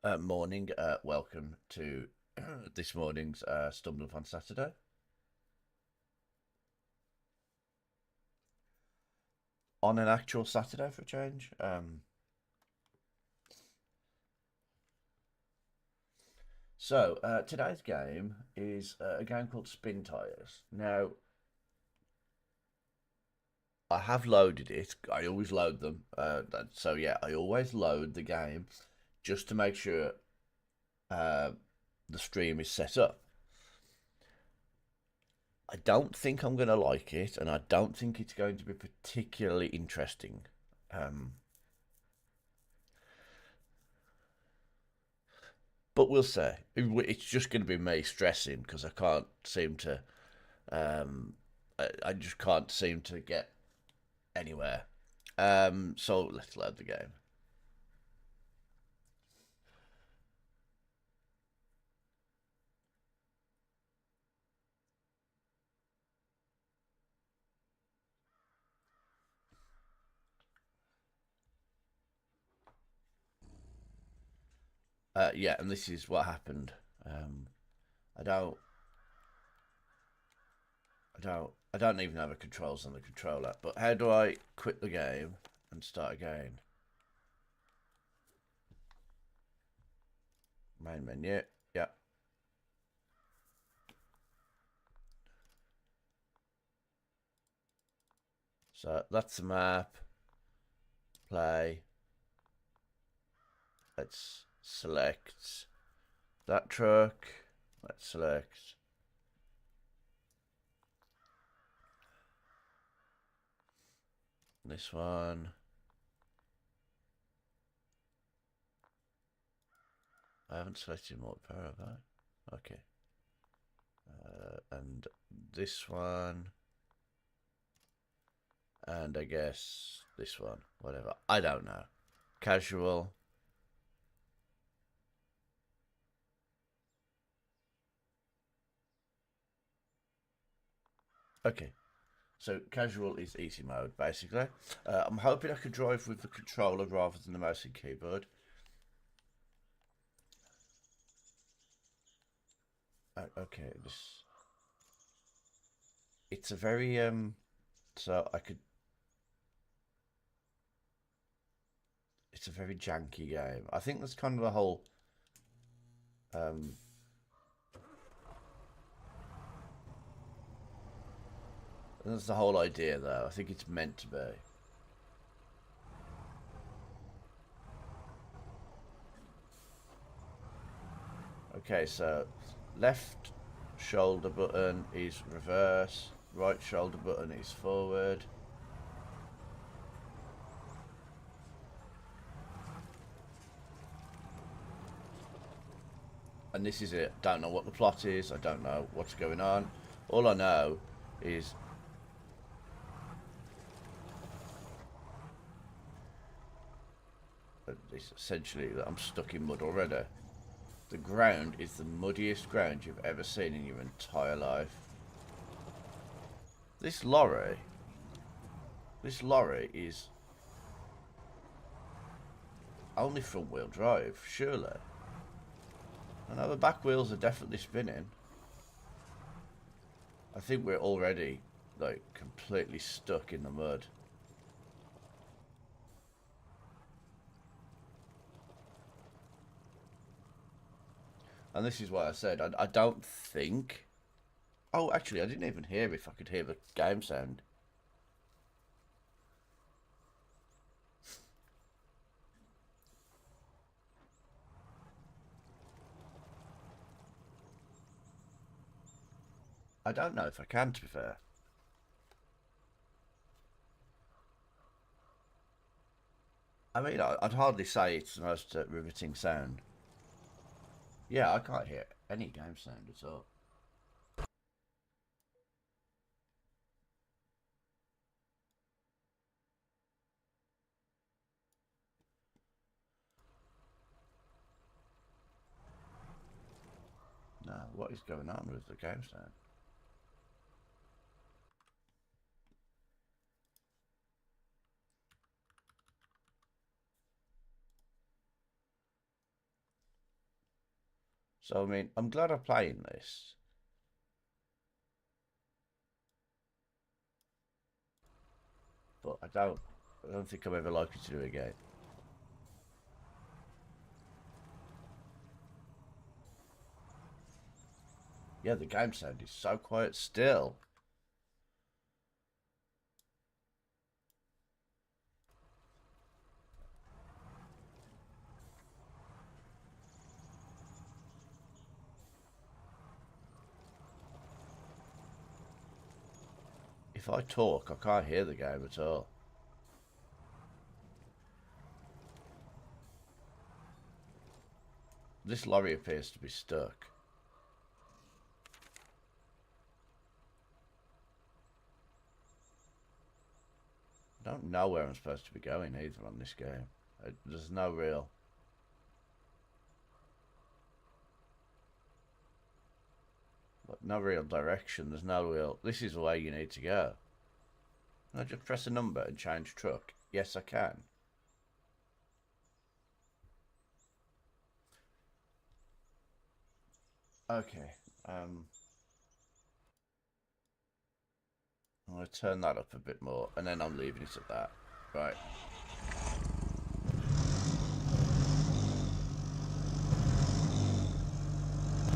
Morning. Welcome to this morning's Stumbleupon Saturday. On an actual Saturday for a change. Today's game is a game called Spintires. Now, I have loaded it. I always load them. I always load the game just to make sure uh, the stream is set up. I don't think I'm going to like it, and I don't think it's going to be particularly interesting. Um, but we'll see. It's just going to be me stressing because I can't seem to. I just can't seem to get anywhere. So let's load the game. Yeah, and this is what happened. Um, I don't. I don't even have the controls on the controller. But how do I quit the game and start again? Main menu. Yeah. So that's the map. Play. Let's select that truck. Let's select this one. I haven't selected more power, have I? Okay. And this one. And I guess this one. Whatever. I don't know. Casual. Okay. So casual is easy mode, basically. I'm hoping I could drive with the controller rather than the mouse and keyboard. Okay, it's a very so I could it's a very janky game. I think that's kind of the whole um that's the whole idea though. I think it's meant to be. Okay, so left shoulder button is reverse, right shoulder button is forward. And this is it. Don't know what the plot is. I don't know what's going on. All I know is it's essentially that I'm stuck in mud already. The ground is the muddiest ground you've ever seen in your entire life. This lorry, this lorry is only front wheel drive, surely. I know the back wheels are definitely spinning. I think we're already like completely stuck in the mud. And this is why I said I don't think. Oh, actually, I didn't even hear if I could hear the game sound. I don't know if I can, to be fair. I mean, I'd hardly say it's the most riveting sound. Yeah, I can't hear any game sound at all. No, what is going on with the game sound? So I mean, I'm glad I'm playing this. But I don't think I'm ever likely to do it again. Yeah, the game sound is so quiet still. If I talk, I can't hear the game at all. This lorry appears to be stuck. I don't know where I'm supposed to be going either on this game. There's no real... no real direction. There's no real... This is the way you need to go. Can I just press a number and change truck? Yes, I can. Okay. I'm going to turn that up a bit more, and then I'm leaving it at that. Right.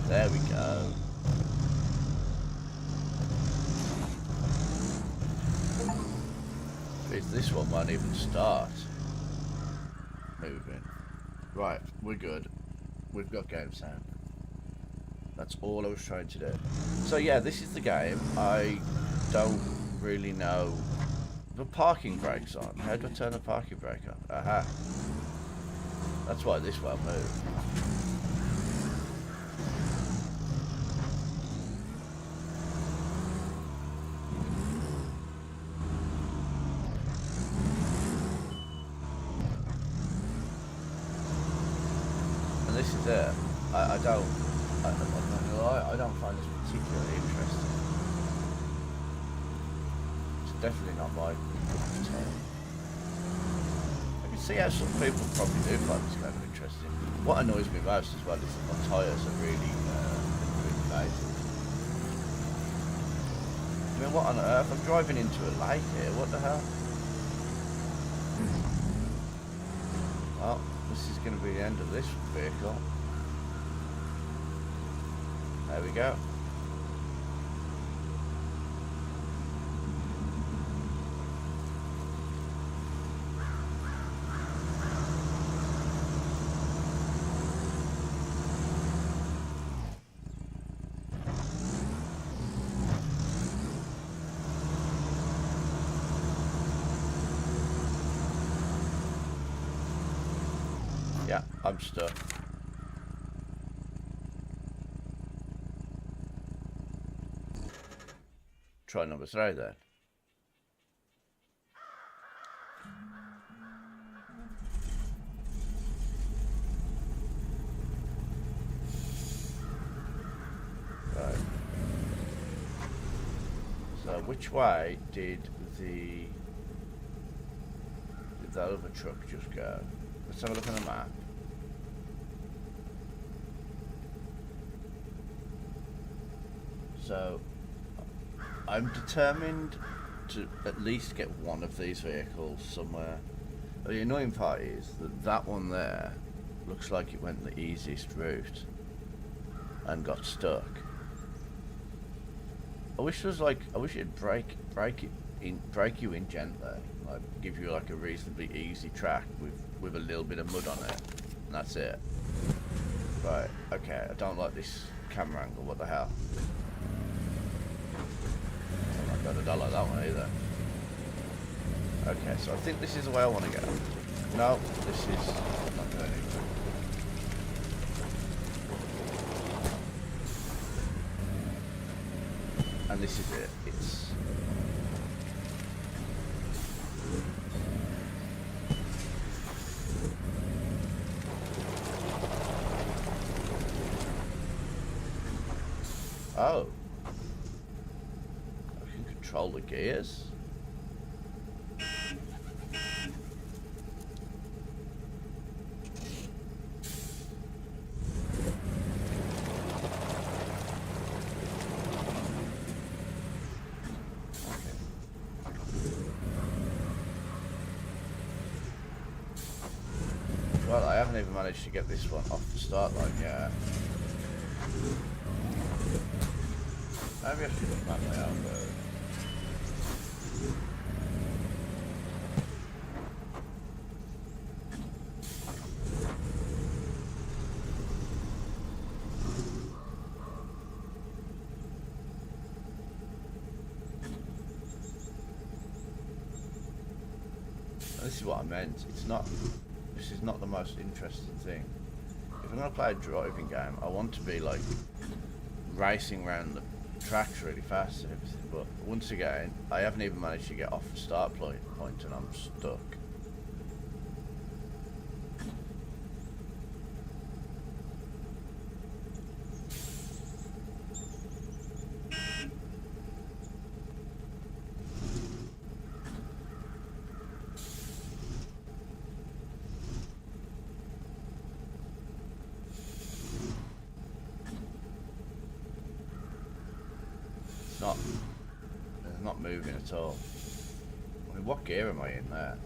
There we go. This one won't even start moving. Right, we're good. We've got game sound. That's all I was trying to do. So yeah, this is the game. I don't really know. The parking brake's on. How do I turn the parking brake on? Aha. That's why this won't move. This is it. I don't find this particularly interesting. It's definitely not my cup of tea. I can see how some people probably do find this kind of interesting. What annoys me most as well is that my tyres are really basic. I mean, what on earth? I'm driving into a lake here. What the hell? Well, this is going to be the end of this vehicle. There we go. Yeah, I'm stuck. Try number 3 then. Right. So which way did that other truck just go? Let's have a look on the map. So I'm determined to at least get one of these vehicles somewhere. The annoying part is that that one there looks like it went the easiest route and got stuck. I wish it'd break you in gently, like give you like a reasonably easy track with a little bit of mud on it, and that's it. Right, okay, I don't like this camera angle, what the hell? Oh my god, I don't like that one either. Okay, so I think this is the way I want to go. No, this is not going anywhere. And this is it. It's... Oh. I can control the gears. haven't even managed to get this one off the start line yet. Maybe I should have mapped my own road. This is what I meant. This is not the most interesting thing. If I'm going to play a driving game, I want to be like racing around the tracks really fast and everything. But once again, I haven't even managed to get off the start point and I'm stuck. It's not moving at all. I mean, what gear am I in there?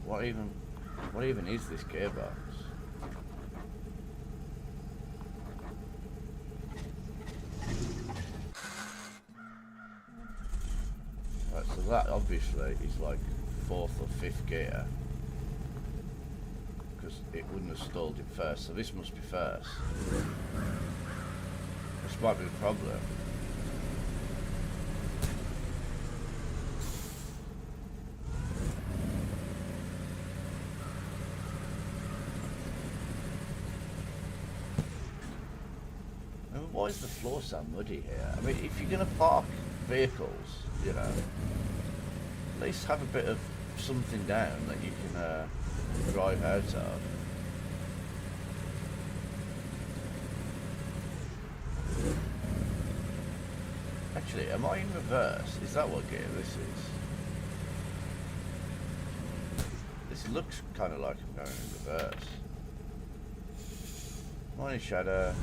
What even is this gearbox? Right, so that obviously is like 4th or 5th gear, because it wouldn't have stalled it first. So this must be first. This might be the problem. Why is the floor so muddy here? I mean, if you're going to park vehicles, you know, at least have a bit of something down that you can drive out of. Actually, am I in reverse? Is that what gear this is? This looks kind of like I'm going in reverse. Morning, Shadow.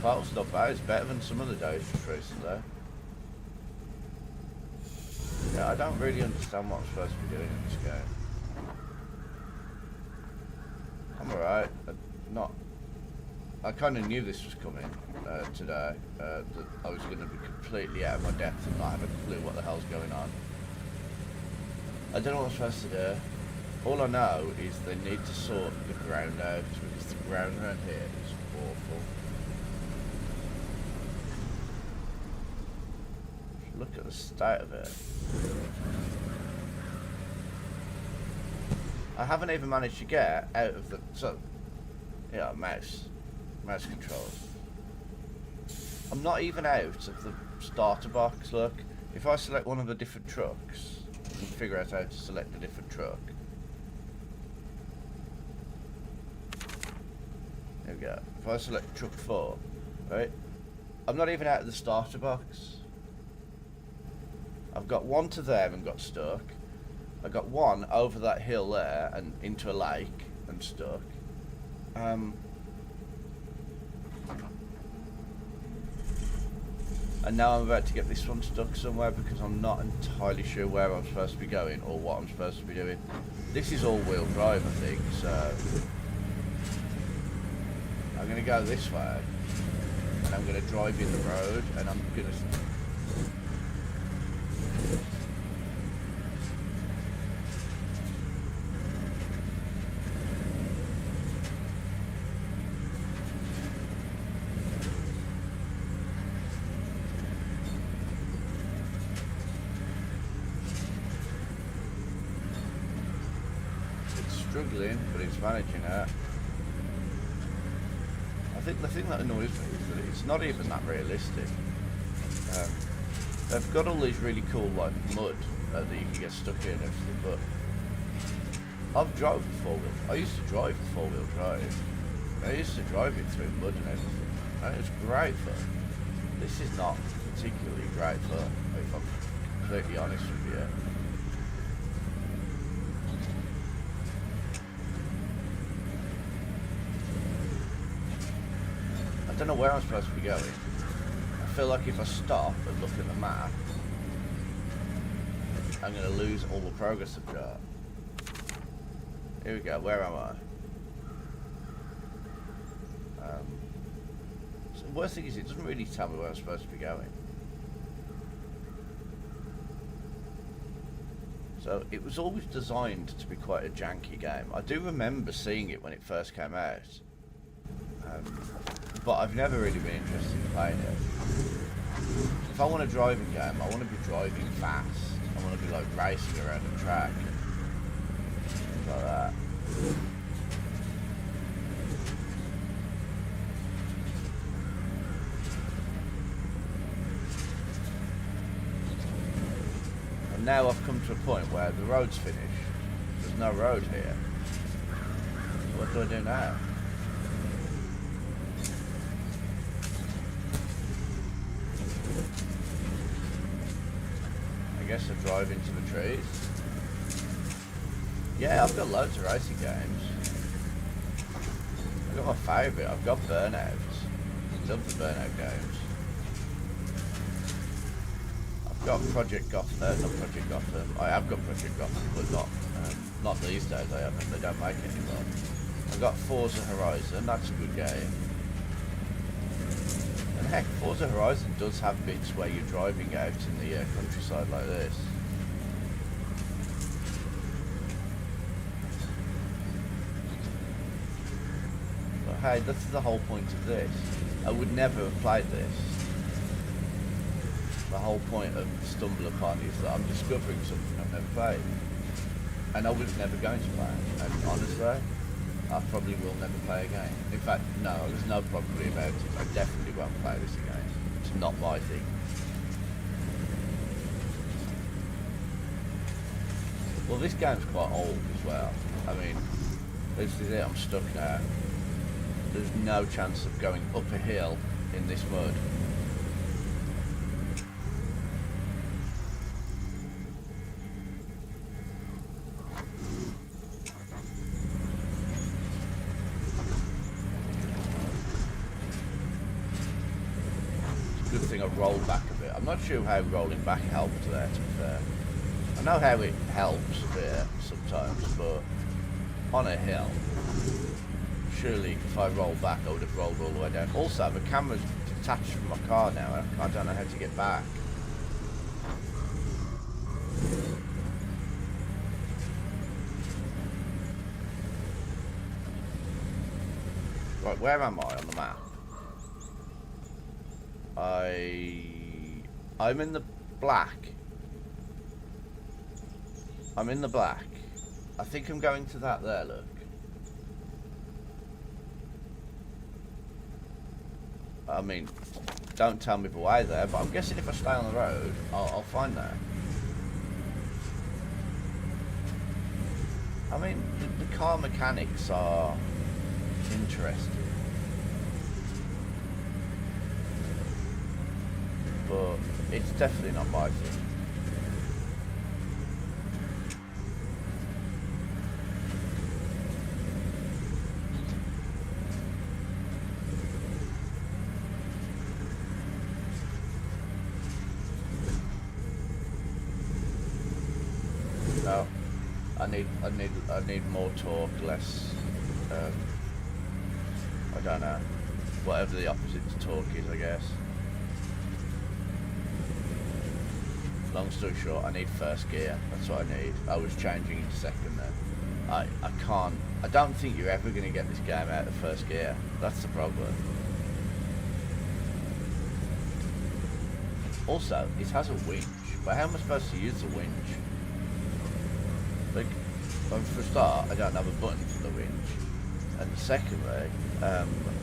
12's not bad, it's better than some other days just recently. Yeah, I don't really understand what I'm supposed to be doing in this game. I'm alright. I kind of knew this was coming today, that I was going to be completely out of my depth and not have a clue what the hell's going on. I don't know what I'm supposed to do. All I know is they need to sort the ground out, because the ground around here is awful. Look at the state of it. I haven't even managed to get out of the mouse controls. I'm not even out of the starter box. Look, if I select one of the different trucks, I can figure out how to select a different truck. There we go. If I select truck 4, right, I'm not even out of the starter box. I've got one to them and got stuck. I got one over that hill there and into a lake and stuck. And now I'm about to get this one stuck somewhere because I'm not entirely sure where I'm supposed to be going or what I'm supposed to be doing. This is all-wheel drive, I think, so I'm going to go this way and I'm going to drive in the road and I'm going to... struggling, but it's managing it. I think the thing that annoys me is that it's not even that realistic. They've got all these really cool like mud that you can get stuck in and everything, but I've drove a 4-wheel. I used to drive a 4-wheel drive. I used to drive it through mud and everything, and it was great fun. This is not particularly great fun, if I'm completely honest with you. I don't know where I'm supposed to be going. I feel like if I stop and look at the map, I'm going to lose all the progress I've got. Here we go. Where am I? So the worst thing is it doesn't really tell me where I'm supposed to be going. So it was always designed to be quite a janky game. I do remember seeing it when it first came out. But I've never really been interested in playing it. If I want a driving game, I want to be driving fast. I want to be like racing around the track. Things like that. And now I've come to a point where the road's finished. There's no road here. So what do I do now? I guess I drive into the trees. Yeah, I've got loads of racing games. I've got my favourite. I've got Burnouts. Love the Burnout games. I've got Project Gotham. Not Project Gotham. I have got Project Gotham, but not these days. I haven't. They don't make it anymore. I've got Forza Horizon. That's a good game. And heck, Forza Horizon does have bits where you're driving out in the countryside like this. But hey, that's the whole point of this. I would never have played this. The whole point of Stumbleupon is that I'm discovering something I've never played. And I was never going to play it. And honestly, I probably will never play again. In fact, no, there's no probably about it. I definitely won't play this again. It's not my thing. Well, this game's quite old as well. I mean, this is it, I'm stuck now. There's no chance of going up a hill in this mud. Good thing I rolled back a bit. I'm not sure how rolling back helped there, to be fair. I know how it helps a bit sometimes, but on a hill, surely if I roll back I would have rolled all the way down. Also, the camera's detached from my car now. I don't know how to get back. Right, where am I on the map? I'm in the black. I'm in the black. I think I'm going to that there, look. I mean, don't tell me the way there, but I'm guessing if I stay on the road, I'll find that. I mean, the car mechanics are interesting. But it's definitely not my thing. No, I need more torque, less. I don't know. Whatever the opposite to torque is, I guess. Long story short, I need first gear. That's what I need. I was changing into second then. I can't. I don't think you're ever going to get this game out of first gear. That's the problem. Also, it has a winch. But how am I supposed to use the winch? Like, for a start, I don't have a button for the winch. And secondly,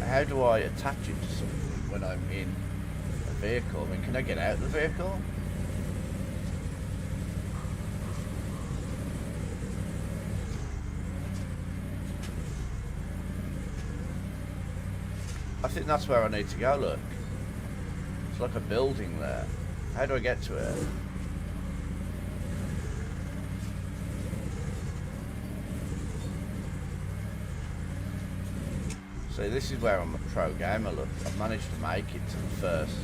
how do I attach it to something when I'm in a vehicle? I mean, can I get out of the vehicle? I think that's where I need to go, look. It's like a building there. How do I get to it? So this is where I'm a pro gamer, look. I've managed to make it to the first,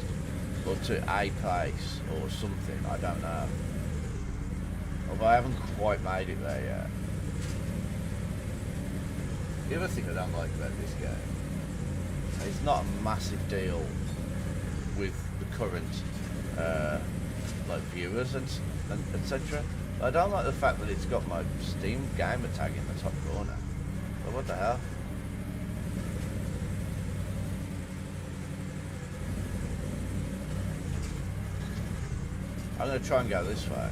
or to a place, or something, I don't know. Although I haven't quite made it there yet. The other thing I don't like about this game, it's not a massive deal with the current like viewers and etc. I don't like the fact that it's got my Steam gamer tag in the top corner. But what the hell? I'm going to try and go this way.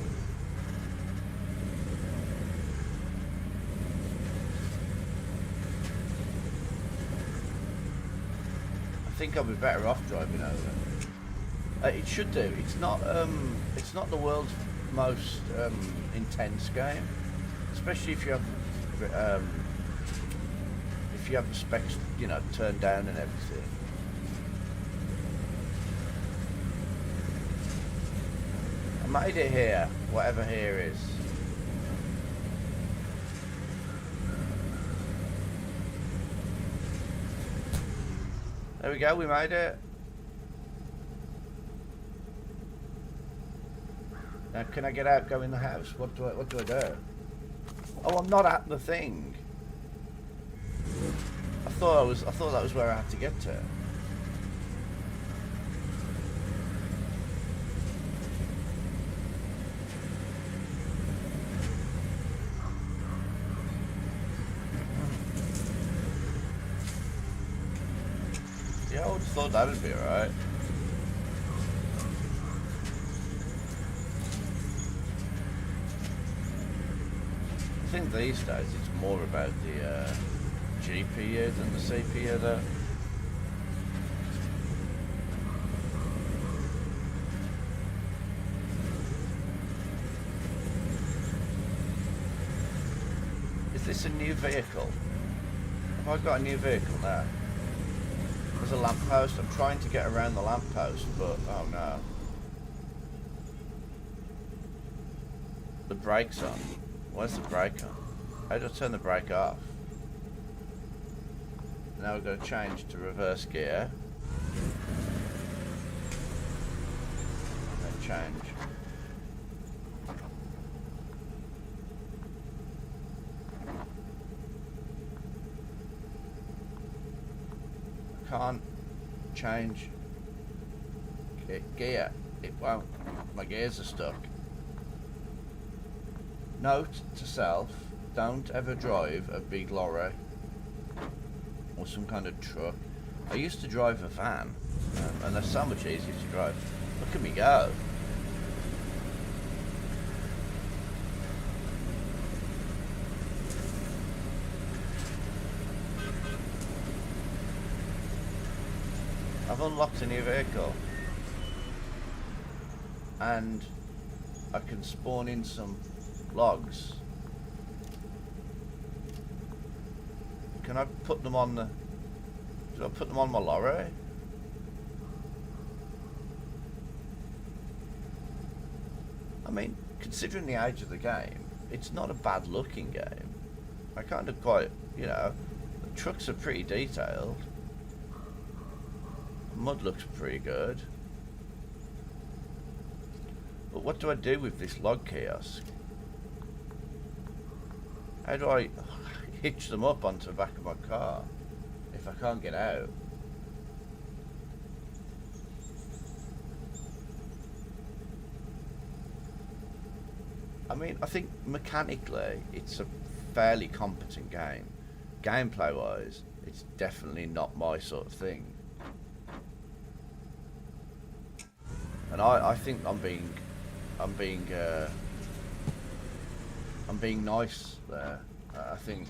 I think I'll be better off driving over. It should do. It's not the world's most intense game, especially if you have the specs, you know, turned down and everything. I made it here, whatever here is. There we go, we made it. Now can I get out, go in the house? What do I do? Oh, I'm not at the thing. I thought that was where I had to get to. Yeah, I would have thought that'd be alright. I think these days it's more about the GPU than the CPU though. Is this a new vehicle? Have I got a new vehicle now? There's a lamppost. I'm trying to get around the lamppost, but oh no. The brake's on. Where's the brake on? How do I turn the brake off? Now we're going to change to reverse gear. Then change. Can't change gear. It won't. My gears are stuck. Note to self, don't ever drive a big lorry or some kind of truck. I used to drive a van and they're so much easier to drive. Look at me go. I've unlocked a new vehicle and I can spawn in some logs. Can I put them on the... Did I put them on my lorry? I mean, considering the age of the game, it's not a bad looking game. I kind of quite, you know, the trucks are pretty detailed. Mud looks pretty good. But what do I do with this log kiosk? How do I hitch them up onto the back of my car if I can't get out? I mean, I think mechanically it's a fairly competent game. Gameplay wise, it's definitely not my sort of thing. And I think I'm being nice there. I think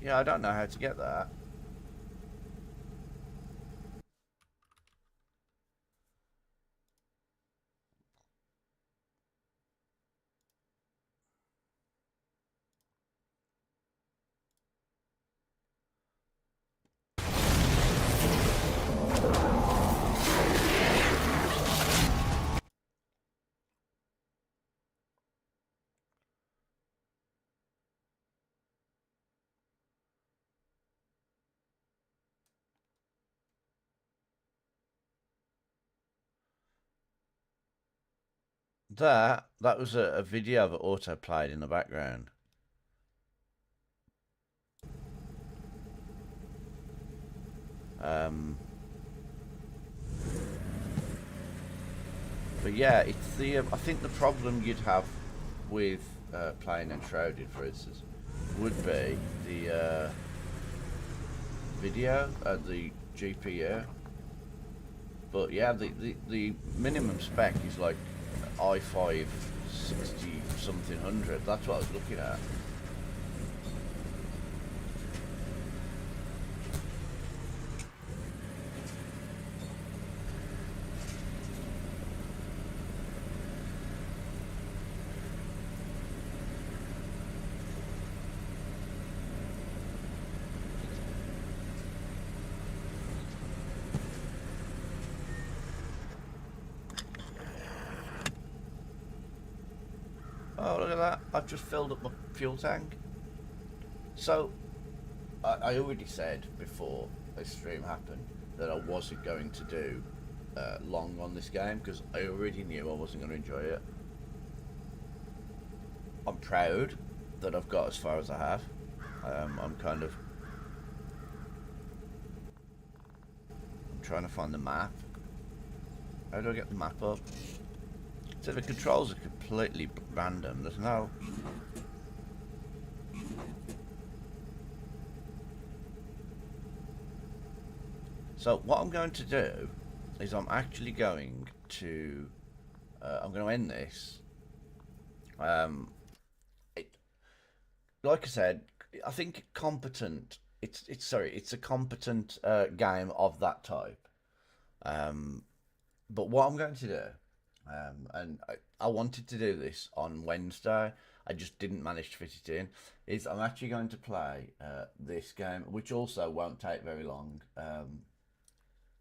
yeah, I don't know how to get that. That was a video that auto played in the background. But yeah, it's the I think the problem you'd have with playing Enshrouded, for instance, would be the video, the GPU. But yeah, the minimum spec is like i5 60 something hundred. That's what I was looking at. Oh, look at that. I've just filled up my fuel tank. So, I already said before this stream happened that I wasn't going to do long on this game because I already knew I wasn't going to enjoy it. I'm proud that I've got as far as I have. I'm trying to find the map. How do I get the map up? So the controls are completely random. There's no... So what I'm going to do is I'm actually going to... I'm going to end this. Like I said, I think competent... It's a competent game of that type. But what I'm going to do... and I wanted to do this on Wednesday, I just didn't manage to fit it in, is I'm actually going to play this game, which also won't take very long.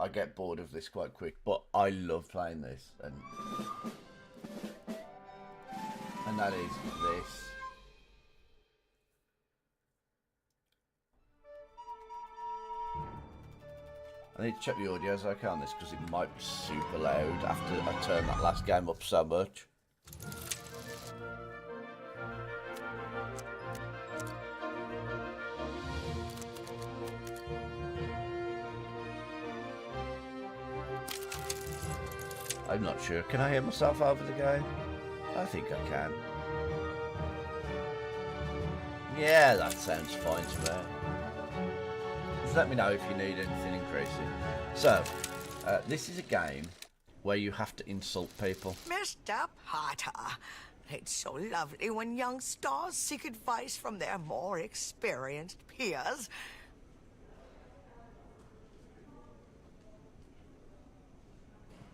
I get bored of this quite quick, but I love playing this, and that is this. I need to check the audios okay on this because it might be super loud after I turn that last game up so much. I'm not sure. Can I hear myself over the game? I think I can. Yeah, that sounds fine to me. Just let me know if you need anything increasing. So, this is a game where you have to insult people. Mr. Potter, it's so lovely when young stars seek advice from their more experienced peers.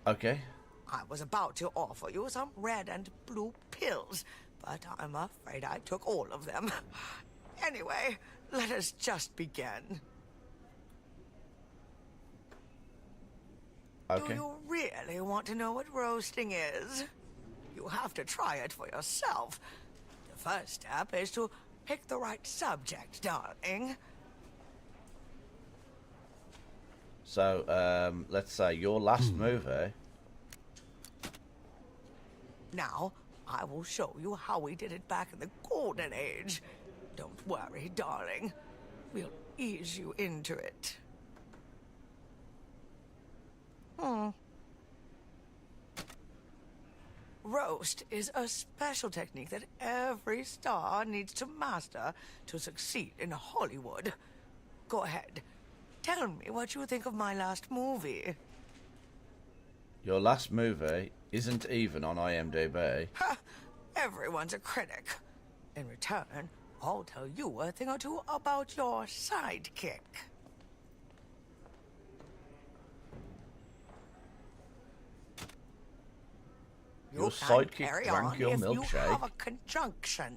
Okay. I was about to offer you some red and blue pills, but I'm afraid I took all of them. Anyway, let us just begin. Okay. Do you really want to know what roasting is? You have to try it for yourself. The first step is to pick the right subject, darling. So, let's say your last movie. Now, I will show you how we did it back in the Golden Age. Don't worry, darling. We'll ease you into it. Roast is a special technique that every star needs to master to succeed in Hollywood. Go ahead. Tell me what you think of my last movie. Your last movie isn't even on IMDb. Ha! Everyone's a critic. In return, I'll tell you a thing or two about your sidekick. Your sidekick drank your if milkshake. You have a conjunction.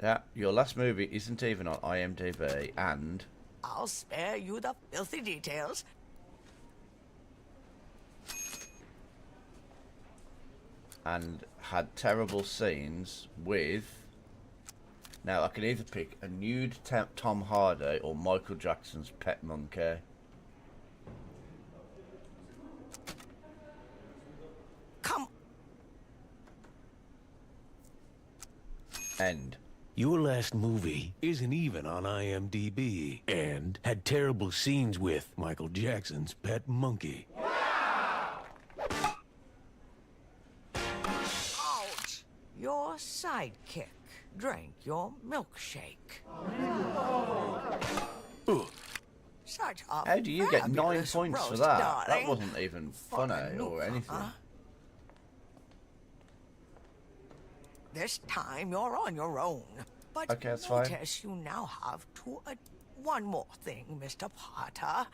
Yeah, your last movie isn't even on IMDb, and... I'll spare you the filthy details. And had terrible scenes with... Now, I can either pick a nude Tom Hardy or Michael Jackson's pet monkey. Come. End. Your last movie isn't even on IMDb and had terrible scenes with Michael Jackson's pet monkey. Ouch! Your sidekick. Drink your milkshake. Such a How do you get 9 fabulous points for roast, that? darling. That wasn't even funny Fucking or anything. huh? This time you're on your own. But Okay, that's fine. notice you now have one more thing, Mr. Potter.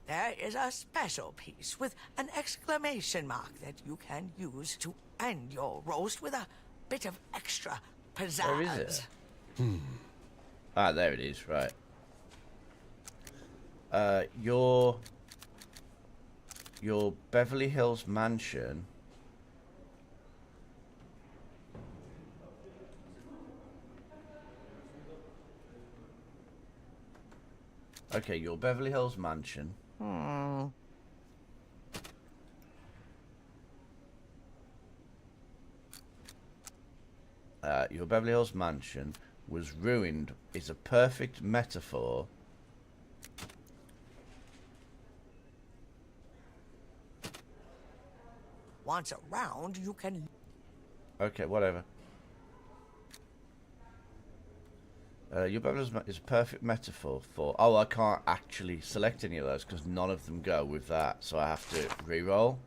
There is a special piece with an exclamation mark that you can use to end your roast with a bit of extra pizzazz. Where is it? Ah, there it is, right. Your Beverly Hills mansion. Okay, your Beverly Hills mansion. Your Beverly Hills mansion was ruined is a perfect metaphor. Once around, you can... Okay, whatever. Your Beverly Hills is a perfect metaphor for... Oh, I can't actually select any of those because none of them go with that. So I have to re-roll.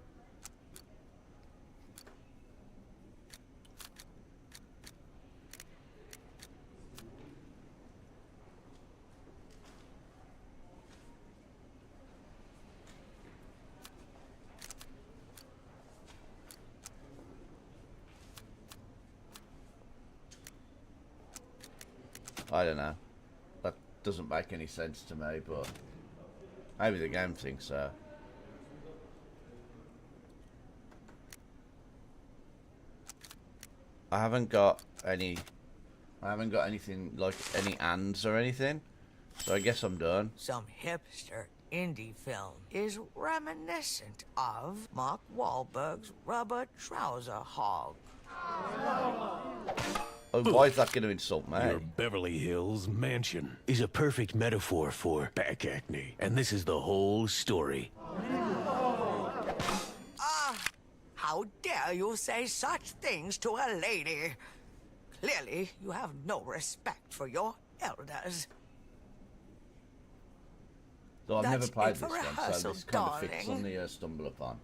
I don't know. That doesn't make any sense to me, but maybe the game thinks so. I haven't got anything like any ands or anything, so I guess I'm done. Some hipster indie film is reminiscent of Mark Wahlberg's Rubber Trouser Hog. Oh, why is that going to insult me? Your Beverly Hills mansion is a perfect metaphor for back acne, and this is the whole story. How dare you say such things to a lady? Clearly, you have no respect for your elders. So I've That's never played it for this one, so rehearsal, this kind of fits on darling. the Stumbleupon.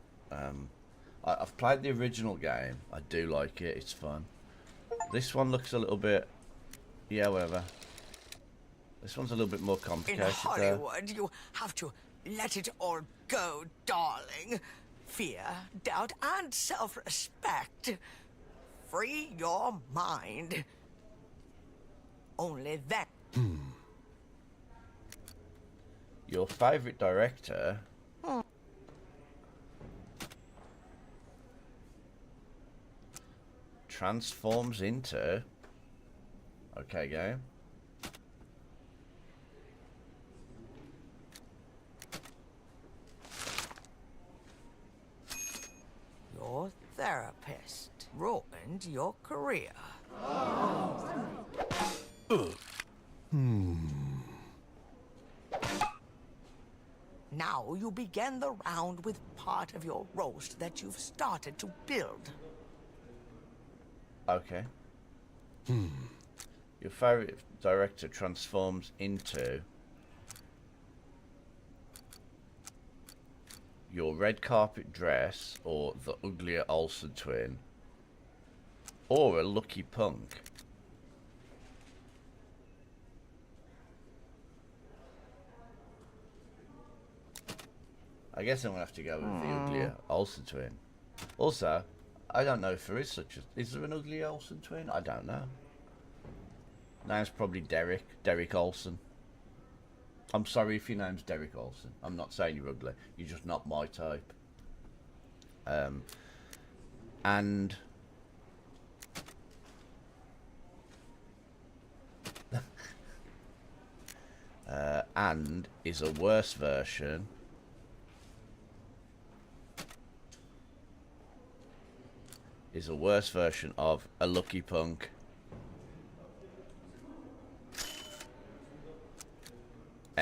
I've played the original game. I do like it. It's fun. This one looks a little bit... Yeah, whatever. This one's a little bit more In complicated, though. Hollywood, you have to let it all go, darling. Fear, doubt, and self-respect. Free your mind. Only then. Your favourite director... transforms into... Okay, game. Your therapist ruined your career. Now you begin the round with part of your roast that you've started to build. Okay. Your favourite director transforms into... your red carpet dress, or the uglier Olsen twin, or a lucky punk. I guess I'm gonna have to go with the uglier Olsen twin. Also, I don't know if there is such a... Is there an ugly Olsen twin? I don't know. Name's probably Derek Olsen. I'm sorry if your name's Derek Olsen. I'm not saying you're ugly. You're just not my type. And and is a worse version of a lucky punk.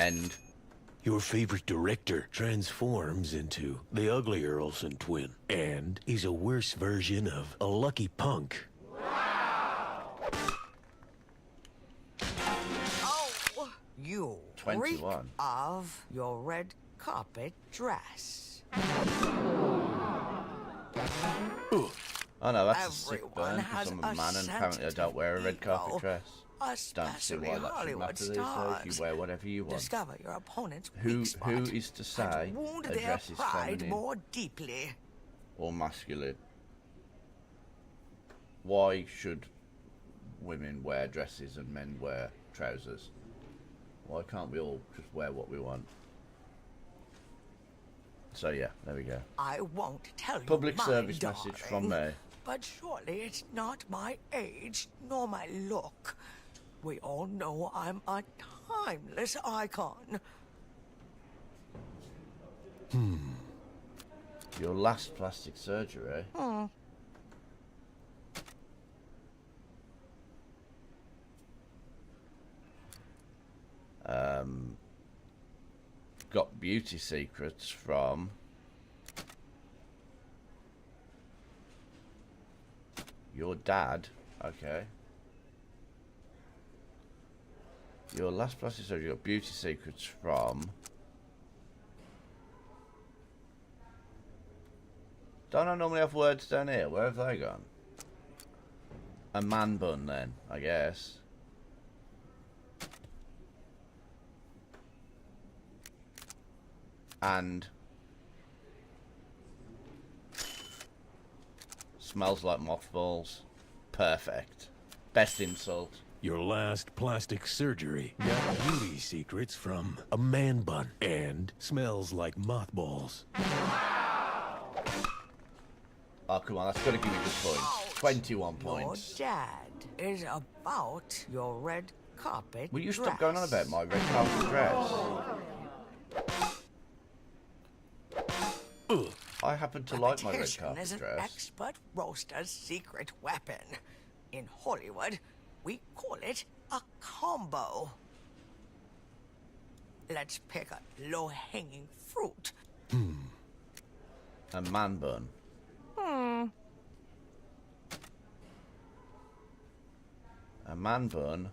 End. Your favorite director transforms into the uglier Olsen twin, and he's a worse version of a lucky punk. Oh, you 21. reek of your red carpet dress. Oh no, that's a sick Everyone burn has because I'm a a man and apparently I don't wear a red carpet ego, dress. Don't see especially why that should Hollywood matter these days. stars. You wear whatever you want. Discover your opponent's Who weak spot is to say and wound a their dress is pride feminine more deeply. or masculine? Why should women wear dresses and men wear trousers? Why can't we all just wear what we want? So yeah, there we go. I won't tell you, Public my service darling, message from me. but surely it's not my age nor my look. We all know I'm a timeless icon. Your last plastic surgery? Got beauty secrets from your dad. Okay. Your last plastic surgery got beauty secrets from. Don't I normally have words down here? Where have they gone? A man bun then, I guess. And smells like mothballs. Perfect. Best insult. Your last plastic surgery got beauty secrets from a man bun and smells like mothballs. Oh, come on, that's got to give you good points. 21 points. Your dad is about your red carpet Will you dress. stop going on about my red carpet dress? I happen to like my red Repetition carpet is an dress. expert roaster's secret weapon. In Hollywood, we call it a combo. Let's pick a low-hanging fruit. A man bun. A man bun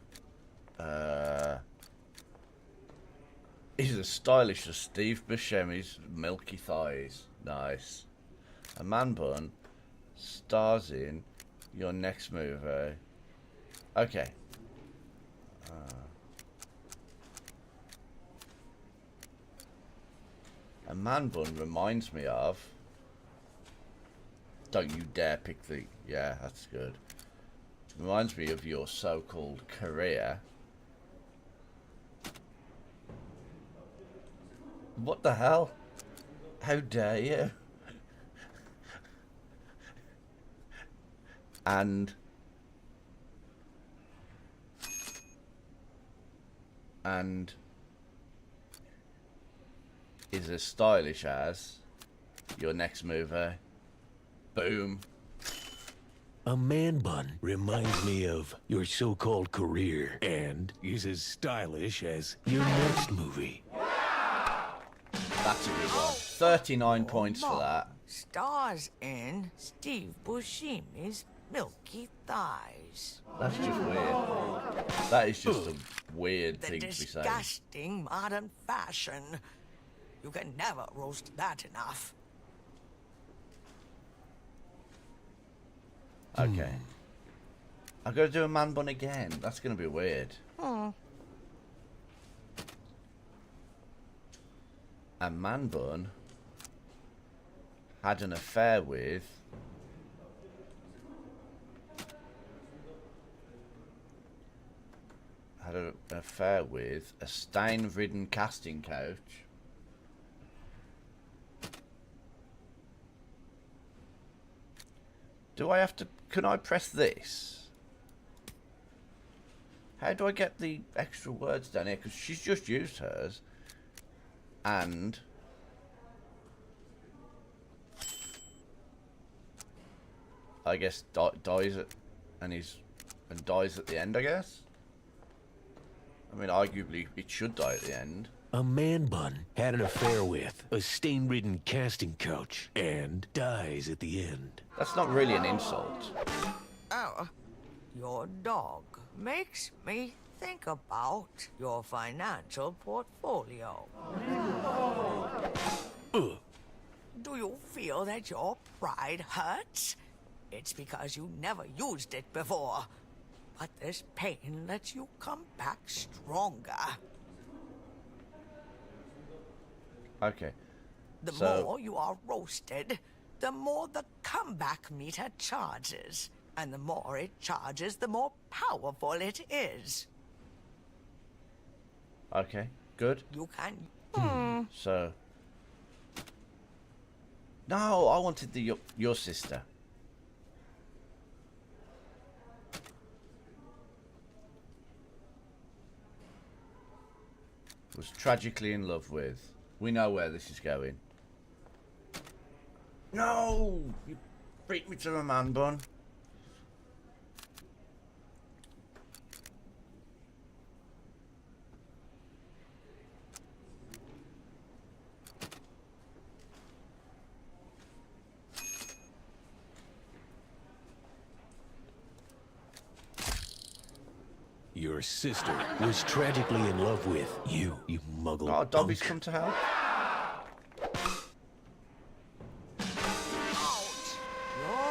is as stylish as Steve Buscemi's milky thighs. Nice. A man bun stars in your next movie. Okay. A man bun reminds me of. Don't you dare pick the. Yeah, that's good. Reminds me of your so-called career. What the hell? How dare you? And is as stylish as your next movie. Boom. A man bun reminds me of your so-called career and is as stylish as your next movie. That's a good one. 39 points for that. Stars in Steve Buscemi's milky thighs. That's just weird. That is just a weird The thing to be saying. disgusting modern fashion. You can never roast that enough. Okay. I've got to do a man bun again. That's going to be weird. A man bun had an affair with a stain-ridden casting couch. Do I have to... Can I press this? How do I get the extra words down here? Because she's just used hers. And... I guess dies at... And dies at the end, I guess? I mean, arguably, it should die at the end. A man bun had an affair with a stain-ridden casting couch and dies at the end. That's not really an insult. Oh, your dog makes me think about your financial portfolio. Do you feel that your pride hurts? It's because you never used it before. But this pain lets you come back stronger. Okay. The So- more you are roasted, the more the comeback meter charges. And the more it charges, the more powerful it is. Okay, good. You can... So... No, I wanted your sister. Was tragically in love with. We know where this is going. No! You beat me to a man bun. Your sister was tragically in love with you, you muggle. Oh, Dobby's punk. come to help.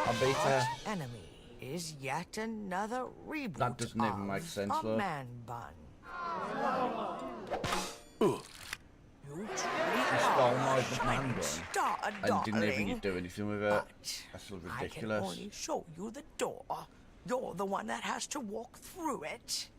I beat her. Arch enemy is yet another reboot That doesn't even make sense, of a love. man bun. Ugh. You stole my man bun star, and didn't even do anything with it. But That's sort of I can ridiculous. only show you the door. You're the one that has to walk through it.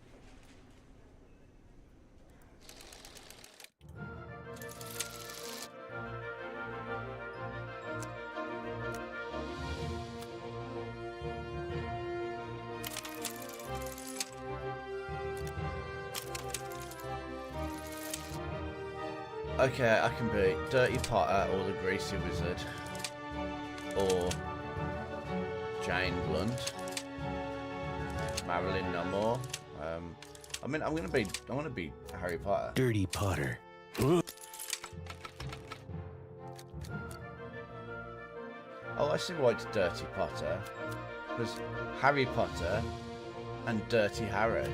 Okay, I can be Dirty Potter or the Greasy Wizard. Or Jane Blunt. Marilyn No More. I mean, I want to be Harry Potter. Dirty Potter. Oh, I see why it's Dirty Potter. There's Harry Potter and Dirty Harry.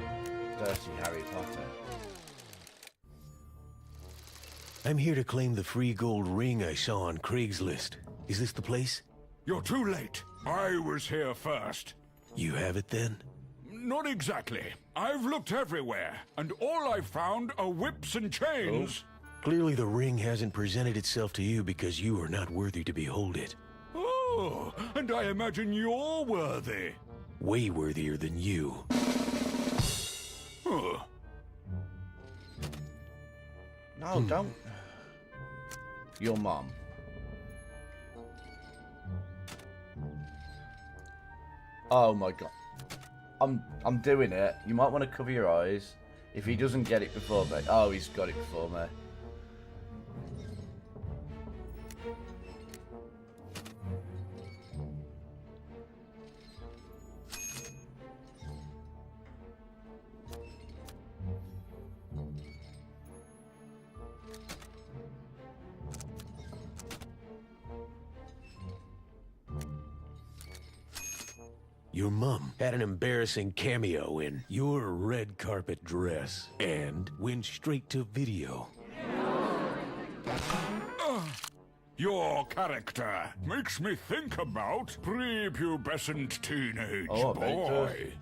Dirty Harry Potter. I'm here to claim the free gold ring I saw on Craigslist. Is this the place? You're too late. I was here first. You have it then? Not exactly. I've looked everywhere, and all I've found are whips and chains. Clearly the ring hasn't presented itself to you because you are not worthy to behold it. Oh, and I imagine you're worthy. Way worthier than you. Huh. No, don't. Your mom. Oh my god. I'm doing it. You might want to cover your eyes. If he doesn't get it before me. Oh, he's got it before me. Your mum had an embarrassing cameo in your red carpet dress and went straight to video. Your character makes me think about prepubescent teenage Oh, I bet boy.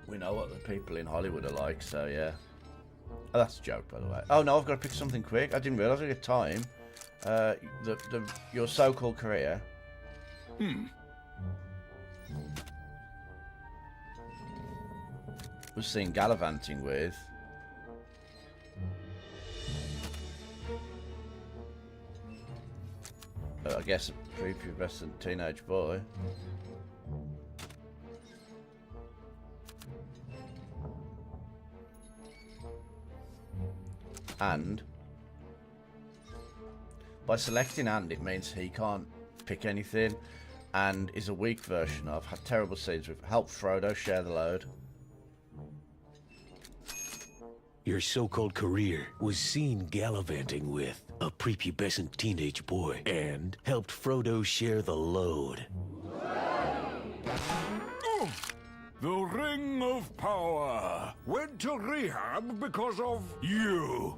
We know what the people in Hollywood are like, so yeah. Oh, that's a joke, by the way. Oh no, I've got to pick something quick. I didn't realise I had time. Your so-called career. Was seen gallivanting with. I guess a prepubescent teenage boy. And by selecting and, it means he can't pick anything, and is a weak version of. Had terrible scenes with help Frodo share the load. your so-called career was seen gallivanting with a prepubescent teenage boy and helped Frodo share the load. The Ring of Power went to rehab because of you.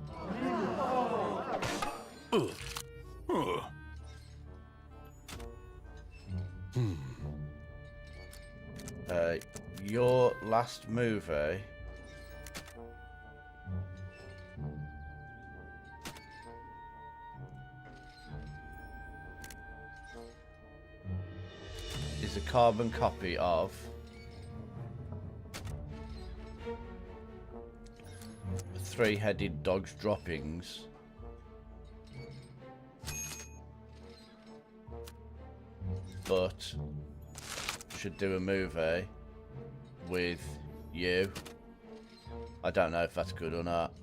Your last movie is a carbon copy of Three-Headed Dog's Droppings, but should do a movie with you. I don't know if that's good or not.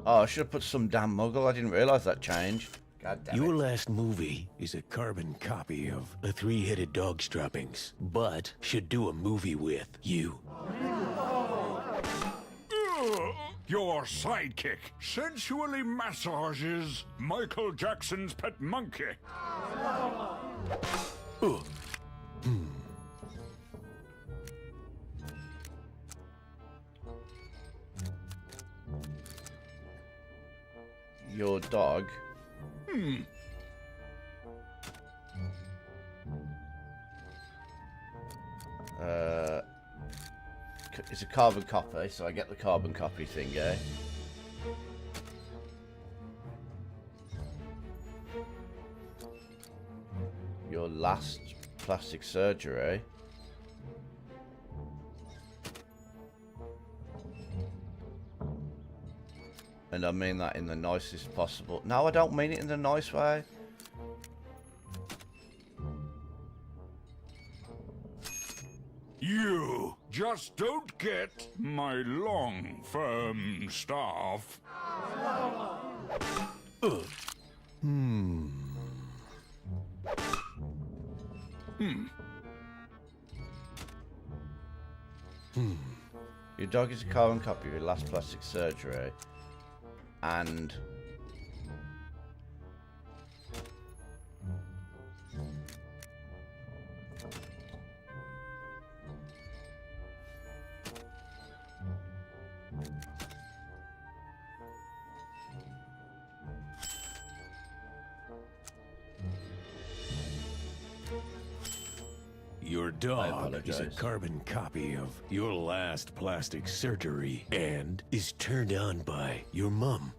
Oh, I should have put Some Damn Muggle. I didn't realise that changed. God damn Your it. last movie is a carbon copy of a Three-Headed Dog's Droppings, but should do a movie with you. Your sidekick sensually massages Michael Jackson's pet monkey. Your dog it's a carbon copy, so I get the carbon copy thing, eh? Your last plastic surgery. And I mean that in the nicest possible... No, I don't mean it in the nice way. You just don't get my long, firm staff. Your dog is a carbon copy of your last plastic surgery. And... Your dog is a apologize. carbon copy of your last plastic surgery and is turned on by your mum.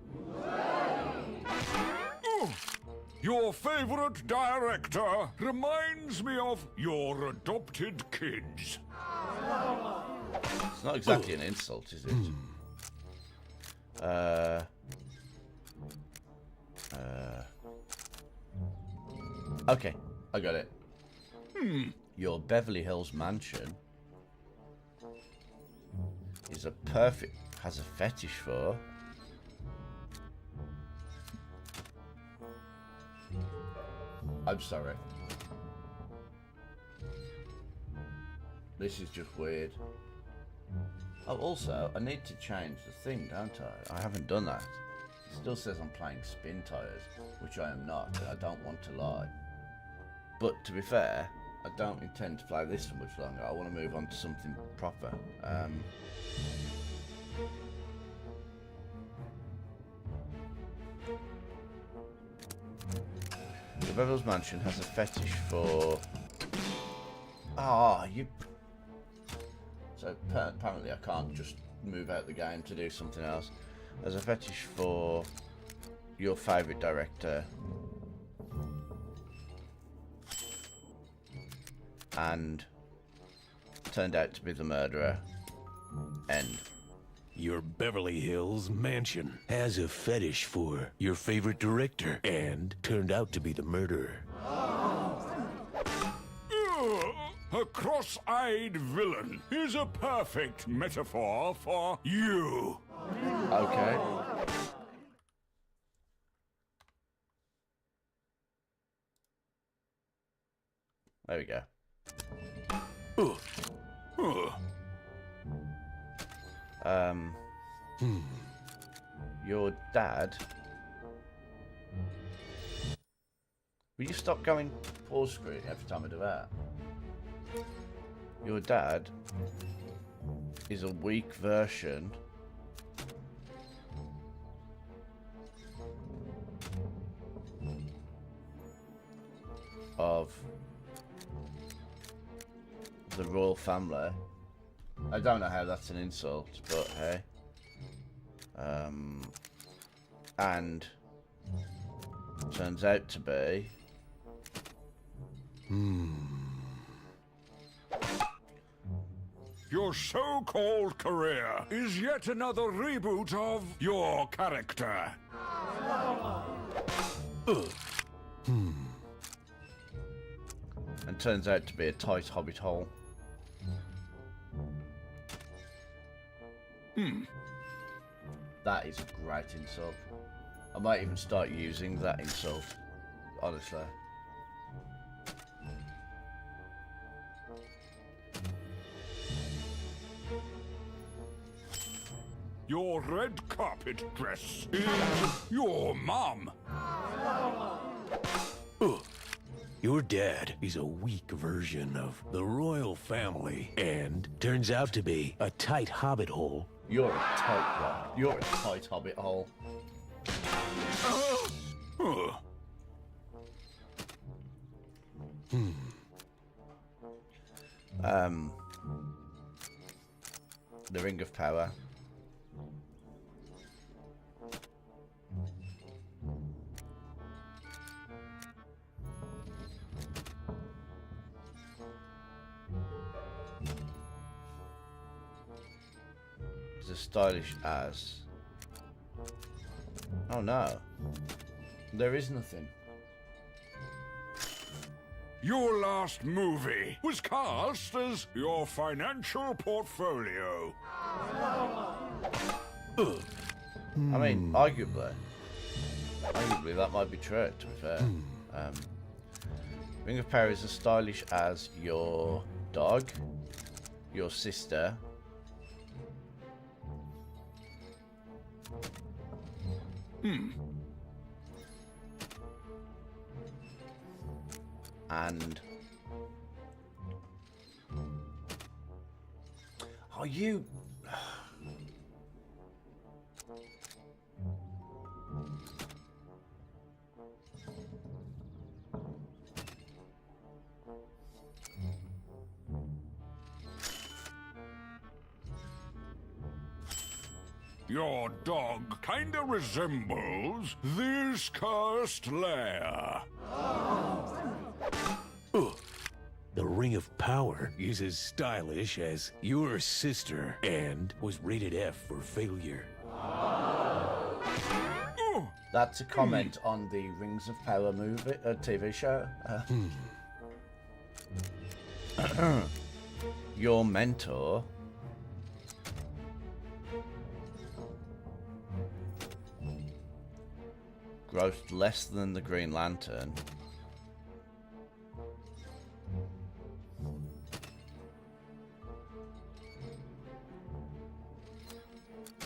Your favorite director reminds me of your adopted kids. It's not exactly an insult, is it? Okay, I got it. Your Beverly Hills mansion is a perfect... has a fetish for... I'm sorry. This is just weird. Oh, also, I need to change the thing, don't I? I haven't done that. It still says I'm playing Spintires, which I am not, and I don't want to lie. But to be fair, I don't intend to play this for much longer. I want to move on to something proper. The Beverly's mansion has a fetish for... you... So apparently I can't just move out the game to do something else. There's a fetish for your favourite director. And turned out to be the murderer. End. Your Beverly Hills mansion has a fetish for your favorite director and turned out to be the murderer. A cross-eyed villain is a perfect metaphor for you. Okay. There we go. Your dad... Will you stop going pause screen every time I do that? Your dad is a weak version of the royal family. I don't know how that's an insult, but hey. And turns out to be... Your so-called career is yet another reboot of your character. And turns out to be a tight hobbit hole. That is a great insult. I might even start using that insult, honestly. Your red carpet dress is your mom. Your dad is a weak version of the royal family and turns out to be a tight hobbit hole. You're a tight one. You're a tight hobbit hole. The Ring of Power. Is as stylish as... Oh no. There is nothing. Your last movie was cast as your financial portfolio. I mean, arguably that might be true, to be fair. Ring of Power is as stylish as your dog, your sister, and are you... Your dog kinda resembles this cursed lair. The Ring of Power is as stylish as your sister and was rated F for failure. That's a comment on the Rings of Power movie, TV show. Your mentor grossed less than the Green Lantern.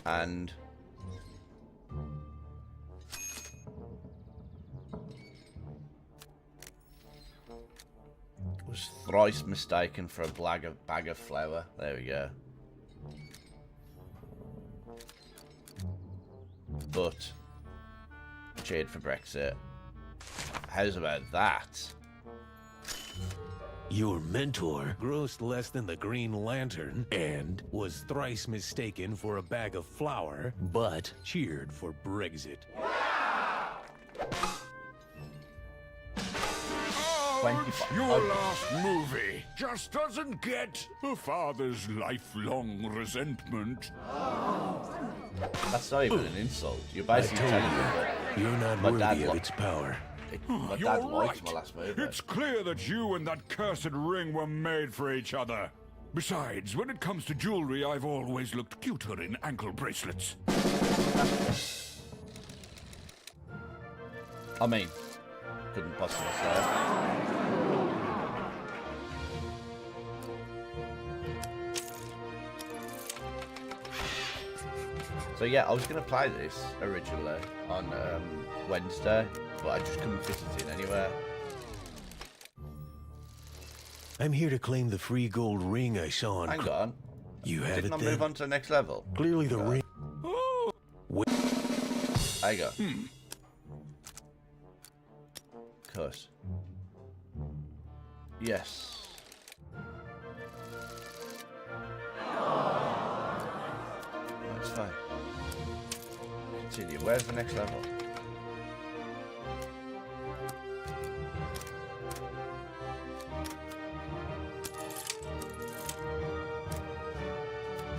And was thrice mistaken for a bag of flour. There we go. But cheered for Brexit. How's about that? Your mentor grossed less than the Green Lantern and was thrice mistaken for a bag of flour, but cheered for Brexit. 25. Your last movie just doesn't get a father's lifelong resentment. That's not even an insult. You're I basically told telling me you, that you're not my dad worthy of li- its power. my You're dad liked right. my last movie. It's clear that you and that cursed ring were made for each other. Besides, when it comes to jewelry, I've always looked cuter in ankle bracelets. I mean, couldn't possibly say. So yeah, I was going to play this originally on Wednesday, but I just couldn't fit it in anywhere. I'm here to claim the free gold ring I saw on... Hang on. You have Didn't it I then? move on to the next level? Clearly the ring... There you go. Cuss. Yes. That's fine. Continue. Where's the next level?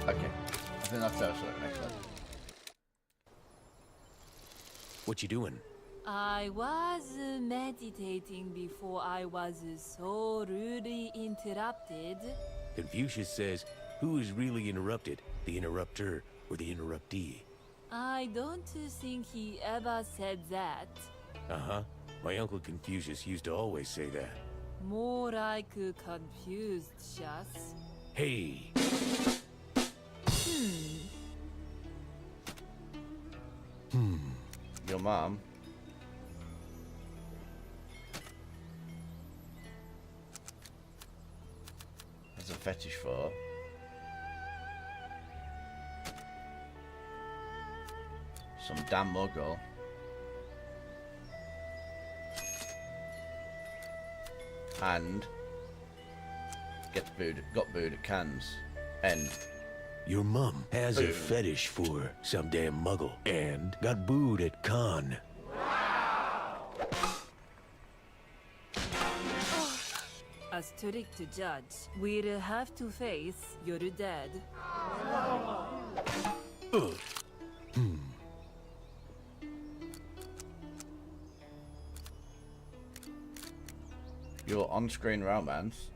Okay. I think that's also the next level. What you doing? I was meditating before I was so rudely interrupted. Confucius says, who is really interrupted? The interrupter or the interruptee? I don't think he ever said that. Uh-huh. My uncle Confucius used to always say that. More like confused, Shas. Hey! Your mom. Has a fetish for. Some damn muggle. And got booed at cans. End. Your mum has a Boom. fetish for some damn muggle and got booed at con. A strict judge will have to face your dad. Your on-screen romance.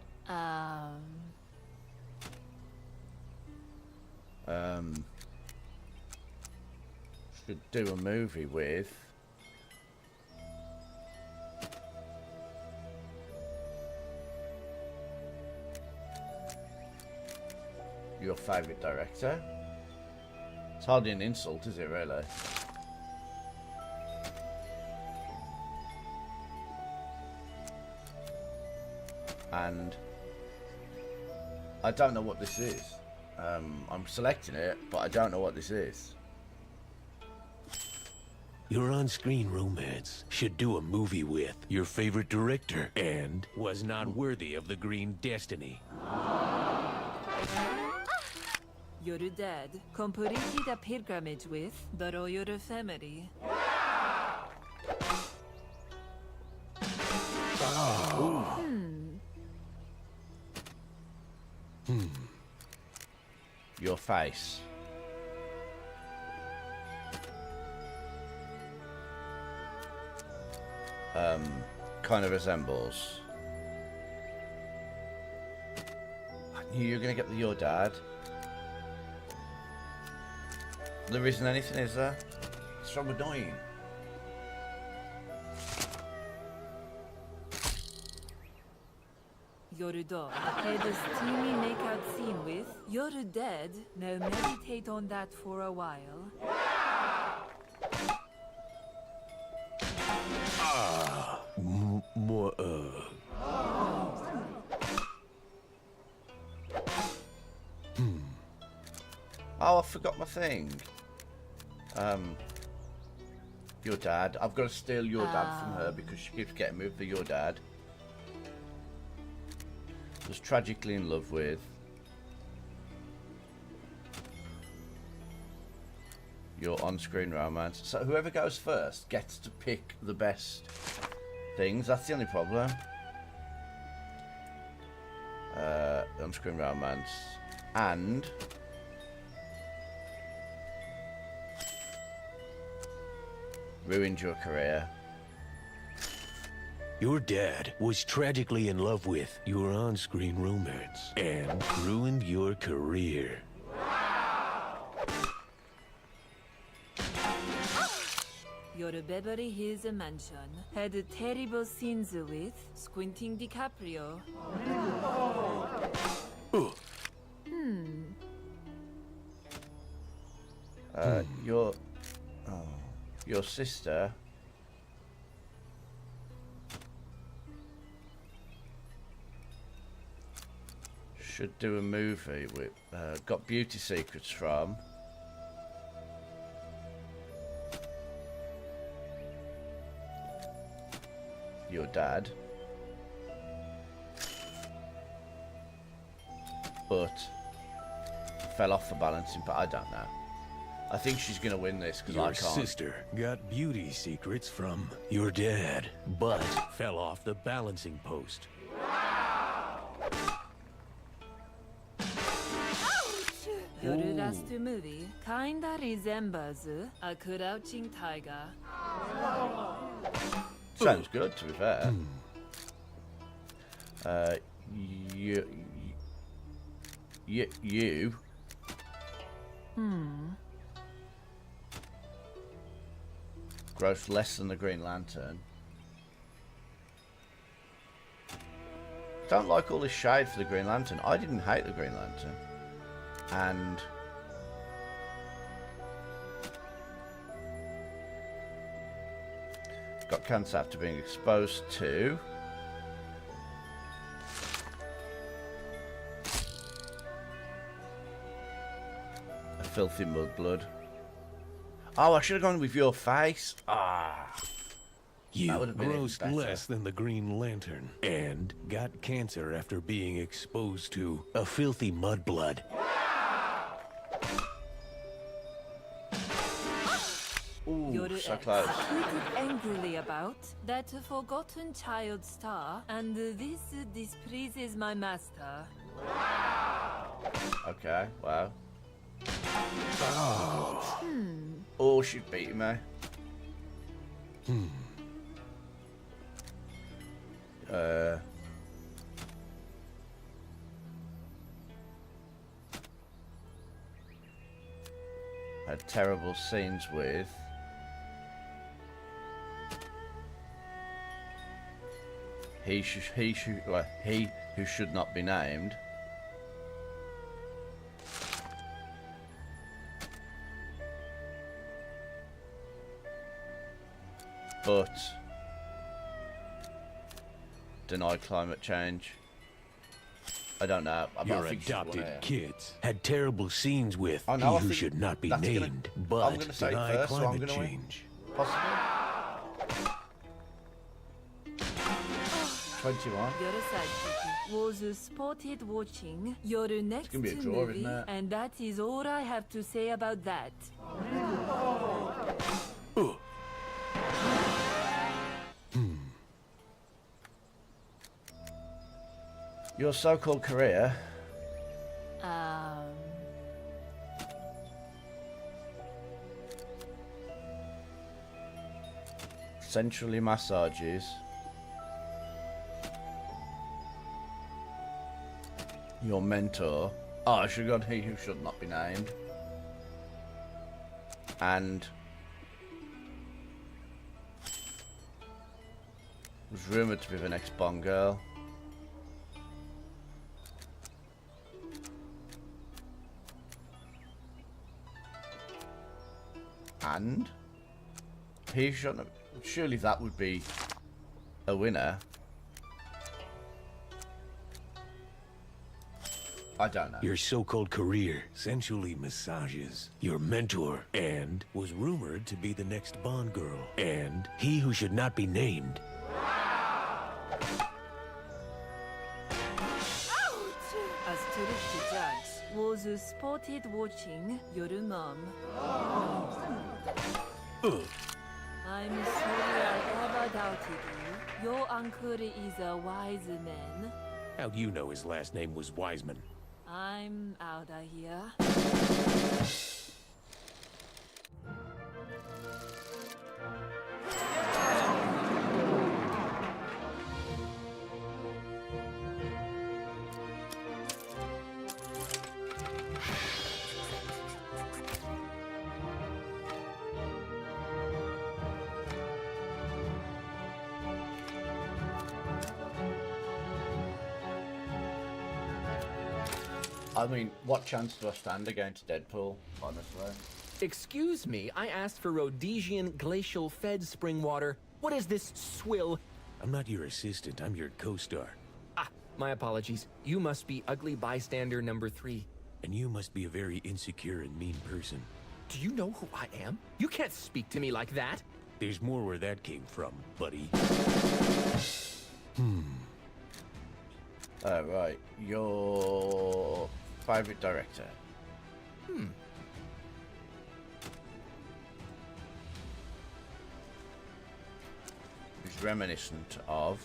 Should do a movie with. Your favourite director? It's hardly an insult, is it, really? And I don't know what this is. I'm selecting it, but I don't know what this is. Your on-screen romance should do a movie with your favorite director and was not worthy of the green destiny. Your dad completed a pilgrimage with the royal family. Your face. Kind of resembles. I knew you were gonna get your dad. There isn't anything, is there? It's from annoying. Your dog had a steamy makeout scene with your dad. Now meditate on that for a while. More, Oh, I forgot my thing. Your dad. I've got to steal your dad from her because she keeps getting moved for your dad. Was tragically in love with. Your on-screen romance. So whoever goes first gets to pick the best things. That's the only problem. On-screen romance. And ruined your career. your dad was tragically in love with your on-screen romance and ruined your career. Your Beverly Hills mansion had terrible scenes with Squinting DiCaprio. your sister. Should do a movie with got beauty secrets from. Your dad. But fell off the balancing, but I don't know. I think she's gonna win this because I Your can't. sister got beauty secrets from your dad, but fell off the balancing post. Your last movie kinda resembles a crouching tiger. Sounds good, to be fair. You. Gross less than the Green Lantern. Don't like all this shade for the Green Lantern. I didn't hate the Green Lantern. And got cancer after being exposed to a filthy mudblood. Oh, I should have gone with your face. Ah. You That would've been grossed better. less than the Green Lantern and got cancer after being exposed to a filthy mudblood. Ooh, Your so ex close. tweeted angrily about that forgotten child star, and this displeases my master. Okay, wow. Oh, she's beating me. Had terrible scenes with he who should not be named. But deny climate change. I don't know. I Your think she's won adopted here. kids had terrible scenes with I know, I he who think should not be that's gonna- named, I'm but gonna say it deny first, so I'm climate gonna win. change. Possibly. 21. Your sidekick was spotted watching your next gonna be a draw, movie, isn't it? and that is all I have to say about that. Your so-called career. Sensually massages. Your mentor. Oh, I should have gone he who should not be named. And was rumoured to be the next Bond girl. And he shouldn't have, surely that would be a winner. I don't know. Your so-called career sensually massages your mentor and was rumored to be the next Bond girl and he who should not be named. A strict judge was spotted watching your mom. I'm sorry I ever doubted you. Your uncle is a wise man. How'd you know his last name was Wiseman? I'm out of here. I mean, what chance do I stand against Deadpool, honestly? Excuse me, I asked for Rhodesian glacial fed spring water. What is this swill? I'm not your assistant, I'm your co-star. Ah, my apologies. You must be ugly bystander number 3. And you must be a very insecure and mean person. Do you know who I am? You can't speak to me like that. There's more where that came from, buddy. Right. Your favorite director. Who's reminiscent of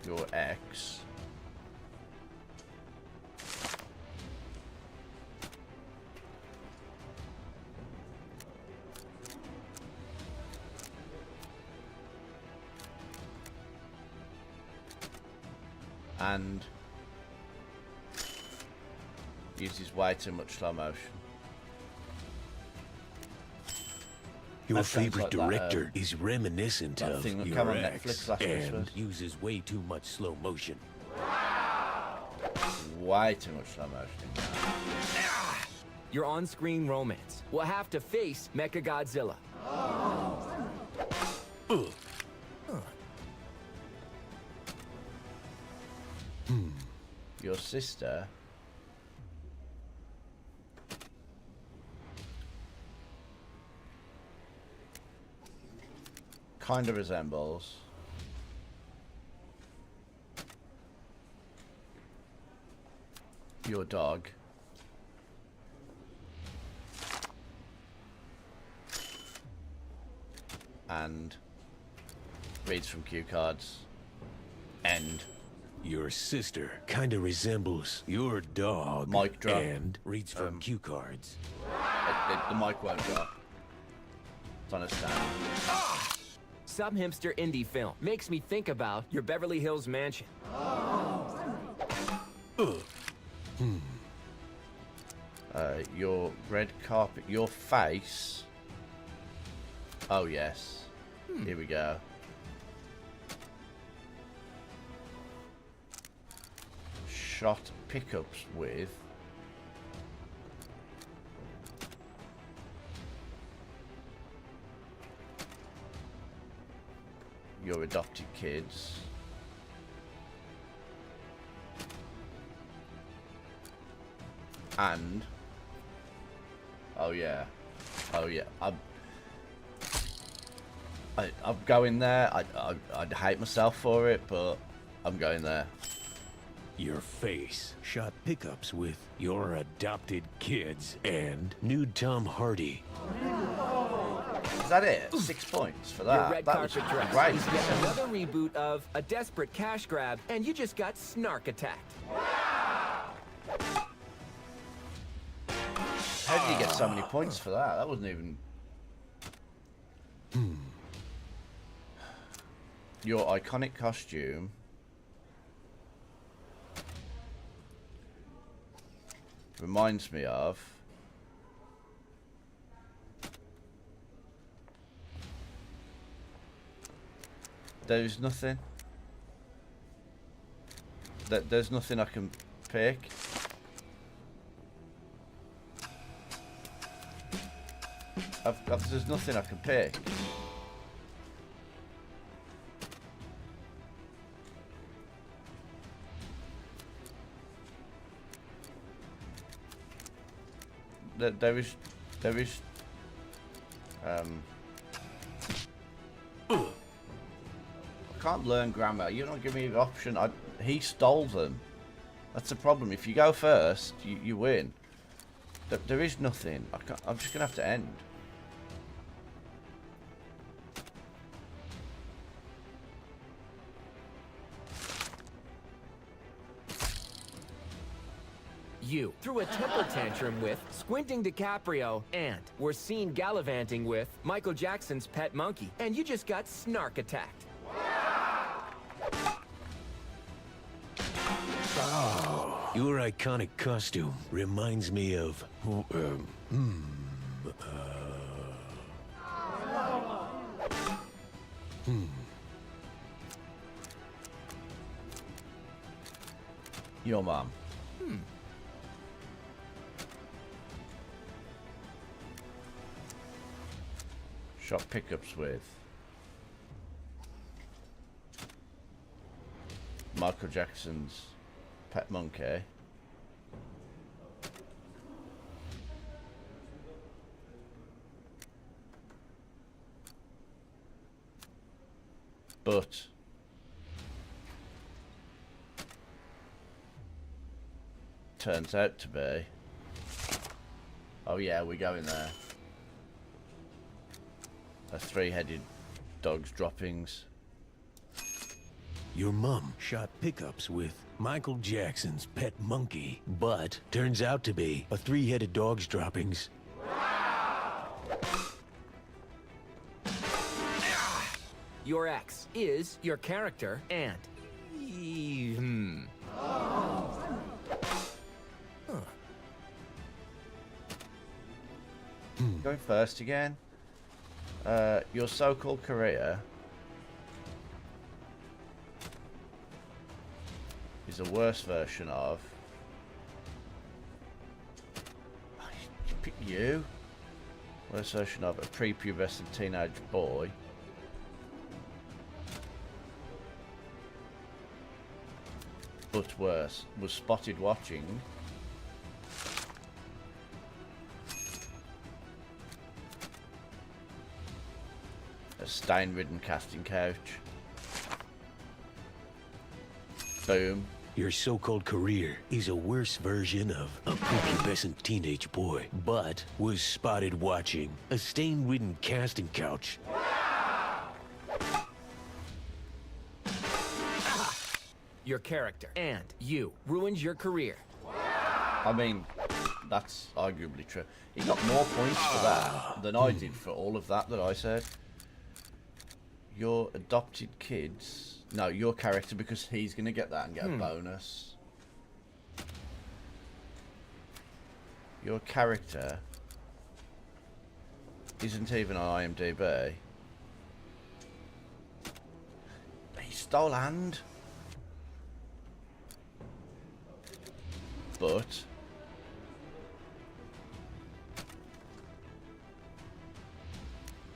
your ex. And uses way too much slow motion. Your That sounds favorite like director is reminiscent that of thing that your came on ex Netflix last and Christmas. uses way too much slow motion. Way too much slow motion. Your on-screen romance will have to face Mechagodzilla. Your sister kind of resembles your dog. And reads from cue cards. End. Your sister kinda resembles your dog Mic drop. and reads from cue cards. The mic won't drop. It's on a stand. Some hipster indie film makes me think about your Beverly Hills mansion. Your red carpet, your face. Oh yes. Here we go. Shot pickups with your adopted kids. And oh yeah, I'm going there. I'd hate myself for it, but I'm going there. Your face shot pickups with your adopted kids and nude Tom Hardy. Is that it? 6 points for Your that. red That was carpet dress great. is yet another reboot of A Desperate Cash Grab, and you just got snark attacked. How did you get so many points for that? That wasn't even. Your iconic costume. Reminds me of. There's nothing. There's nothing I can pick. There's nothing I can pick. There is I can't learn grammar. You're not giving me the option. He stole them. That's the problem. If you go first, you win. There is nothing. I'm just gonna have to end. You threw a temper tantrum with Squinting DiCaprio, and were seen gallivanting with Michael Jackson's pet monkey, and you just got snark attacked. Your iconic costume reminds me of Your mom. Shop pickups with Michael Jackson's Pet Monkey. But turns out to be, oh yeah, we're going there. A three-headed dog's droppings. Your mum shot pickups with Michael Jackson's pet monkey, but turns out to be a three-headed dog's droppings. Your ex is your character and... Going first again. Your so-called career is a worse version of... Pick you. Worse version of a prepubescent teenage boy. But worse, was spotted watching a stain-ridden casting couch. Boom. Your so-called career is a worse version of a prepubescent teenage boy, but was spotted watching a stain-ridden casting couch. Your character and you ruined your career. I mean, that's arguably true. He got more points for that than I did for all of that I said. Your adopted kids... No, your character, because he's going to get that and get a bonus. Your character isn't even on IMDb. He stole land. But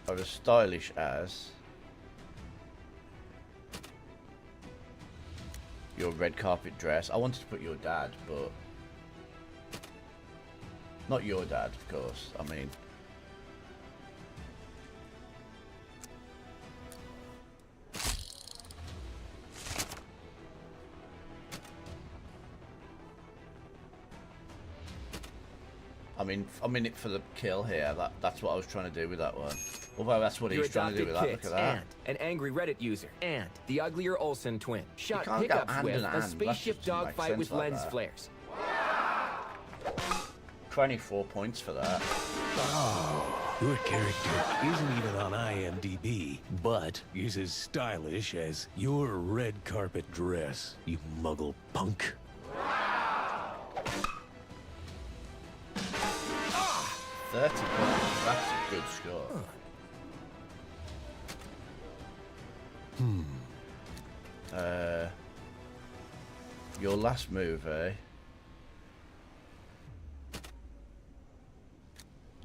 are as stylish as your red carpet dress. I wanted to put your dad, but not your dad, of course. I mean, I'm in it for the kill here. That's what I was trying to do with that one. Although that's what he's trying to do with that. Look at that. And an angry Reddit user and the uglier Olsen twin shot can't go pickups hand with in a hand. spaceship That doesn't make dogfight sense with like lens that. flares. 24 points for that. Your character isn't even on IMDb, but is as stylish as your red carpet dress, you muggle punk. 30 points. That's a good score. Your last movie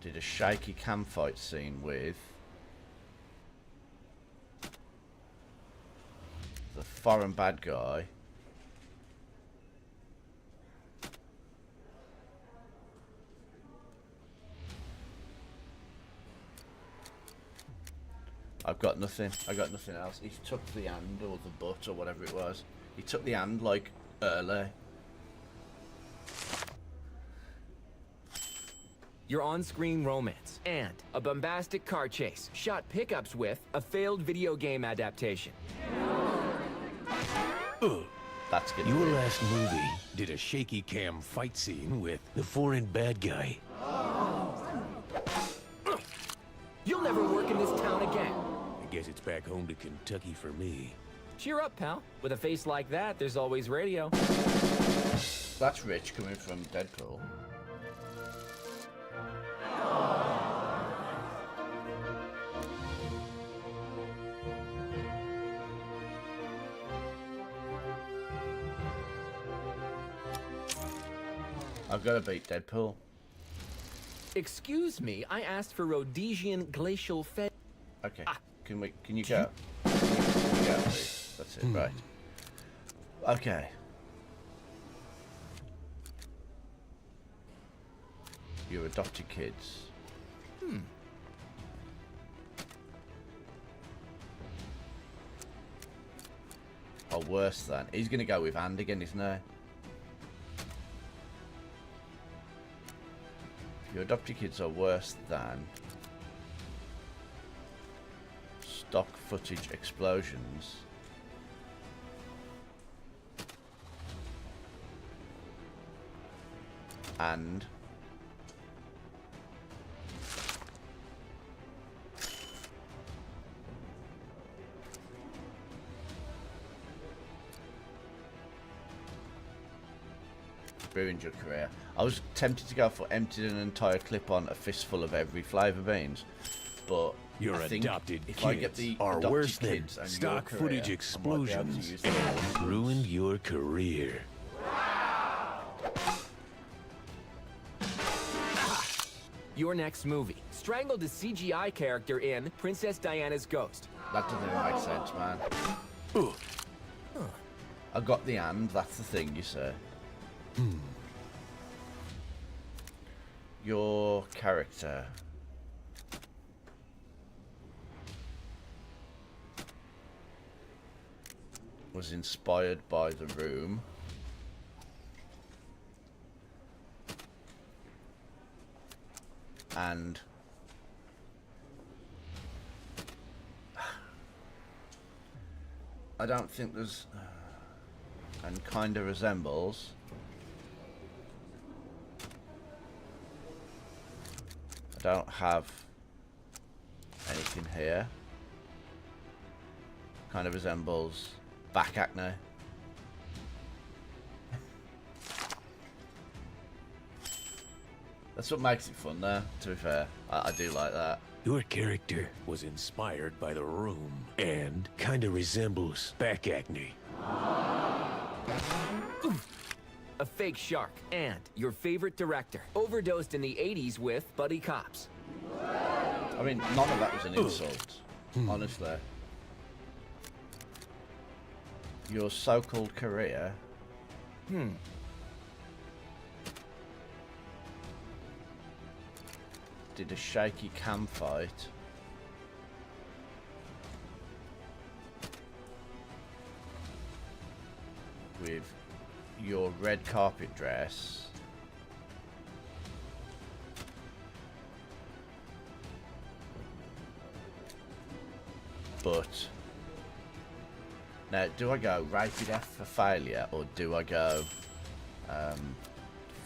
did a shaky cam fight scene with the foreign bad guy. I've got nothing. I got nothing else. He took the hand or the butt or whatever it was. He took the hand like early. Your on-screen romance and a bombastic car chase shot pickups with a failed video game adaptation. That's good. Your last movie did a shaky cam fight scene with the foreign bad guy. You'll never work in this town again. I guess it's back home to Kentucky for me. Cheer up, pal. With a face like that, there's always radio. That's rich coming from Deadpool. I've got to beat Deadpool. Excuse me, I asked for Rhodesian glacial fed. Okay. Can you go? Can you go, please? That's it, right. Okay. Your adopted kids. Or worse than. He's going to go with and again, isn't he? Your adopted kids are worse than stock footage explosions. And ruined your career. I was tempted to go for emptied an entire clip on a fistful of every flavour beans, but Your I think adopted if kids I get the are adopted worse than kids and stock your footage career, I might be able to explosions use them. ruined your career. Your next movie. Strangled a CGI character in Princess Diana's Ghost. That doesn't even make sense, man. Ugh. I got the and, that's the thing you say. Your character was inspired by The Room. And I don't think there's and kind of resembles I don't have anything here. Kind of resembles back acne. That's what makes it fun there, to be fair. I do like that. Your character was inspired by The Room and kind of resembles back acne. A fake shark. And your favorite director. Overdosed in the 80s with Buddy Cops. I mean, none of that was an insult, honestly. Your so-called career. Did a shaky cam fight. With your red carpet dress. But now, do I go rated F for failure, or do I go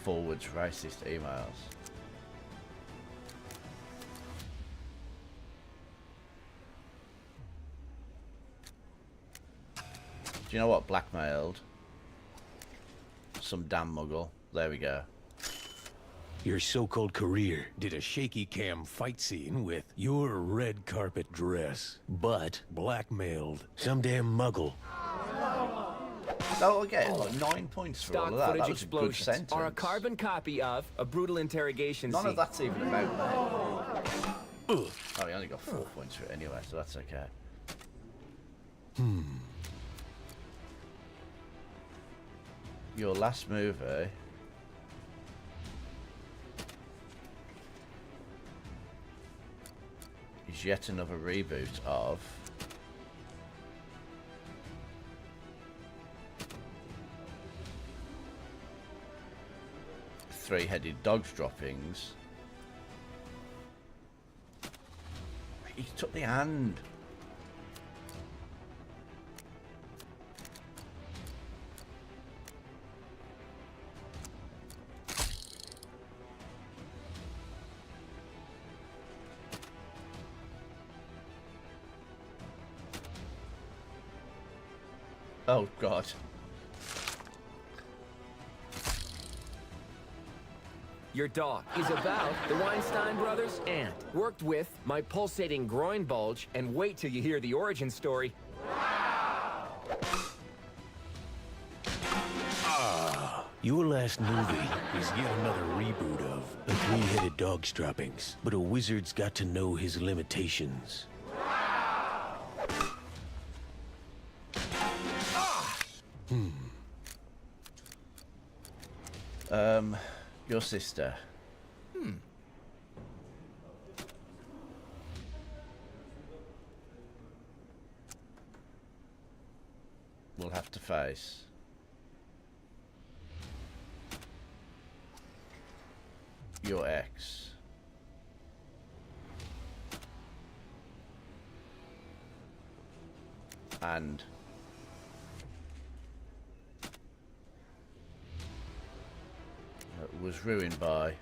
forwards racist emails? Do you know what? Blackmailed some damn muggle. There we go. Your so-called career did a shaky cam fight scene with your red carpet dress, but blackmailed some damn muggle. Oh, again, like 9 points for Stock all of that. footage That was a good explosions sentence. are a carbon copy of a brutal interrogation None scene. of that's even about that. Oh, he only got 4 points for it anyway, so that's okay. Your last movie is yet another reboot of Three-Headed Dogs Droppings. He took the hand. Oh, God. Your dog is about the Weinstein brothers and worked with my pulsating groin bulge, and wait till you hear the origin story. Your last movie is yet another reboot of the Three-Headed Dog's Droppings, but a wizard's got to know his limitations. Your sister. We'll have to face. Your ex. And was ruined by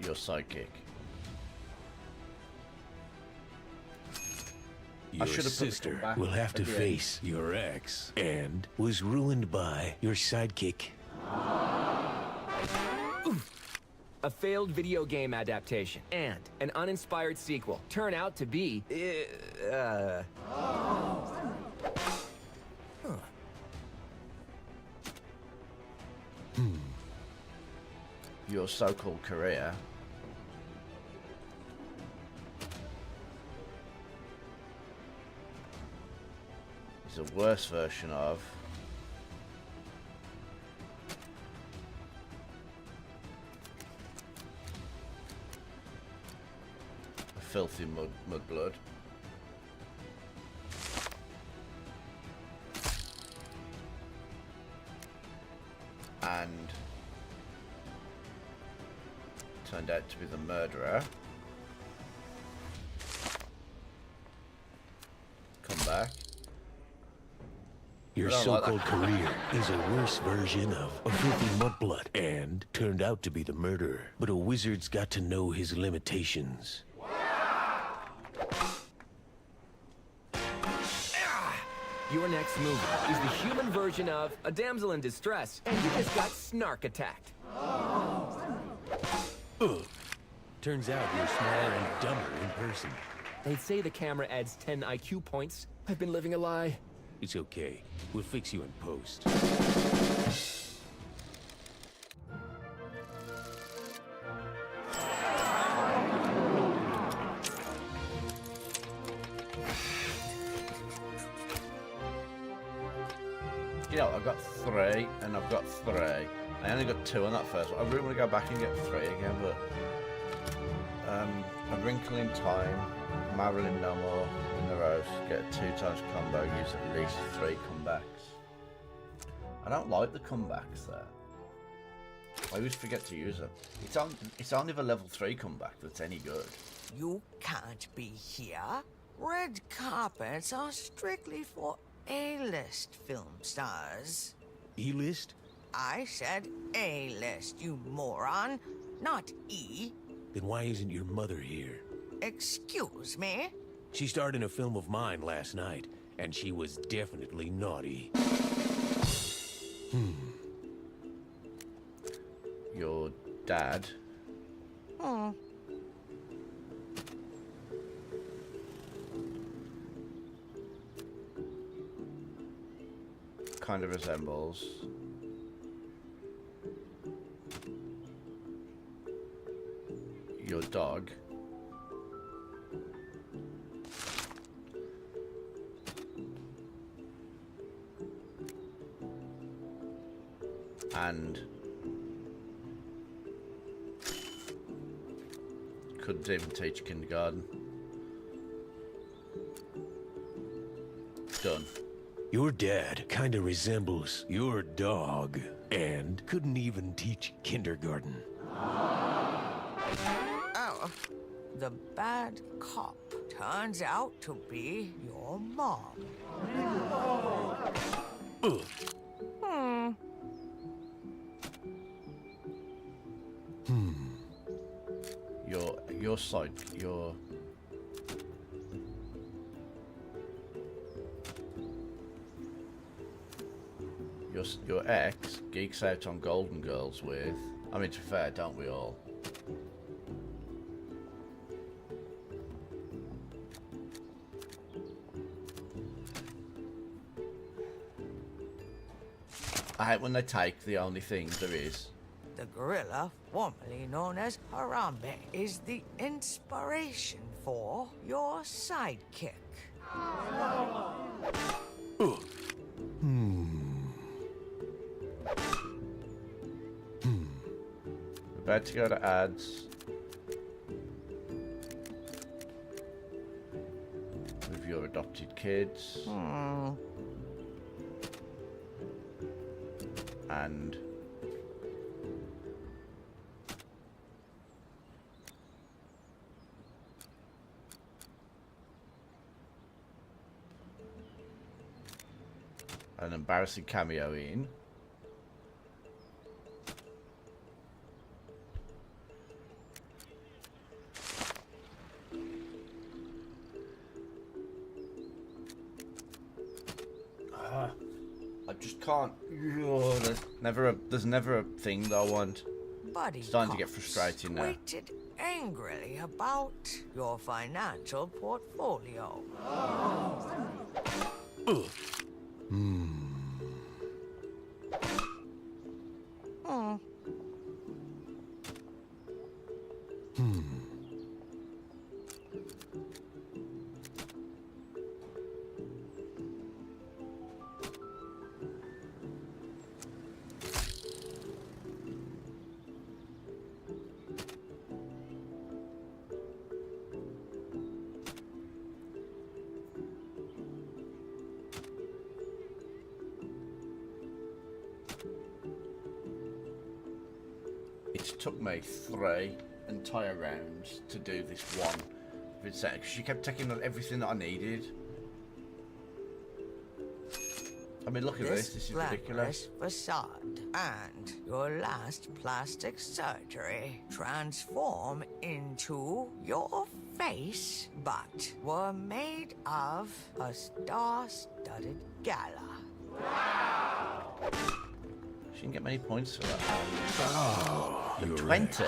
your sidekick. Your should have put the sister comeback will have to at the face your ex and was ruined by your sidekick. A failed video game adaptation and an uninspired sequel turn out to be, Your so-called career is a worse version of a filthy mudblood. And turned out to be the murderer. Come back. Your I don't like so-called that. career is a worse version of a filthy mudblood and turned out to be the murderer. But a wizard's got to know his limitations. your next movie is the human version of a damsel in distress, and you just got snark attacked. Turns out you're smaller and dumber in person. They'd say the camera adds 10 IQ points. I've been living a lie. It's okay. We'll fix you in post. You know, I've got 3 and I've got 3. I only got 2 on that first one. I really want to go back and get 3 again, but A Wrinkle in Time, Marilyn No More in the Rose, get a 2x combo, use at least 3 comebacks. I don't like the comebacks there. I always forget to use them. It's only the level 3 comeback that's any good. You can't be here. Red carpets are strictly for A-list film stars. E-list? I said A-list, you moron, not E. Then why isn't your mother here? Excuse me? She starred in a film of mine last night, and she was definitely naughty. Your dad. Hmm. Kind of resembles your dog. And couldn't even teach kindergarten. Done. Your dad kinda resembles your dog, and couldn't even teach kindergarten. Oh, the bad cop turns out to be your mom. Your side, your ex geeks out on Golden Girls with. I mean, to be fair, don't we all? I hate when they take the only thing there is. The gorilla, formerly known as Harambe, is the inspiration for your sidekick. We're about to go to ads. With your adopted kids. And an embarrassing cameo in. I just can't. There's never a thing that I want. Buddy Starting to get Cops frustrating now. tweeted angrily about your financial portfolio. It took me 3 entire rounds to do this one because she kept taking on everything that I needed. I mean, look at this. This is ridiculous. Facade and your last plastic surgery transform into your face, but were made of a star-studded gala. She didn't get many points for that. Oh, you're 20. right.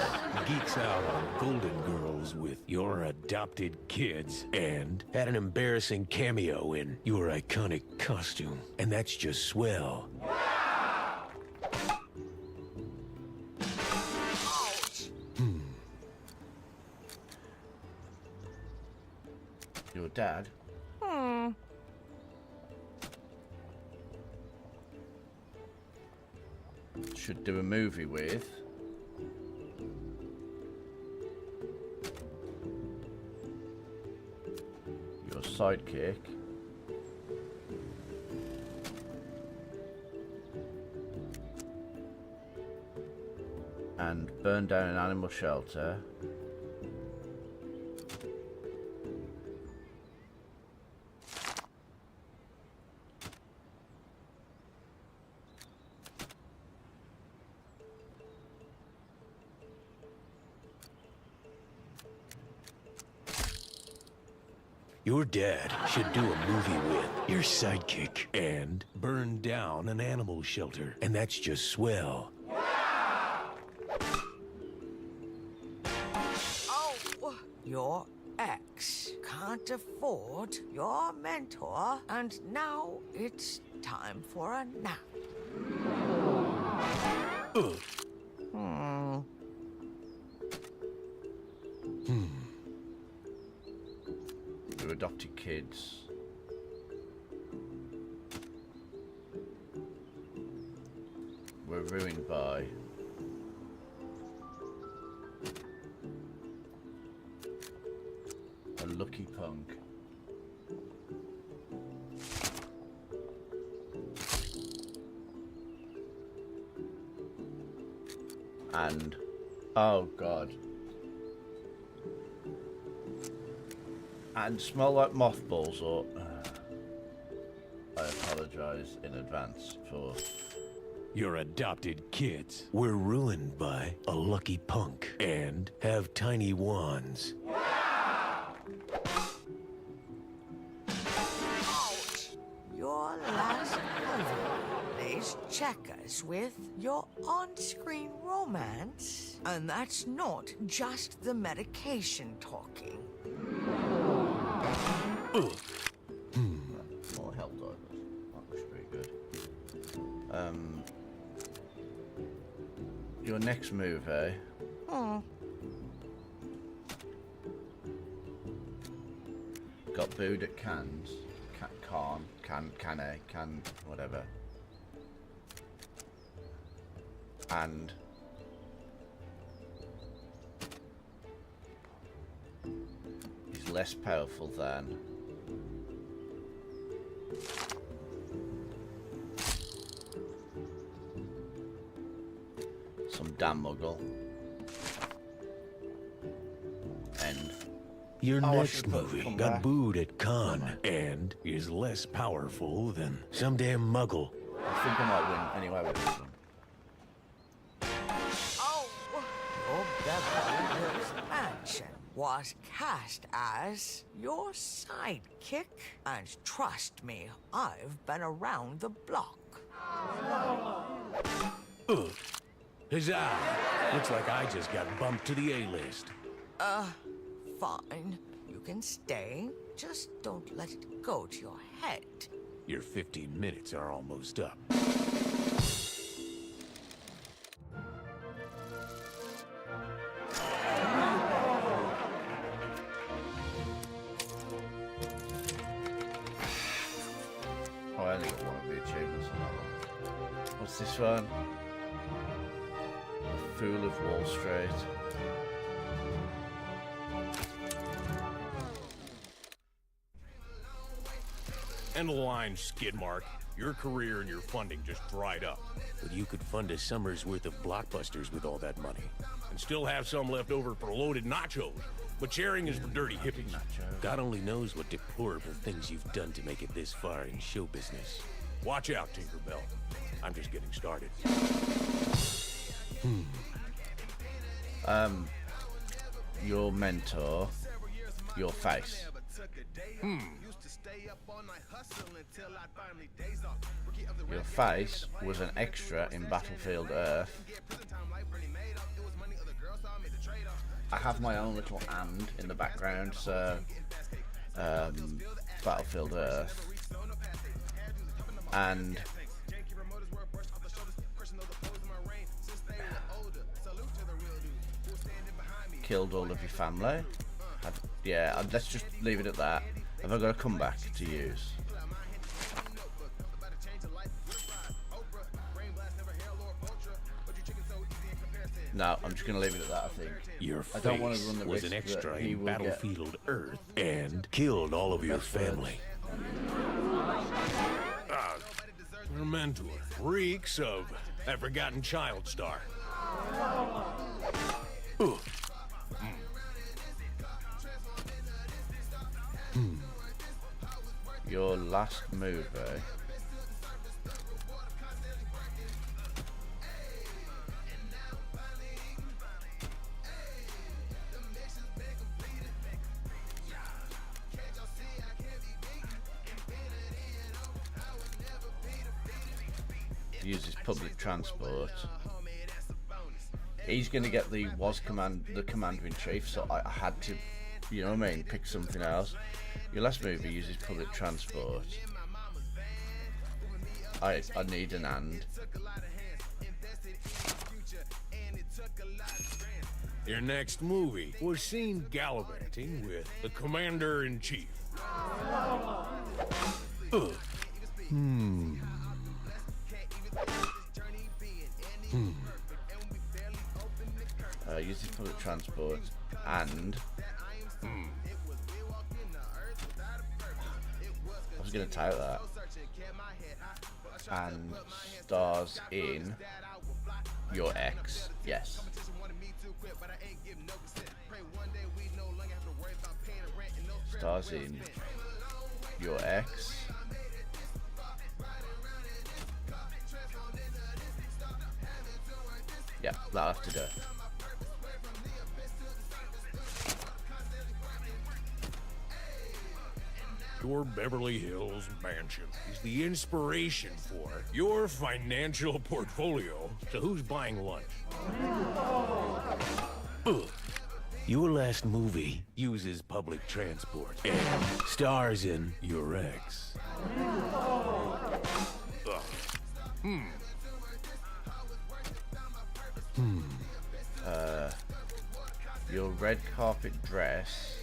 Geeks out on Golden Girls with your adopted kids and had an embarrassing cameo in your iconic costume. And that's just swell. Your dad? Should do a movie with. Your sidekick. And burn down an animal shelter. Your dad should do a movie with your sidekick and burn down an animal shelter. And that's just swell. Oh, your ex can't afford your mentor, and now it's time for a nap. Your adopted kids. Were ruined by a lucky punk. And oh god. And smell like mothballs, or I apologize in advance for. Your adopted kids were ruined by a lucky punk and have tiny wands. Your last movie plays checkers with your on-screen romance. And that's not just the medication talking. More help divers. That was pretty good. Your your next movie. Oh, Got booed at Cannes. Can, whatever. And he's less powerful than some damn muggle. End. Your Oh, I next should've put movie come got back. booed at Cannes and is less powerful than some damn muggle. I think I might win anyway with this one. oh! Your Beverly Hills Mansion was cast as your sidekick. And trust me, I've been around the block. Ugh. Huzzah! Looks like I just got bumped to the A-list. Fine, you can stay. Just don't let it go to your head. Your 15 minutes are almost up. Oh, I only got one of the achievements on that one. What's this one? The Fool of Wall Street. End of the line, Skidmark. Your career and your funding just dried up. But you could fund a summer's worth of blockbusters with all that money. And still have some left over for loaded nachos. But sharing is for dirty hippies. God only knows what deplorable things you've done to make it this far in show business. Watch out, Tinkerbell. I'm just getting started. Your mentor, your face. Your face was an extra in Battlefield Earth. I have my own little and in the background, so Battlefield Earth. And killed all of your family. Yeah, let's just leave it at that. Have I got a comeback to use? No, I'm just going to leave it at that, I think. Your I don't want to face run the was an risk that extra he in will get Battlefield Earth and killed all of your best words. family. Your mentor reeks of that forgotten child star. Ugh. Your last movie. Uses public transport. He's going to get the commander in chief, so I had to, you know what I mean, pick something else. Your last movie uses public transport. I need an and. Your next movie was seen gallivanting with the commander-in-chief. Uses public transport and I was going to type that. And stars in your ex. Yes. Stars in your ex. Yeah, that'll have to do. Your Beverly Hills mansion is the inspiration for your financial portfolio. So who's buying lunch? Your last movie uses public transport and stars in your ex. Your red carpet dress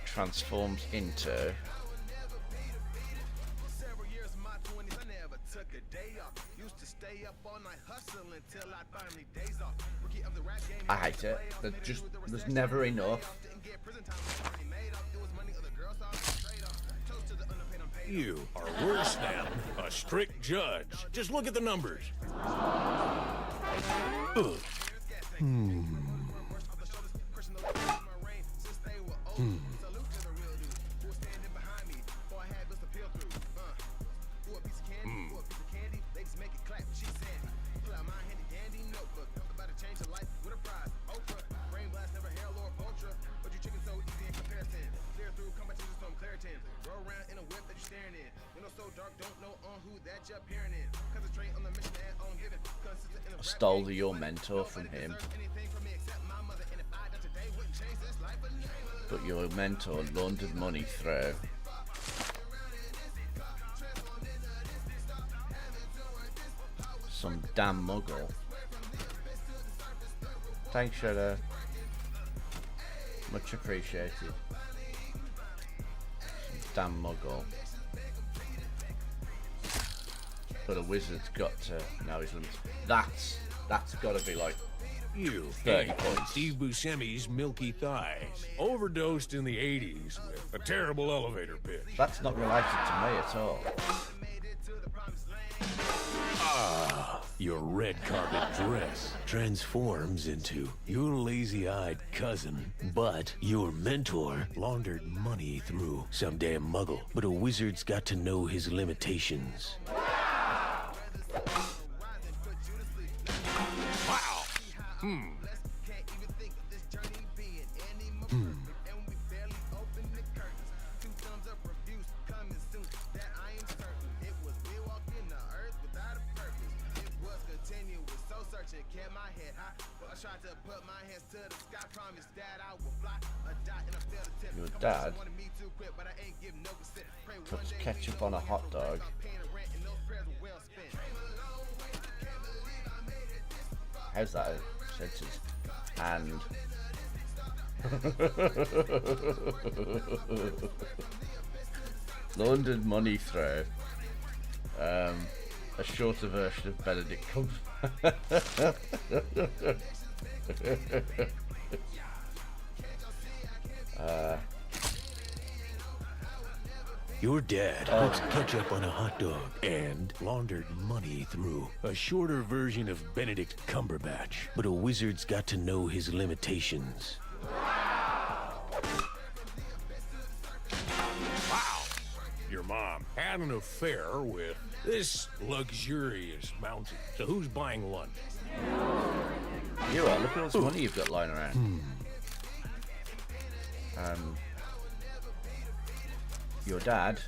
transforms into I hate it. There's never enough. You are worse than a strict judge. Just look at the numbers. Ugh. I stole your mentor from him. But your mentor laundered money through some damn muggle. Thanks, Shadow. Much appreciated. Some damn muggle. But a wizard's got to know his limits. That's got to be like You 30 ate points. Steve Buscemi's milky thighs. Overdosed in the 80s with a terrible elevator pitch. That's not related to me at all. Your red carpet dress transforms into your lazy-eyed cousin, but your mentor laundered money through some damn muggle. But a wizard's got to know his limitations. Wow. Your dad puts ketchup on a hot dog. How's that? Senses. And laundered money through a shorter version of Benedict Cumberbatch. Your dad puts ketchup on a hot dog and laundered money through a shorter version of Benedict Cumberbatch. But a wizard's got to know his limitations. Wow! Your mom had an affair with this luxurious mountain. So who's buying lunch? You are. Look at all this money you've got lying around. Your dad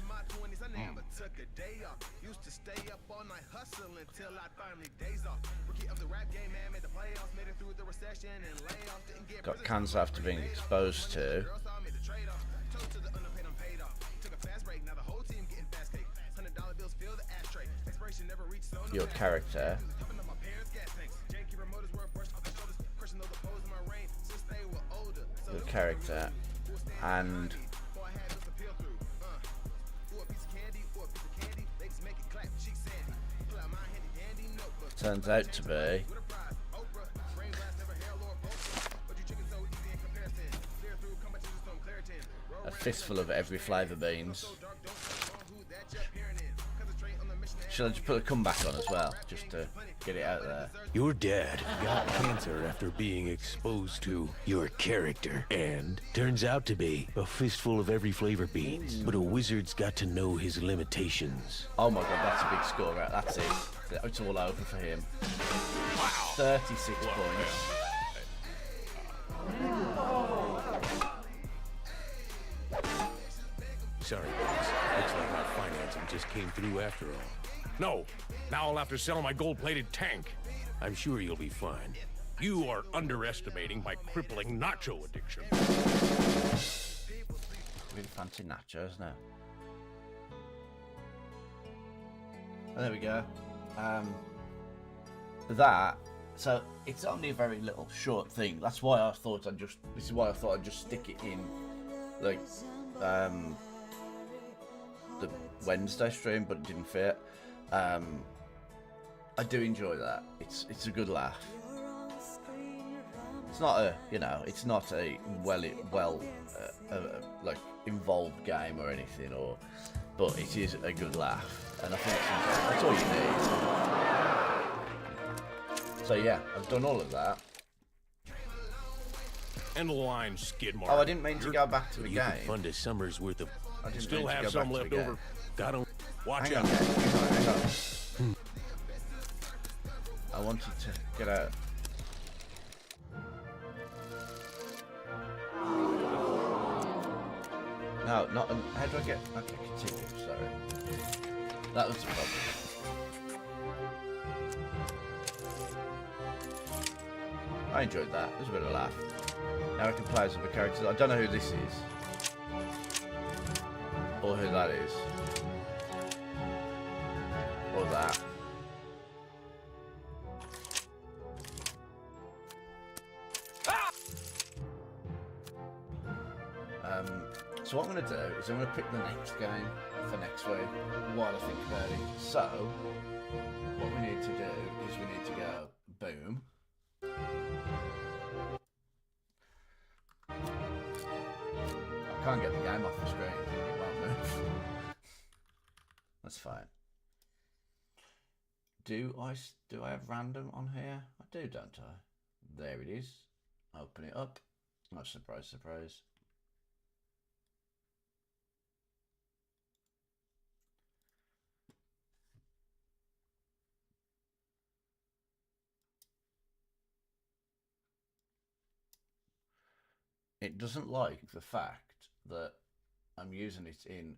got cancer after being exposed to your character and turns out to be a fistful of every flavour beans. Should I just put a comeback on as well, just to get it out there? Your dad got cancer after being exposed to your character, and turns out to be a fistful of every flavor beans. But a wizard's got to know his limitations. Oh my god, that's a big score, right? That's it. It's all over for him. Wow! 36 points. Sorry, boss. Looks like my financing just came through after all. No, now I'll have to sell my gold-plated tank. I'm sure you'll be fine. You are underestimating my crippling nacho addiction. Really fancy nachos now. And there we go. So it's only a very little short thing. That's why I thought this is why I thought I'd just stick it in, like, the Wednesday stream, but it didn't fit. I do enjoy that. It's a good laugh. It's not a, you know, it's not a like involved game or anything, but it is a good laugh, and I think that's all you need. So yeah, I've done all of that. And the line, skid mark. Oh, I didn't mean to go back to the You game. could fund a summer's worth of. I didn't Still mean to have go some back to left the over. game. Gotta watch Hang out. on, hang on. I wanted to get out. No, not. How do I get? Okay, continue. Sorry, that was the problem. I enjoyed that. It was a bit of a laugh. Now I can play as other characters. I don't know who this is or who that is or that. So what I'm going to do is I'm going to pick the next game for next week while I think about it. So, what we need to do is we need to go boom. I can't get the game off the screen. It won't move. That's fine. Do I have random on here? I do, don't I? There it is. Open it up. Oh, surprise, surprise. It doesn't like the fact that I'm using it in...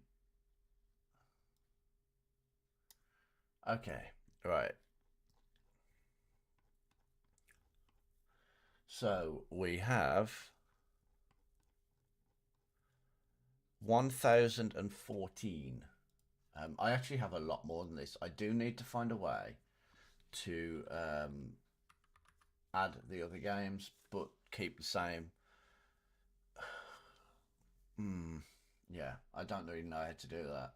Okay, right. So we have 1,014. I actually have a lot more than this. I do need to find a way to add the other games, but keep the same. Yeah, I don't really know how to do that.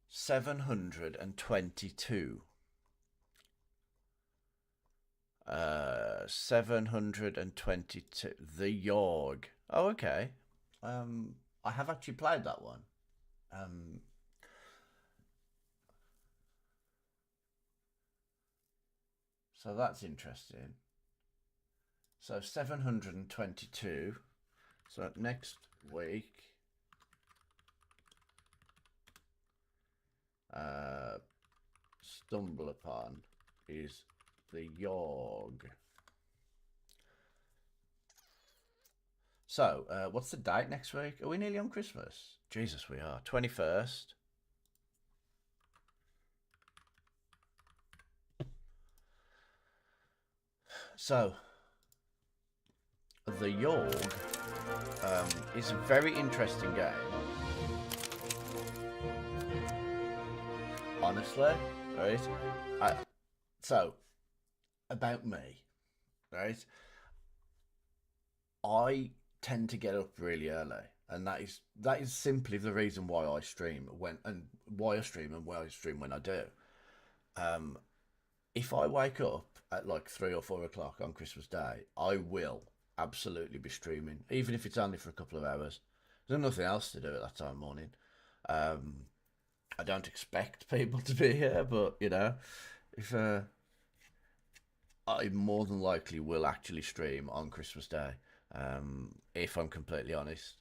722. 722. The Yorg. Oh, okay. I have actually played that one. So that's interesting. So 722. So next week, Stumbleupon is the Yorg. So, what's the date next week? Are we nearly on Christmas? Jesus, we are. 21st. So, the Yorg is a very interesting game. Honestly, right? So, about me, right? I tend to get up really early, and that is simply the reason why I stream when I stream when I do. If I wake up at like 3 or 4 o'clock on Christmas Day, I will absolutely be streaming, even if it's only for a couple of hours. There's nothing else to do at that time of morning. I don't expect people to be here, but you know, if I more than likely will actually stream on Christmas Day. If I'm completely honest,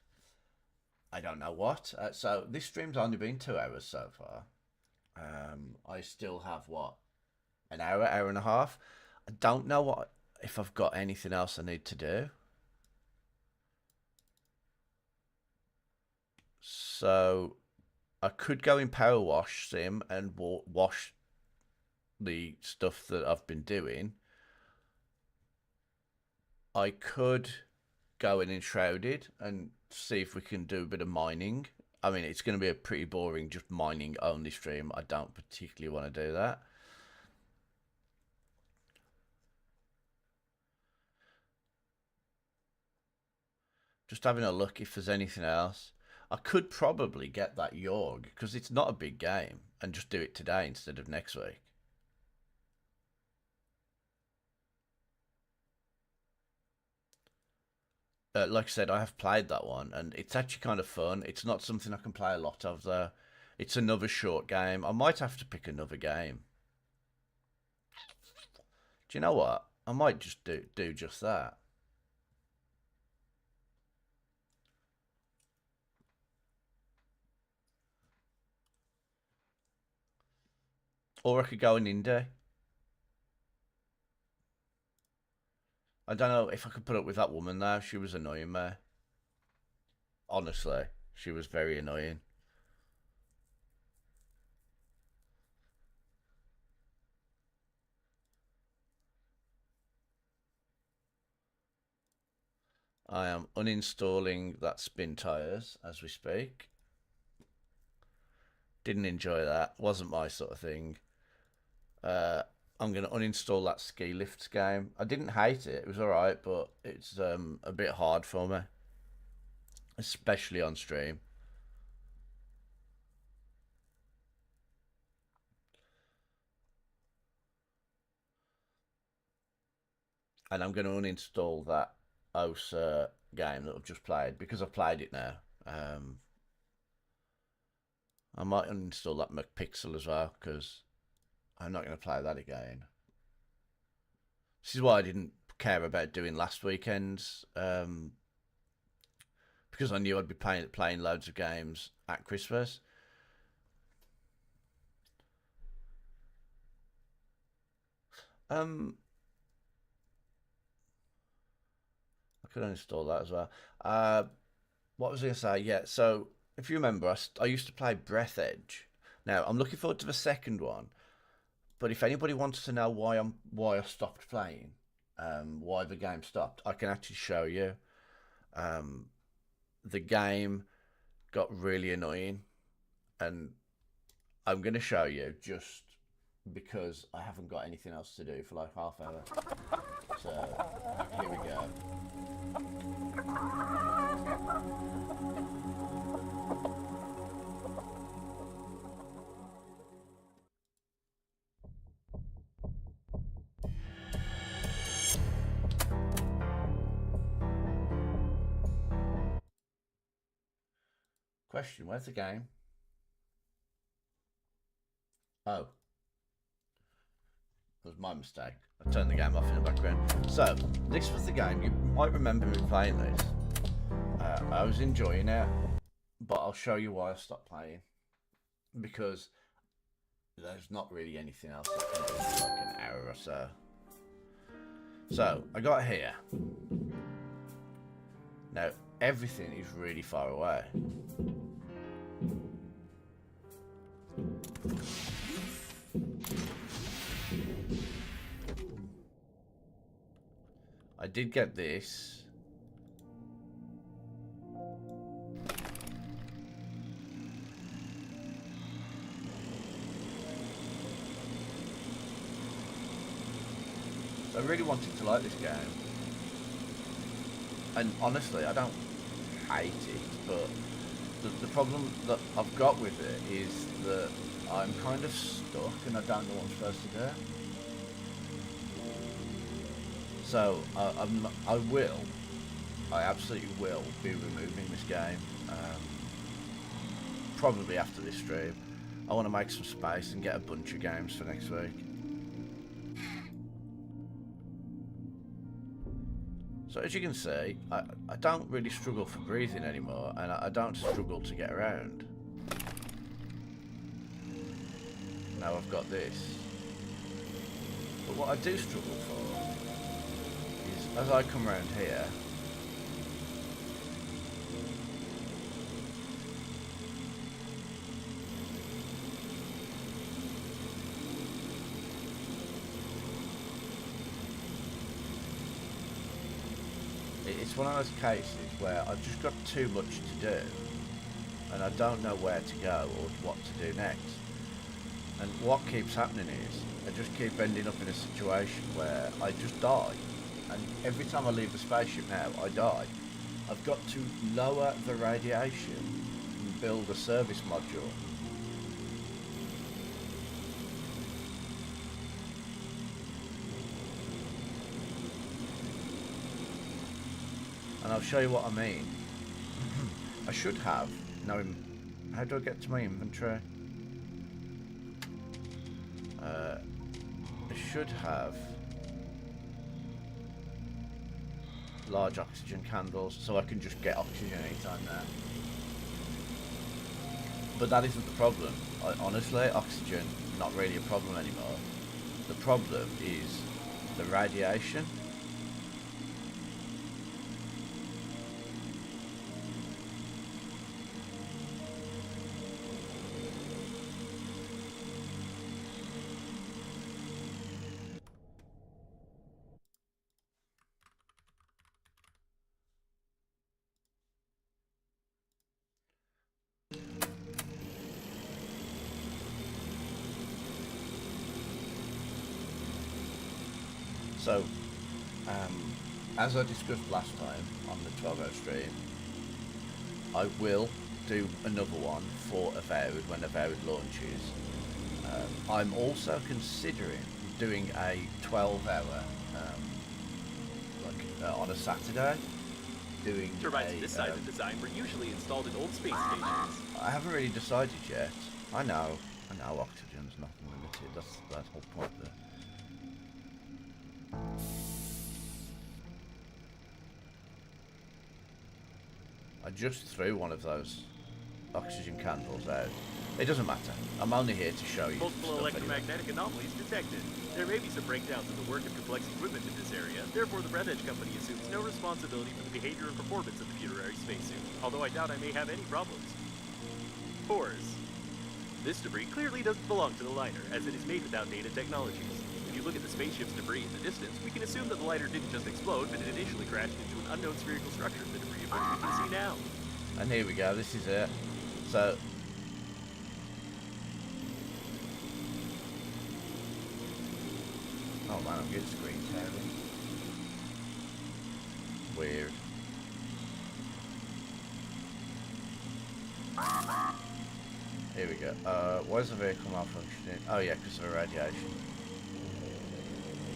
I don't know what. So this stream's only been 2 hours so far. I still have what, an hour and a half. I don't know if I've got anything else I need to do. So I could go in Power Wash Sim and wash the stuff that I've been doing. I could go in Enshrouded and see if we can do a bit of mining. I mean, it's going to be a pretty boring, just mining only stream. I don't particularly want to do that. Just having a look if there's anything else. I could probably get that Yorg, because it's not a big game, and just do it today instead of next week. Like I said, I have played that one, and it's actually kind of fun. It's not something I can play a lot of, though. It's another short game. I might have to pick another game. Do you know what? I might just do just that. Or I could go an indie. I don't know if I could put up with that woman now. She was annoying me. Honestly, she was very annoying. I am uninstalling that Spintires as we speak. Didn't enjoy that. Wasn't my sort of thing. I'm going to uninstall that ski lifts game. I didn't hate it. It was alright, but it's a bit hard for me. Especially on stream. And I'm going to uninstall that OSA game that I've just played, because I've played it now. I might uninstall that McPixel as well, because I'm not going to play that again. This is why I didn't care about doing last weekend's, because I knew I'd be playing loads of games at Christmas. I could uninstall that as well. What was I going to say? Yeah, so if you remember, I used to play Breath Edge. Now, I'm looking forward to the second one. But if anybody wants to know why I stopped playing, why the game stopped, I can actually show you. The game got really annoying, and I'm going to show you just because I haven't got anything else to do for like half hour. So here we go. Question, where's the game? Oh. That was my mistake. I turned the game off in the background. So, this was the game. You might remember me playing this. I was enjoying it, but I'll show you why I stopped playing. Because there's not really anything else I can do for like an hour or so. So, I got here. Now, everything is really far away. I did get this. I really wanted to like this game. And honestly, I don't hate it, but the problem that I've got with it is that I'm kind of stuck and I don't know what I'm supposed to do. So I absolutely will be removing this game, probably after this stream. I want to make some space and get a bunch of games for next week. So as you can see, I don't really struggle for breathing anymore, and I don't struggle to get around. Now I've got this. But what I do struggle for is, as I come around here, It's one of those cases where I've just got too much to do, and I don't know where to go or what to do next. And what keeps happening is I just keep ending up in a situation where I just die. And every time I leave the spaceship now, I die. I've got to lower the radiation and build a service module. And I'll show you what I mean. I should have... No, how do I get to my inventory? I should have large oxygen candles, so I can just get oxygen anytime now. But that isn't the problem. Honestly, oxygen, not really a problem anymore. The problem is the radiation. So, as I discussed last time on the 12-hour stream, I will do another one for Avowed when Avowed launches. I'm also considering doing a 12-hour, on a Saturday, doing turbines of this size and design were usually installed in old space stations. I haven't really decided yet. I know oxygen's not unlimited. That's the whole point there. I just threw one of those oxygen candles out. It doesn't matter. I'm only here to show you. Multiple electromagnetic anomalies detected. There may be some breakdowns in the work of complex equipment in this area. Therefore, the Breathedge Company assumes no responsibility for the behavior and performance of the funerary spacesuit. Although I doubt I may have any problems. Pores. This debris clearly doesn't belong to the liner, as it is made without dated technologies. If you look at the spaceship's debris in the distance, we can assume that the liner didn't just explode, but it initially crashed into an unknown spherical structure. The debris of which we can see now. And here we go. This is it. So. Oh man, I'm getting screen tearing. Weird. Here we go. Why is the vehicle malfunctioning? Oh yeah, because of the radiation.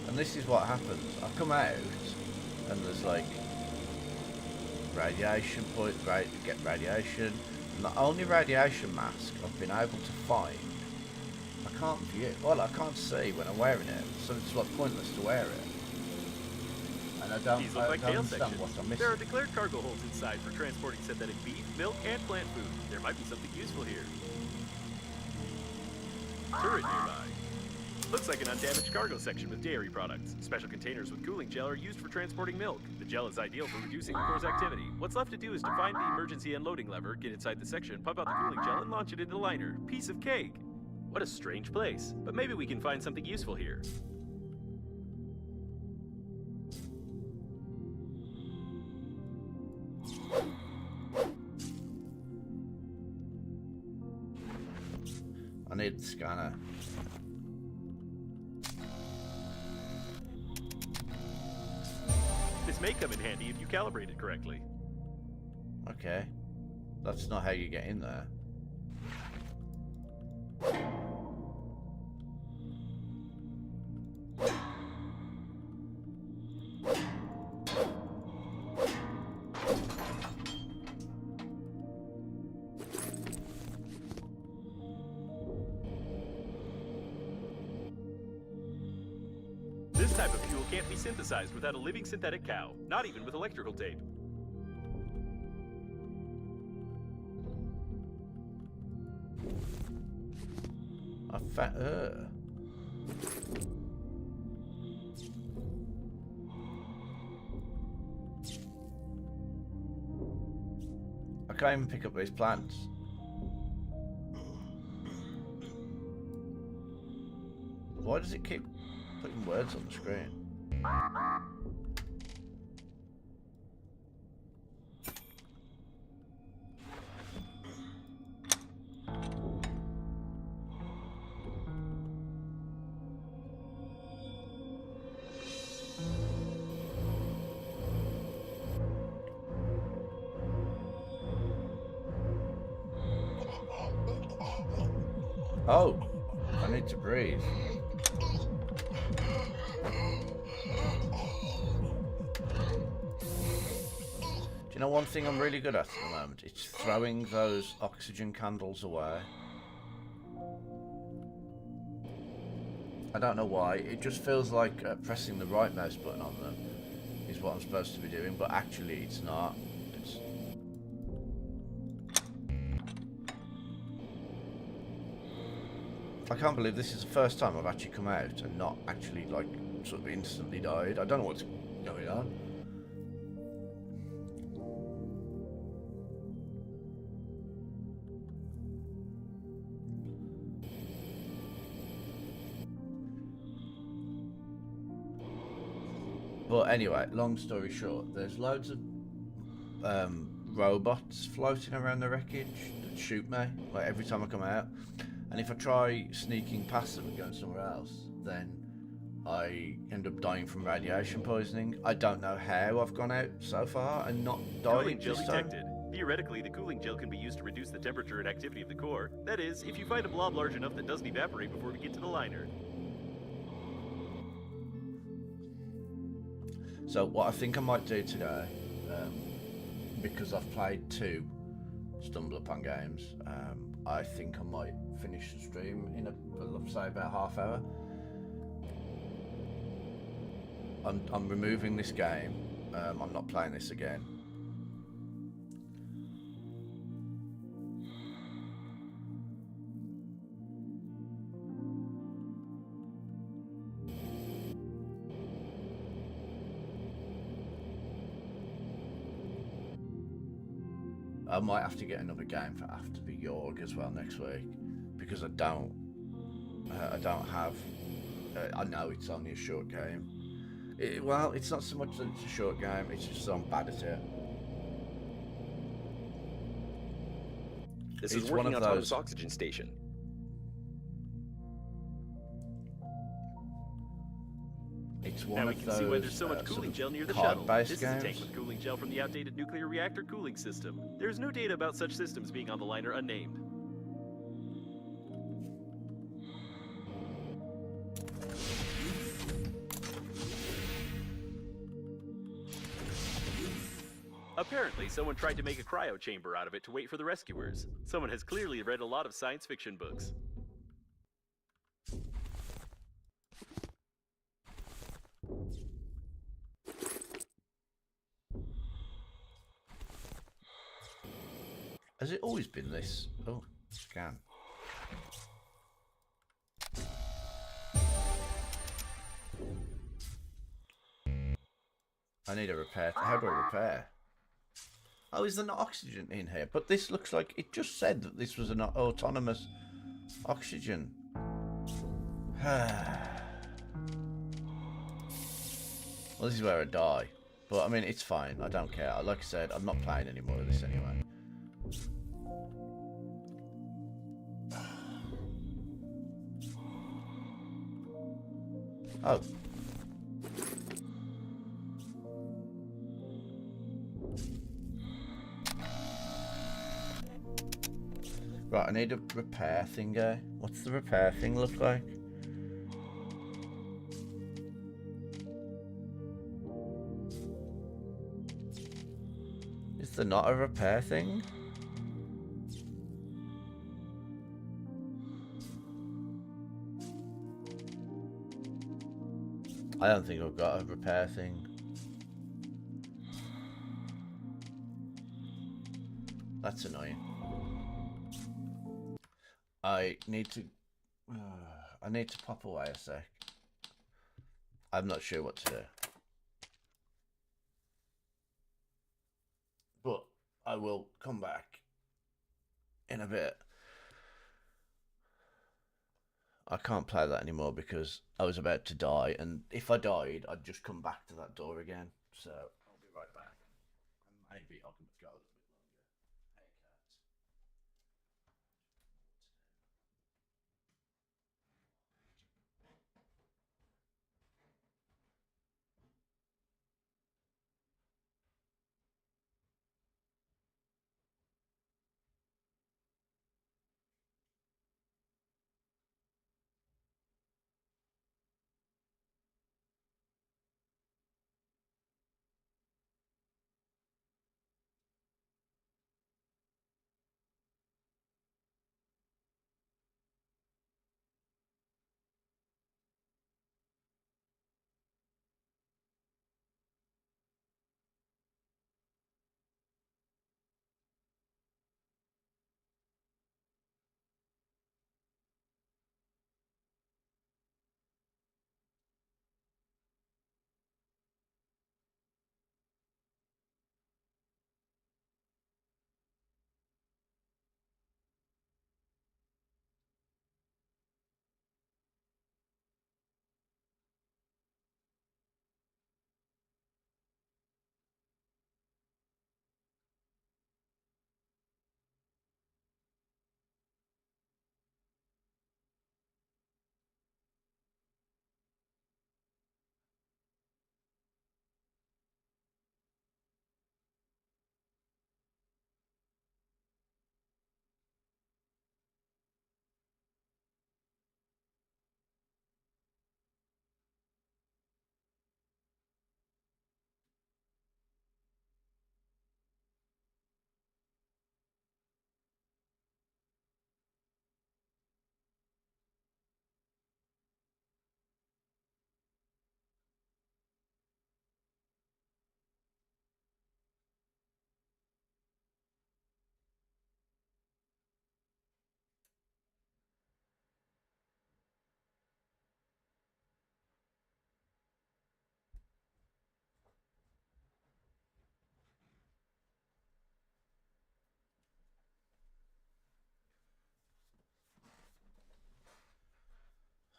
And this is what happens. I come out, and there's like radiation point, get radiation. And the only radiation mask I've been able to find, I can't view. Well, I can't see when I'm wearing it, so it's like pointless to wear it. And I don't understand what I'm missing. There are declared cargo holds inside for transporting synthetic beef, milk, and plant food. There might be something useful here. Turret nearby. Looks like an undamaged cargo section with dairy products. Special containers with cooling gel are used for transporting milk. The gel is ideal for reducing the core's activity. What's left to do is to find the emergency unloading lever, get inside the section, pump out the cooling gel, and launch it into the liner. Piece of cake. What a strange place. But maybe we can find something useful here. I need the scanner. This may come in handy if you calibrate it correctly. Okay. That's not how you get in there. This type of fuel can't be synthesized without a living synthetic cow, not even with electrical tape. I can't even pick up these plants. Why does it keep putting words on the screen? Oh, I need to breathe. Do you know one thing I'm really good at the moment? It's throwing those oxygen candles away. I don't know why. It just feels like pressing the right mouse button on them is what I'm supposed to be doing, but actually it's not. It's... I can't believe this is the first time I've actually come out and not actually, like, sort of instantly died. I don't know what's going on. But anyway, long story short, there's loads of robots floating around the wreckage that shoot me, like, every time I come out. And if I try sneaking past them and going somewhere else, then I end up dying from radiation poisoning. I don't know how I've gone out so far and not died Cooling gel this time. detected. Theoretically, the cooling gel can be used to reduce the temperature and activity of the core. That is, if you find a blob large enough that doesn't evaporate before we get to the liner. So what I think I might do today, because I've played 2 Stumbleupon games, I think I might finish the stream in say about half hour. I'm removing this game. I'm not playing this again. I might have to get another game for After the Yorg as well next week, because I don't have. I know it's only a short game. Well, it's not so much that it's a short game; it's just I'm bad at it. This It's is one working of autonomous those- oxygen station. It's one Now we of can see why there's those, so much sort cooling of gel near the shuttle. card-based This is a tank games. with cooling gel from the outdated nuclear reactor cooling system. There's no data about such systems being on the liner unnamed. Apparently, someone tried to make a cryo chamber out of it to wait for the rescuers. Someone has clearly read a lot of science fiction books. Has it always been this? Oh, scan. I need a repair. How do I repair? Oh, is there not oxygen in here? But this looks like it just said that this was an autonomous oxygen. Well, this is where I die. But I mean, it's fine. I don't care. Like I said, I'm not playing any more of this anyway. Oh. Right, I need a repair thing, what's the repair thing look like? Is there not a repair thing? I don't think I've got a repair thing. That's annoying. I need to pop away a sec. I'm not sure what to do. But I will come back in a bit. I can't play that anymore because I was about to die, and if I died, I'd just come back to that door again. So I'll be right back. Maybe I'll go a little bit longer. Hey, cats.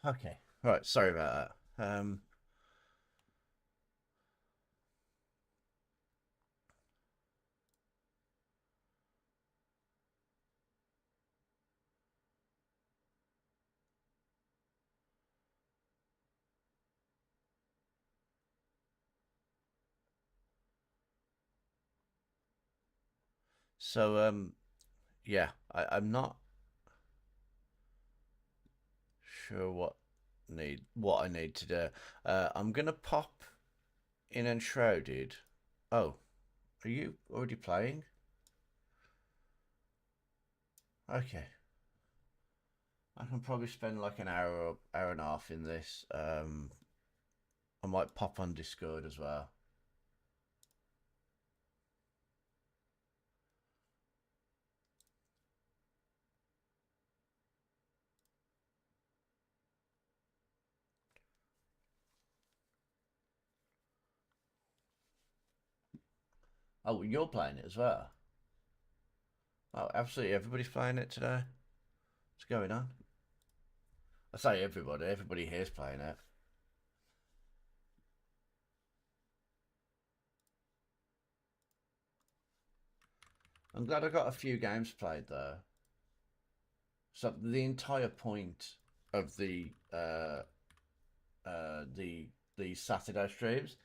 Okay. Right. Sorry about that. So, yeah, I'm not sure what I need to do. I'm gonna pop in Enshrouded. Oh, are you already playing? Okay. I can probably spend like an hour and a half in this. I might pop on Discord as well. Oh, you're playing it as well? Oh, absolutely. Everybody's playing it today. What's going on? I say everybody. Everybody here's playing it. I'm glad I got a few games played though. So the entire point of the Saturday streams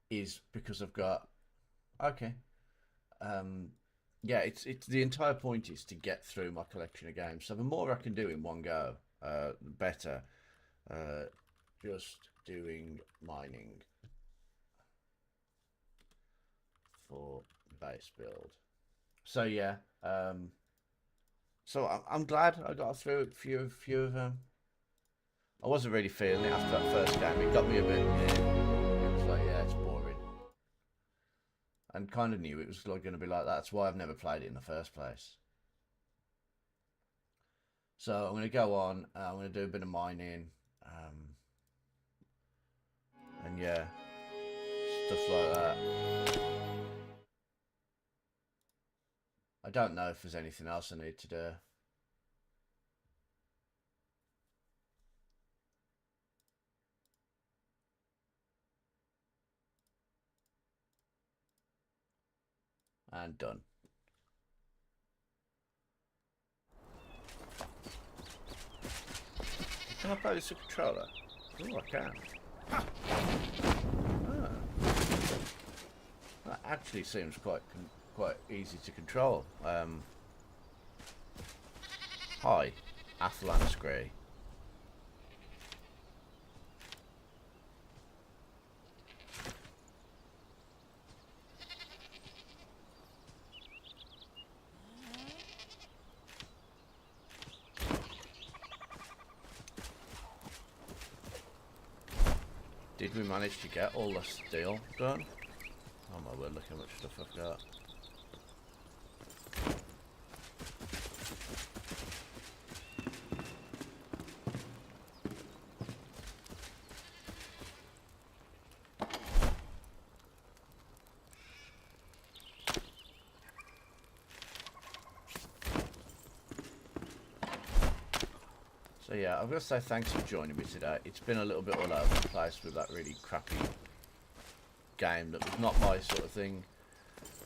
is because I've got okay. Yeah, it's the entire point is to get through my collection of games. So the more I can do in one go, the better. Just doing mining for base build. So yeah, so I'm glad I got through a few of them. I wasn't really feeling it after that first game. It got me a bit. It was like, yeah, it's boring, and kind of knew it was like going to be like that. That's why I've never played it in the first place. So I'm going to go on. I'm going to do a bit of mining, and yeah, stuff like that. I don't know if there's anything else I need to do. And done. Can I play this with a controller? Oh, I can. Ah. That actually seems quite easy to control. Hi, Athlan Scree. Did we manage to get all the steel done? Oh my word, look how much stuff I've got. So yeah, I've got to say thanks for joining me today. It's been a little bit all over the place with that really crappy game that was not my sort of thing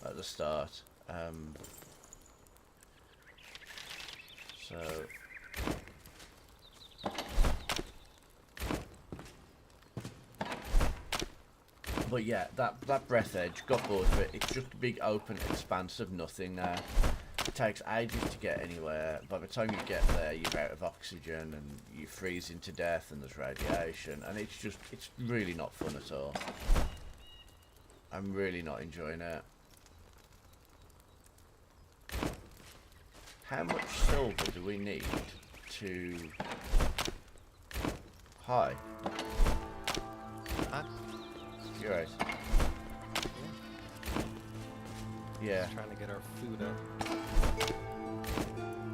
at the start. But yeah, that breath edge, got bored of it. It's just a big open expanse of nothing now. It takes ages to get anywhere. By the time you get there, you're out of oxygen and you freeze to death and there's radiation, and it's really not fun at all. I'm really not enjoying it. How much silver do we need to... Hi. Huh? You're right. Yeah. Trying to get our food up.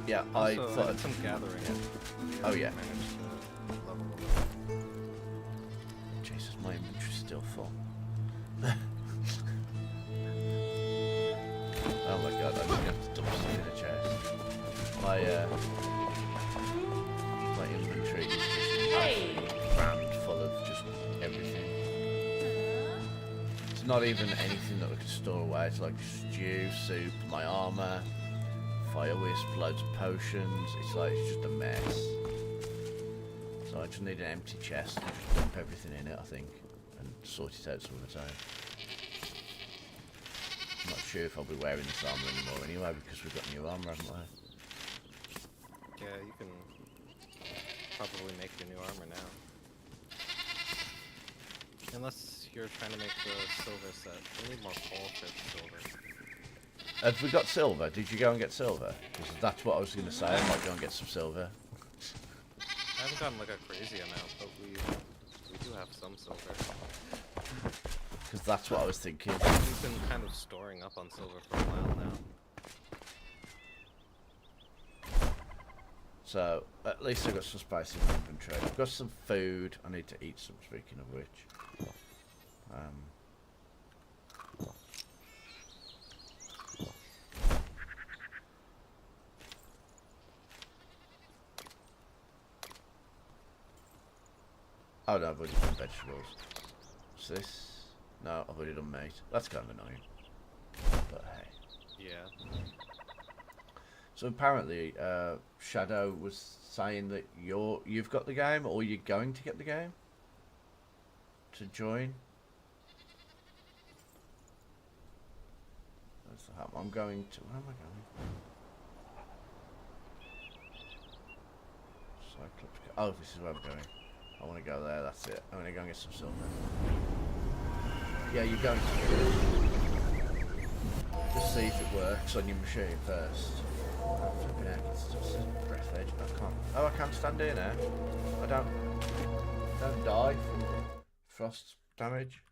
Yeah, Also, I thought... I did some gathering. Yeah. Oh, yeah. Managed to level up. Jesus, my inventory's still full. Oh my god, I'm gonna have to dump stuff in a chest. My inventory is just... Hey! not even anything that we can store away. It's like stew, soup, my armor, fire wisp, loads of potions. It's like, it's just a mess. So I just need an empty chest and just dump everything in it, I think, and sort it out some of the time. I'm not sure if I'll be wearing this armor anymore anyway, because we've got new armor, haven't we? Yeah, you can probably make your new armor now. Unless you're trying to make the silver set. We need more coal for the silver. Have we got silver? Did you go and get silver? Because that's what I was going to say. I might go and get some silver. I haven't gotten like a crazy amount, but we do have some silver. Because that's what I was thinking. We've been kind of storing up on silver for a while now. So, at least I've got some space in my inventory. I've got some food. I need to eat some, speaking of which. Oh no, I've already done vegetables. What's this? No, I've already done meat. That's kind of annoying. But hey. Yeah. So apparently, Shadow was saying that you've got the game, or you're going to get the game to join. That's the hub. I'm going to. Where am I going? Cyclops. Oh, this is where I'm going. I want to go there. That's it. I'm going to go and get some silver. Yeah, you're going to just see if it works on your machine first. Oh, flipping heck, it's just a breath edge. I can't. Oh, I can't stand here now. I don't die from frost damage.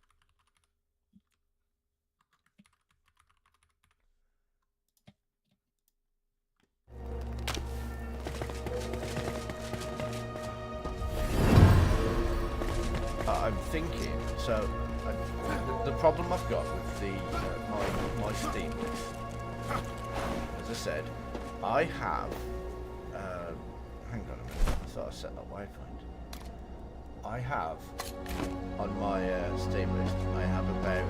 I'm thinking. So the problem I've got with the my Steam list, as I said, I have. Hang on a minute. I thought I set that waypoint. I have on my Steam list. I have about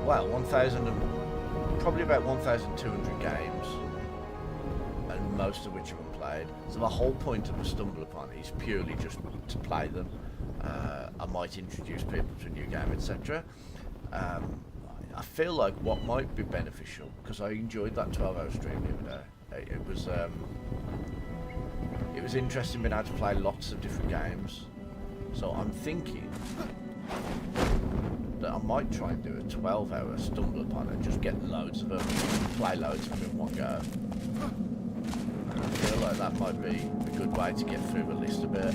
well, 1,000, probably about 1,200 games, and most of which are unplayed. So the whole point of the Stumbleupon is purely just to play them. I might introduce people to a new game, etc. I feel like what might be beneficial, because I enjoyed that 12-hour stream the other day. It was interesting being able to play lots of different games. So I'm thinking that I might try and do a 12-hour Stumbleupon and just get loads of them, play loads of them in one go. I feel like that might be a good way to get through the list a bit.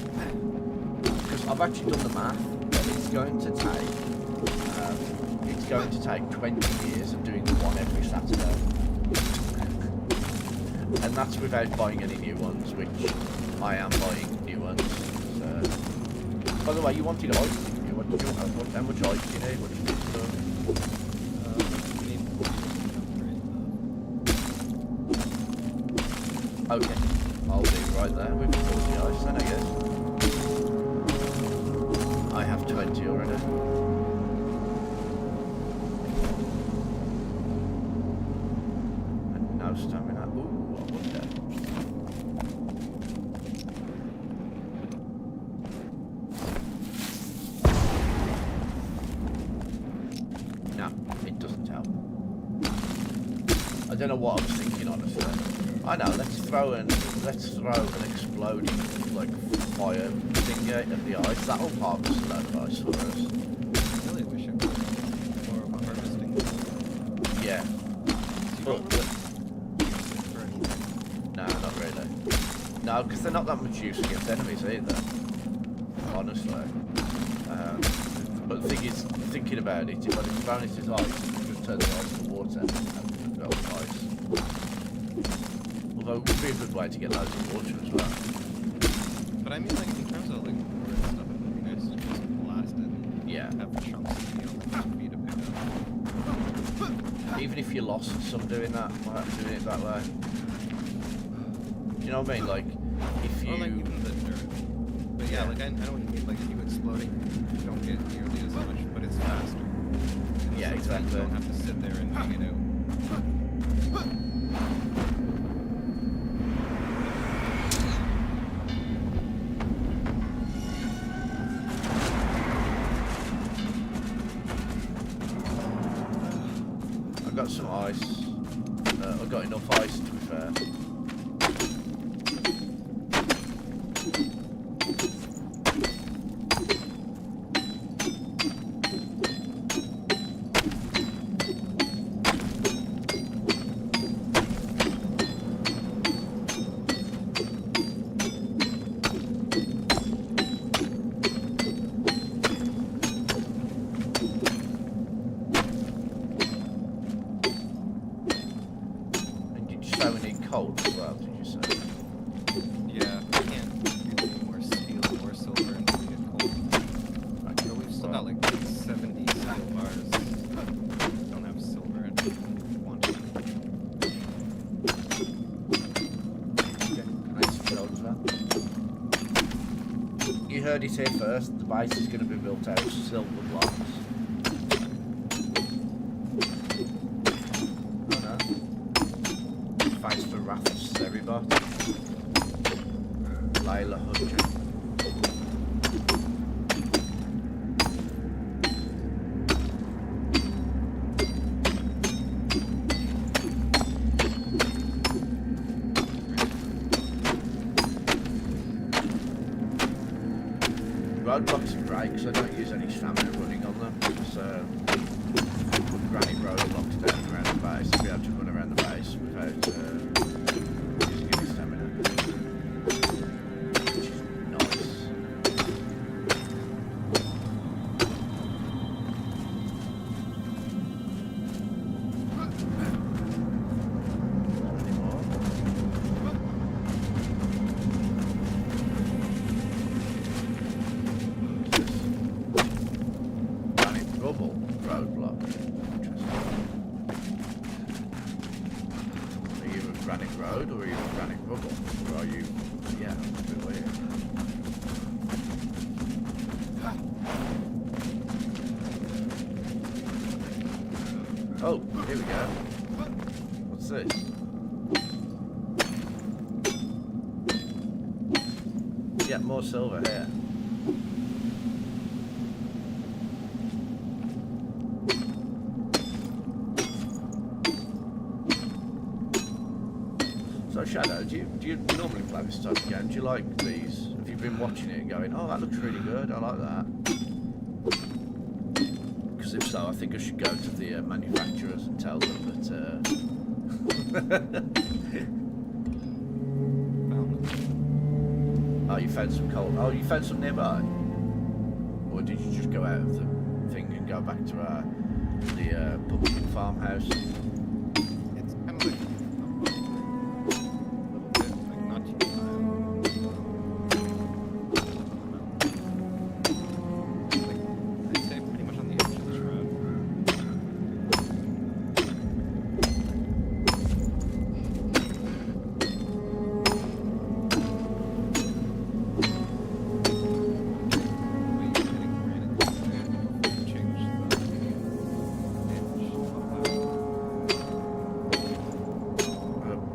Because I've actually done the math, and it's going to take 20 years of doing one every Saturday. And that's without buying any new ones, which I am buying new ones. So. By the way, you wanted ice, didn't you? How much ice do you need? What do you need to do? Okay, I'll do right there with 40 ice then, I guess. I have 20 already. And no stamina. Ooh, I wonder. No, it doesn't help. I don't know what I was thinking, honestly. I know, let's throw an exploding like fire thing at the ice. That'll harvest a load of ice for us. I really wish it was more of a harvesting. Yeah. But no, not really. No, because they're not that much use against enemies either. Honestly. But the thing is, thinking about it, when it's thrown into ice, you just turn the ice to water and go with ice. Although it would be a good way to get loads of water as well. I mean, like, in terms of, like, wood and stuff, it would be nice to just blast it and have chunks of steel for you to pick up. Even if you lost some doing that, doing it that way. Do you know what I mean? Like, if you... Or, like, even the dirt. But Yeah, like I know what you mean. Like you exploding, you don't get nearly as much, but it's faster. Yeah, exactly. You don't have to sit there and hang it out. I've got some ice. I've got enough ice to be fair. Cold as well, did you say? Yeah, I can't do any more steel or silver until we get cold. But we've still got like 70 steel bars. Don't have silver and want to. Okay, nice gold as well. You heard it here first, the base is going to be built out of silver blocks. Thanks for Raffles, everybody. Layla Hudson. Roadblocks are great because I don't use any stamina running on them. So, granite roadblocks down around the base, I'll be able to run around the base without using any stamina. Which is nice. Any more? Granite rubble roadblock. Are you a granite road or are you a granite rubble? Or are you... yeah, that's a bit weird. Oh, here we go. What's this? Yeah, more silver here. So Shadow, do you normally play this type of game? Do you like these? Have you been watching it and going, oh, that looks really good, I like that? Because if so, I think I should go to the manufacturers and tell them that... Oh, you found some coal. Oh, you found some nearby? Or did you just go out of the thing and go back to the pumpkin farmhouse? It's kind of like not too I'd say pretty much on the edge of the shroud.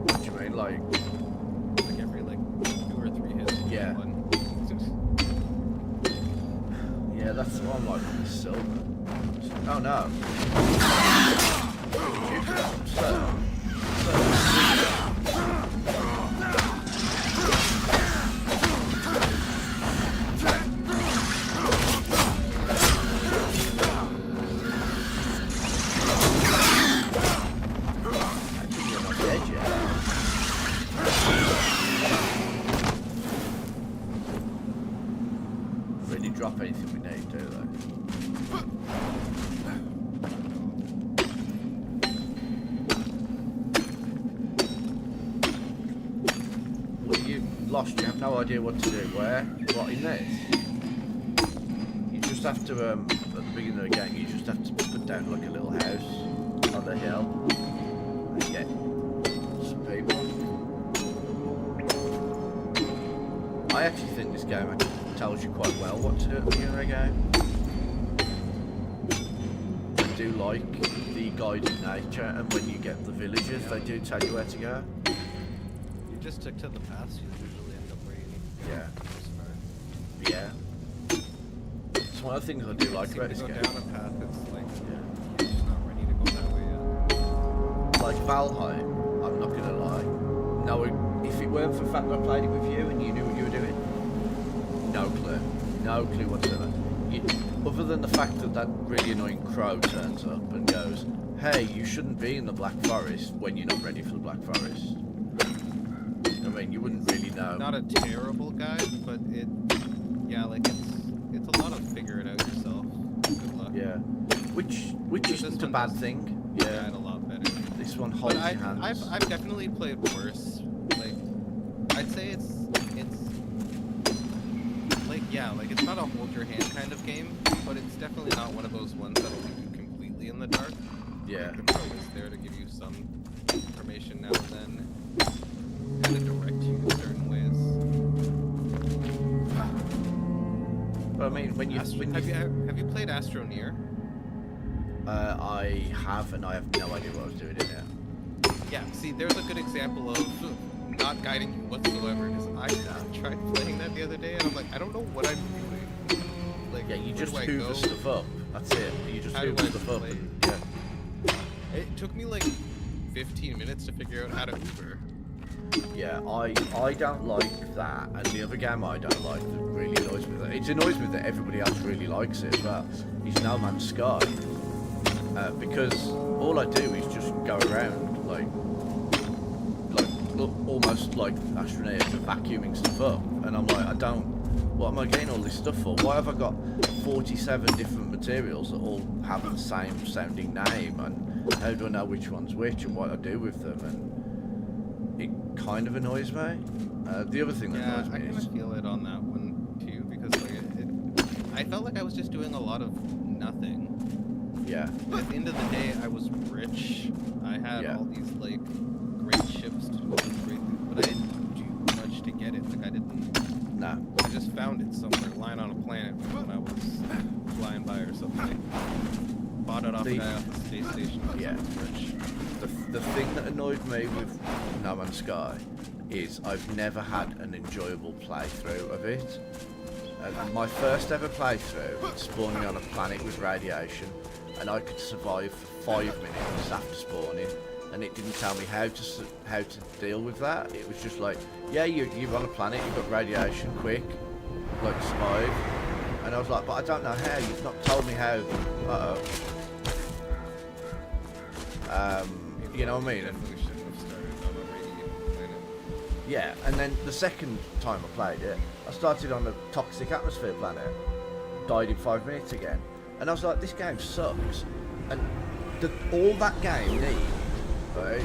What do you mean, like... Like every 2 or 3 hits. Yeah. Yeah, that's what I'm like on the silver. Oh no. Actually, you're not dead yet. Really drop anything we need, do they? What are you lost? You have no idea what to do. Where? What in this? You just have to, at the beginning of the game, you just have to put down like a little house on the hill and get some people. I actually think this game actually tells you quite well what to do at the beginning of the game. I do like the guided nature, and when you get the villages, they do tell you where to go. You just stick to the paths, you usually end up where you need to Yeah. go for the most part. Yeah. It's one of the things I do like about this Go game. down a path, it's like Yeah. you're just not ready to go that way yet. Like Valheim, I'm not gonna lie. No, if it weren't for the fact that I played it with you and you knew what you were doing, no clue whatsoever. Other than the fact that that really annoying crow turns up and goes, "Hey, you shouldn't be in the Black Forest" when you're not ready for the Black Forest. I mean, you wouldn't really know. Not a terrible guide, but yeah, like it's a lot of figure it out yourself. Good luck. Yeah, which This isn't a one bad does thing. Guide Yeah, a lot better. this one But holds your hands. I've definitely played worse. Like, I'd say it's like, yeah, like it's not a hold your hand kind of game, but it's definitely not one of those ones that'll leave you completely in the dark. Yeah. Like, the pro is there to give you some information now and then, and to direct you in certain ways. But I mean, when you Have you played Astroneer? I have, and I have no idea what I was doing in there. Yeah, see, there's a good example of not guiding you whatsoever, because I tried playing that the other day, and I'm like, I don't know what I'm doing. Like, Yeah, you where just do I hoover go? stuff up. That's it. You just How do hoover I stuff up. play? And, yeah. It took me like 15 minutes to figure out how to Uber. Yeah, I don't like that, and the other game I don't like that really annoys me. It annoys me that everybody else really likes it as well. Is No Man's Sky, because all I do is just go around like almost like Astroneer, vacuuming stuff up, and I'm like, what am I getting all this stuff for? Why have I got 47 different materials that all have the same sounding name, and how do I know which one's which and what I do with them? And it kind of annoys me. The other thing that Yeah, annoys I me kind is, of feel it on that one too, because like I felt like I was just doing a lot of nothing. yeah, At the end of the day, I was rich. I had Yeah. all these like great ships to do great things, but I didn't do much to get it. Like I didn't. no, I just found it somewhere, lying on a planet when I was flying by or something. Bought it off a guy off the space station. Yeah. Rich. the thing that annoyed me with No Man's Sky is I've never had an enjoyable playthrough of it. My first ever playthrough spawned me on a planet with radiation, and I could survive for 5 minutes after spawning, and it didn't tell me how to deal with that. It was just like, yeah, you're on a planet, you've got radiation, quick, like survive. And I was like, but I don't know how. You've not told me how. You know what I mean? Definitely shouldn't have started on a radiated planet. Yeah, and then the second time I played it, I started on a toxic atmosphere planet, died in 5 minutes again, and I was like, this game sucks. And all that game needs, right,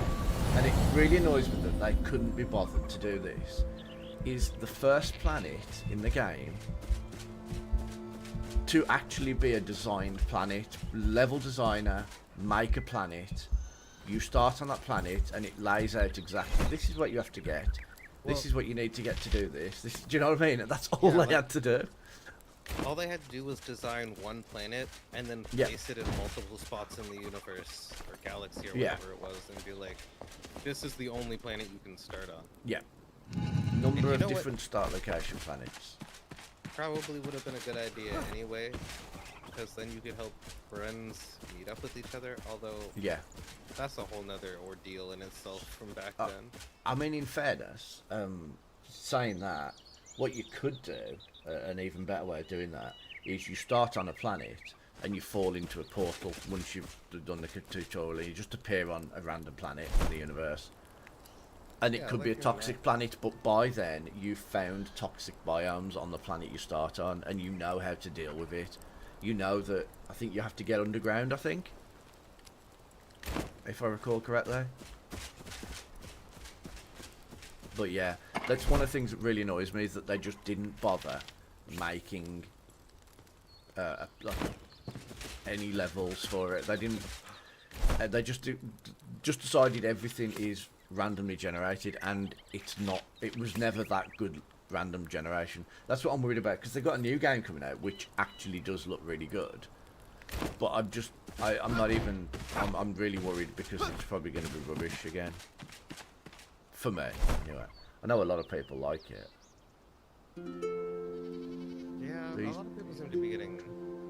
and it really annoys me that they couldn't be bothered to do this, is the first planet in the game to actually be a designed planet, level designer, make a planet. You start on that planet and it lays out exactly, this is what you have to get. This is what you need to get to do this. Do you know what I mean? And that's all Yeah, they had to do. All they had to do was design one planet and then Yeah. place it in multiple spots in the universe or galaxy or Yeah. whatever it was, and be like, this is the only planet you can start on. Yeah. Number you of know what? different start location planets. Probably would have been a good idea anyway, because then you could help friends meet up with each other, although Yeah. that's a whole nother ordeal in itself from back Oh. then. I mean, in fairness, saying that, what you could do, an even better way of doing that, is you start on a planet and you fall into a portal once you've done the tutorial, and you just appear on a random planet in the universe. And it Yeah, could like be a you're toxic planet, but by then you've found toxic biomes on the planet you start on, and you know how to deal with it. You know that, I think you have to get underground, I think, if I recall correctly. But yeah, that's one of the things that really annoys me, is that they just didn't bother making like any levels for it. They didn't. They just decided everything is randomly generated, and it's not. It was never that good random generation. That's what I'm worried about, because they've got a new game coming out which actually does look really good. But I'm not even, I'm really worried because it's probably going to be rubbish again. For me, anyway. I know a lot of people like it. Yeah, a lot of people seem to be getting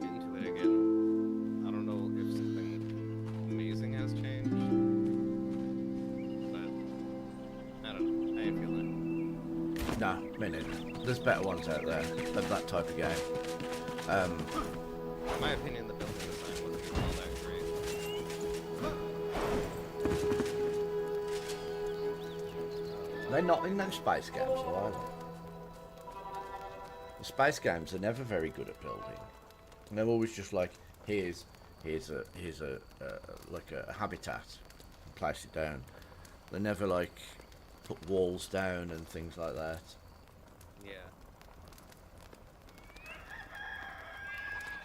into it again. I don't know if something amazing has changed. But, I don't know. I ain't feeling it. Nah, me neither. There's better ones out there of that type of game. In my opinion, the building design wasn't even all that great. They're not in them space games, though, are they? The space games are never very good at building. And they're always just like, here's a like a habitat, place it down. They never like put walls down and things like that. Yeah.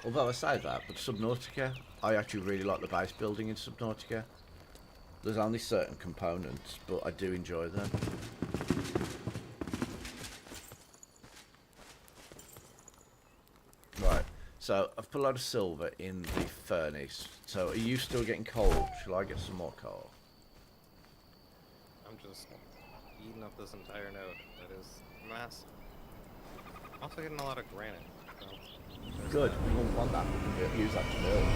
Although I say that, but Subnautica, I actually really like the base building in Subnautica. There's only certain components, but I do enjoy them. Right, so I've put a lot of silver in the furnace. So are you still getting coal? Shall I get some more coal? I'm just eating up this entire node. That is massive. I'm also getting a lot of granite. So there's Good, that. we won't want that. We can use that to build.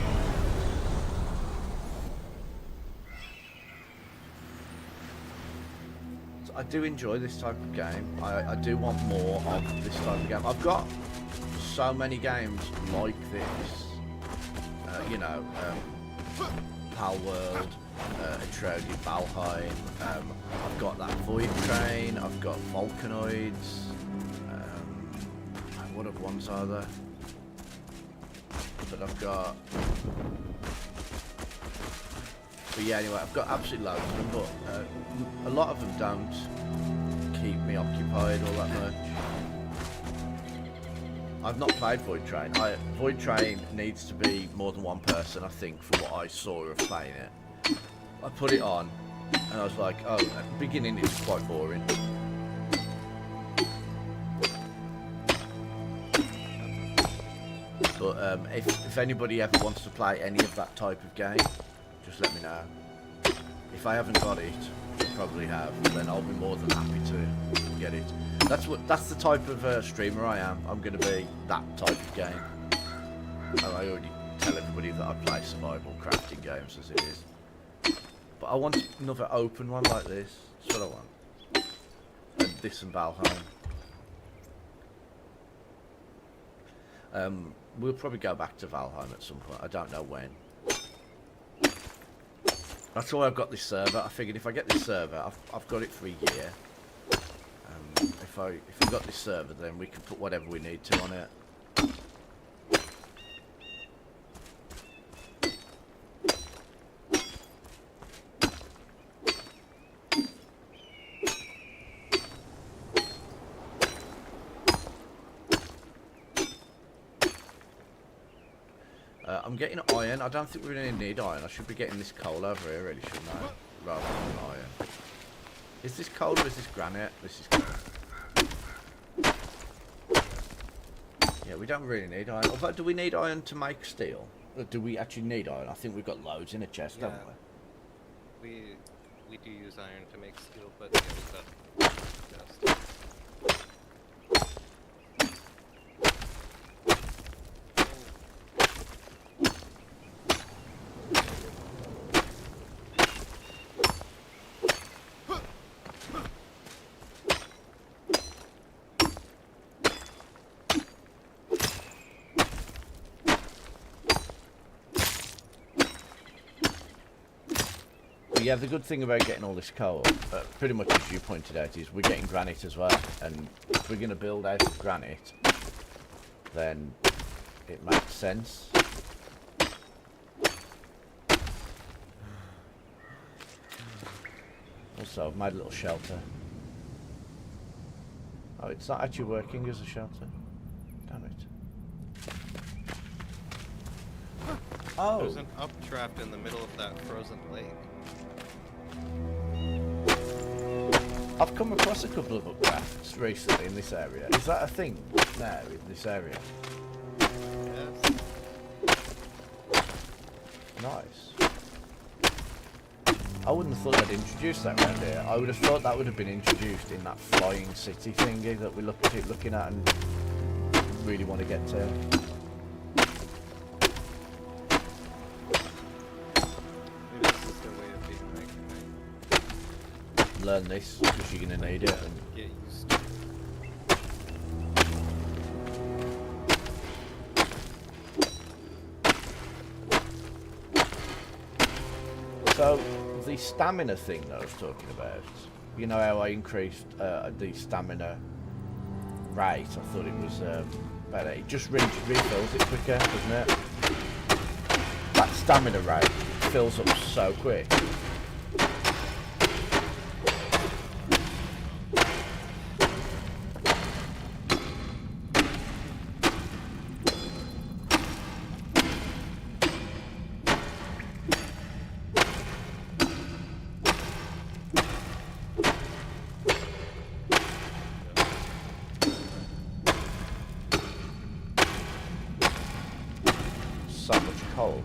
I do enjoy this type of game. I do want more of this type of game. I've got so many games like this. You know, Pal World, Atrodi, Valheim. I've got that Void Train. I've got Volcanoids. What other ones are there? But I've got. But yeah, anyway, I've got absolutely loads of them, but a lot of them don't keep me occupied all that much. I've not played Void Train. Void Train needs to be more than one person, I think, from what I saw of playing it. I put it on, and I was like, oh, at the beginning it's quite boring. But if anybody ever wants to play any of that type of game, just let me know. If I haven't got it, I probably have, then I'll be more than happy to get it. That's the type of streamer I am. I'm going to be that type of game. And I already tell everybody that I play survival crafting games as it is. But I want another open one like this. That's what I want. And this and Valheim. We'll probably go back to Valheim at some point. I don't know when. That's why I've got this server. I figured if I get this server, I've got it for a year. If we got this server, then we can put whatever we need to on it. I'm getting iron. I don't think we're going to need iron. I should be getting this coal over here, really, shouldn't I? Rather than iron. Is this coal or is this granite? This is coal. Yeah, we don't really need iron. Although, do we need iron to make steel? Or do we actually need iron? I think we've got loads in a chest, haven't we? We do use iron to make steel, but yeah, we've got chest. Yeah, the good thing about getting all this coal, pretty much as you pointed out, is we're getting granite as well. And if we're going to build out of granite, then it makes sense. Also, I've made a little shelter. Oh, it's not actually working as a shelter. Damn it. Oh! There's an updraft in the middle of that frozen lake. I've come across a couple of upgrafts recently in this area. Is that a thing now in this area? Yes. Nice. I wouldn't have thought they'd introduce that around here. I would have thought that would have been introduced in that flying city thingy that we keep looking at and really want to get to. Maybe this is their way of being like Learn this because you're going to need it. And get used to it. so, the stamina thing that I was talking about, you know how I increased the stamina rate? I thought it was better. It just refills it quicker, doesn't it? That stamina rate fills up so quick. So much coal.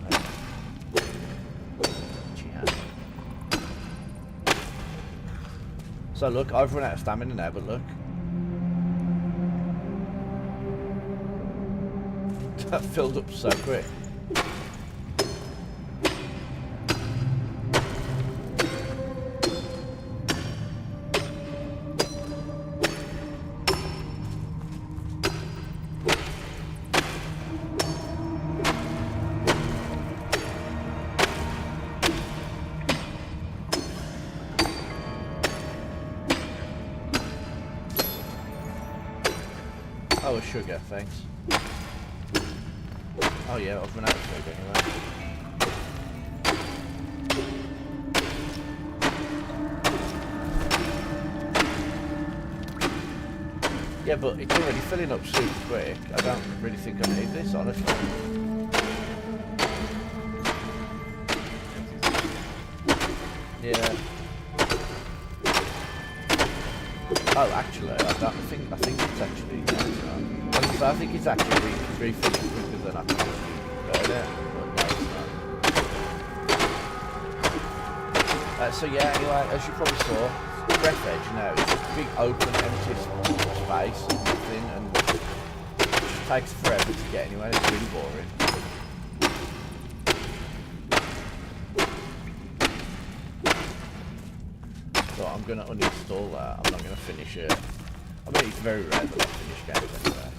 Hey? So look, I've run out of stamina now, but look. That filled up so quick. Oh, a sugar, thanks. Oh yeah, I've run out of sugar anyway. Yeah, but it's already filling up super quick. I don't really think I need this, honestly. Yeah. Oh, actually, I think it's actually. I think it's actually refilling quicker than I can burn it, but no, it's not. So yeah, anyway, as you probably saw, Breath Edge now is just a big open, empty space and nothing, and it takes forever to get anywhere. It's really boring. So I'm going to uninstall that. I'm not going to finish it. I mean, it's very rare that I finish games anyway.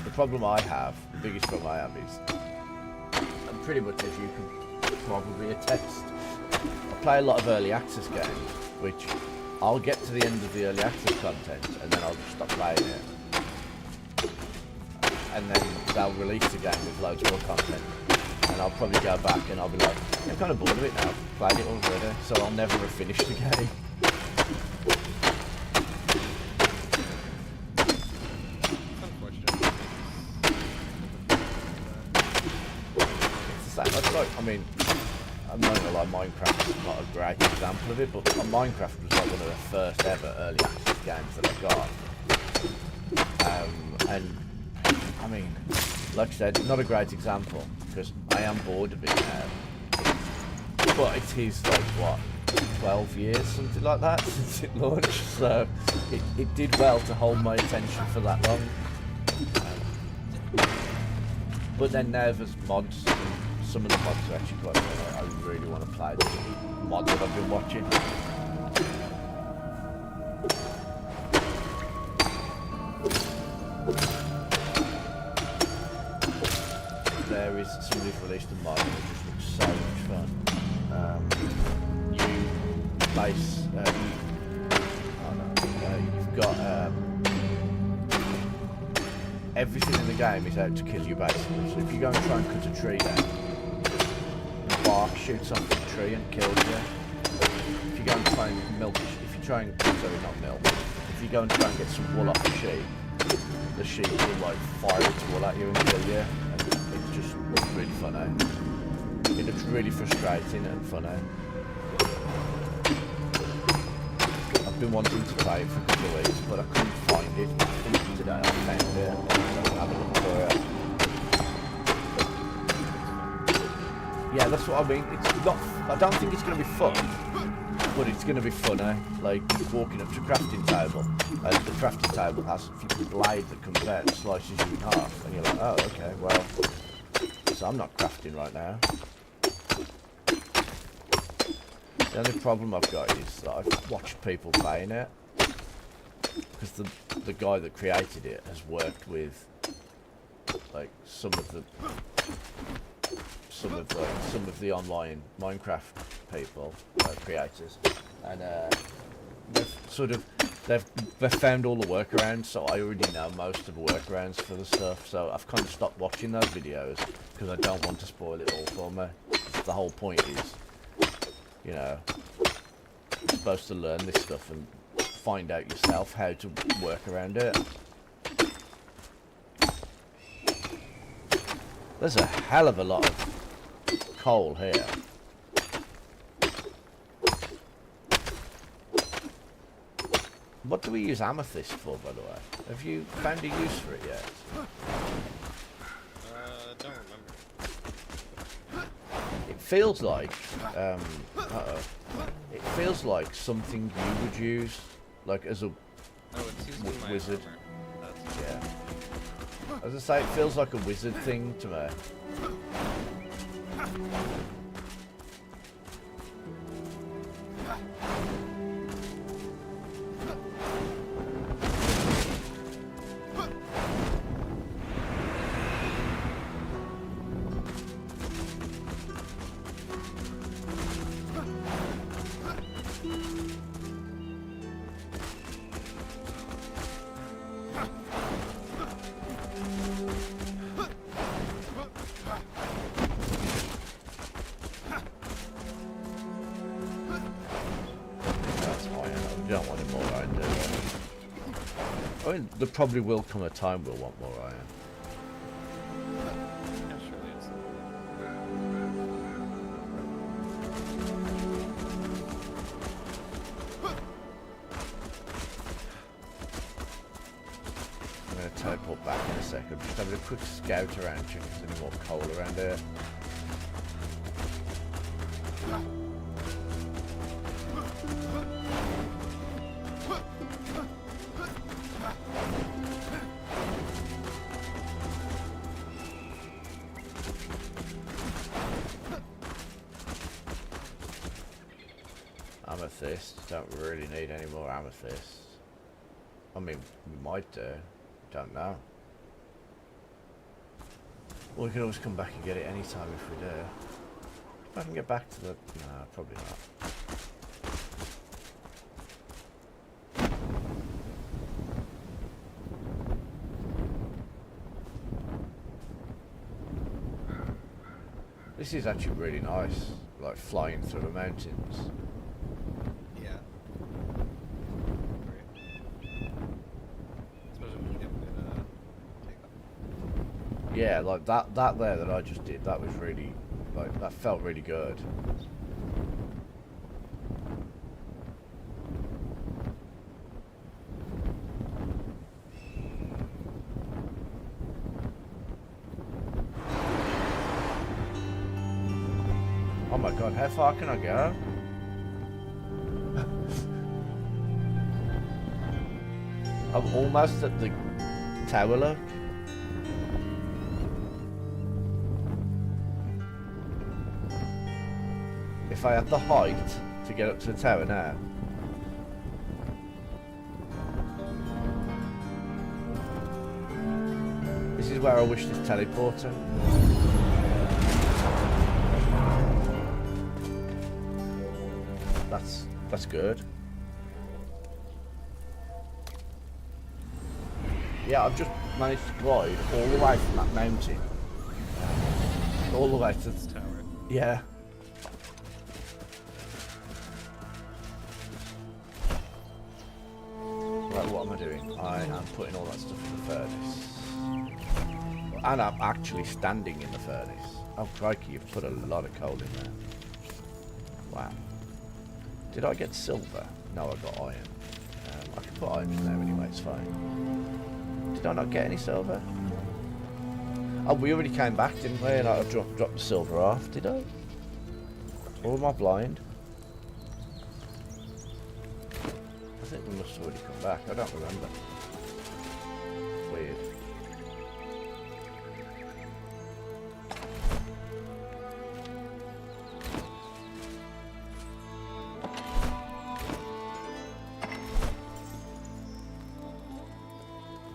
The problem I have, the biggest problem I have is, and pretty much as you can probably attest, I play a lot of early access games, which I'll get to the end of the early access content and then I'll just stop playing it. And then they'll release the game with loads more content. And I'll probably go back and I'll be like, I'm kind of bored of it now, I've played it already, so I'll never have finished the game. It's the same, that's like, I mean, I'm not gonna lie, Minecraft is not a great example of it, but Minecraft was like one of the first ever early access games that I got. And, I mean, like I said, not a great example, because I am bored of it now. But it is like, what, 12 years, something like that, since it launched, so it did well to hold my attention for that long. But then now there's mods, and some of the mods are actually quite fun. I really want to play the mod that I've been watching. There is, somebody's released a mod and it just looks so much fun. You place, you've got everything in the game is out to kill you basically. So if you go and try and cut a tree down, the bark shoots off the tree and kills you. If you go and try and milk, if you try and, sorry, not milk, if you go and try and get some wool off the sheep will like fire its wool at you and kill you. And it just looks really funny. It looks really frustrating and funny. I I've been wanting to play it for a couple of weeks, but I couldn't find it. I think today I found it. So I'll have a look for it. Yeah, that's what I mean. It's not. I don't think it's going to be fun, but it's going to be funny. Like walking up to a crafting table, and the crafting table has a flipping blade that comes out and slices you in half, and you're like, oh, okay, well, so I'm not crafting right now. The only problem I've got is that I've watched people playing it, because the guy that created it has worked with like some of the online Minecraft people, creators, and they've found all the workarounds. So I already know most of the workarounds for the stuff. So I've kind of stopped watching those videos because I don't want to spoil it all for me. The whole point is, you know, you're supposed to learn this stuff and find out yourself how to work around it. There's a hell of a lot of coal here. What do we use amethyst for, by the way? Have you found a use for it yet? Don't remember. It feels like, it feels like something you would use, like as a It's used in my wizard. armor. Yeah. As I say, it feels like a wizard thing to me. I mean, there probably will come a time we'll want more iron. Yeah, surely it's. I'm going to teleport back in a second. Just having a quick scout around, check if there's any more coal around here. Amethyst. Don't really need any more amethyst. I mean, we might do. Don't know. Well, we can always come back and get it anytime if we do. If I can get back to the... No, probably not. This is actually really nice, like flying through the mountains. Yeah. Great. Especially when you get good takeoff. Yeah, like that there that I just did, that was really, like, that felt really good. Oh my god, how far can I go? I'm almost at the tower, look. If I had the height to get up to the tower now. This is where I wish this teleporter. That's good. Yeah, I've just managed to glide all the way from that mountain. All the way to the Tower. Yeah. Right, what am I doing? I am putting all that stuff in the furnace. And I'm actually standing in the furnace. Oh crikey, you've put a lot of coal in there. Wow. Did I get silver? No, I got iron. I can put iron in there anyway, it's fine. Did I not get any silver? Oh, we already came back, didn't we? And I dropped the silver off, did I? Or am I blind? I think we must have already come back. I don't remember. Weird.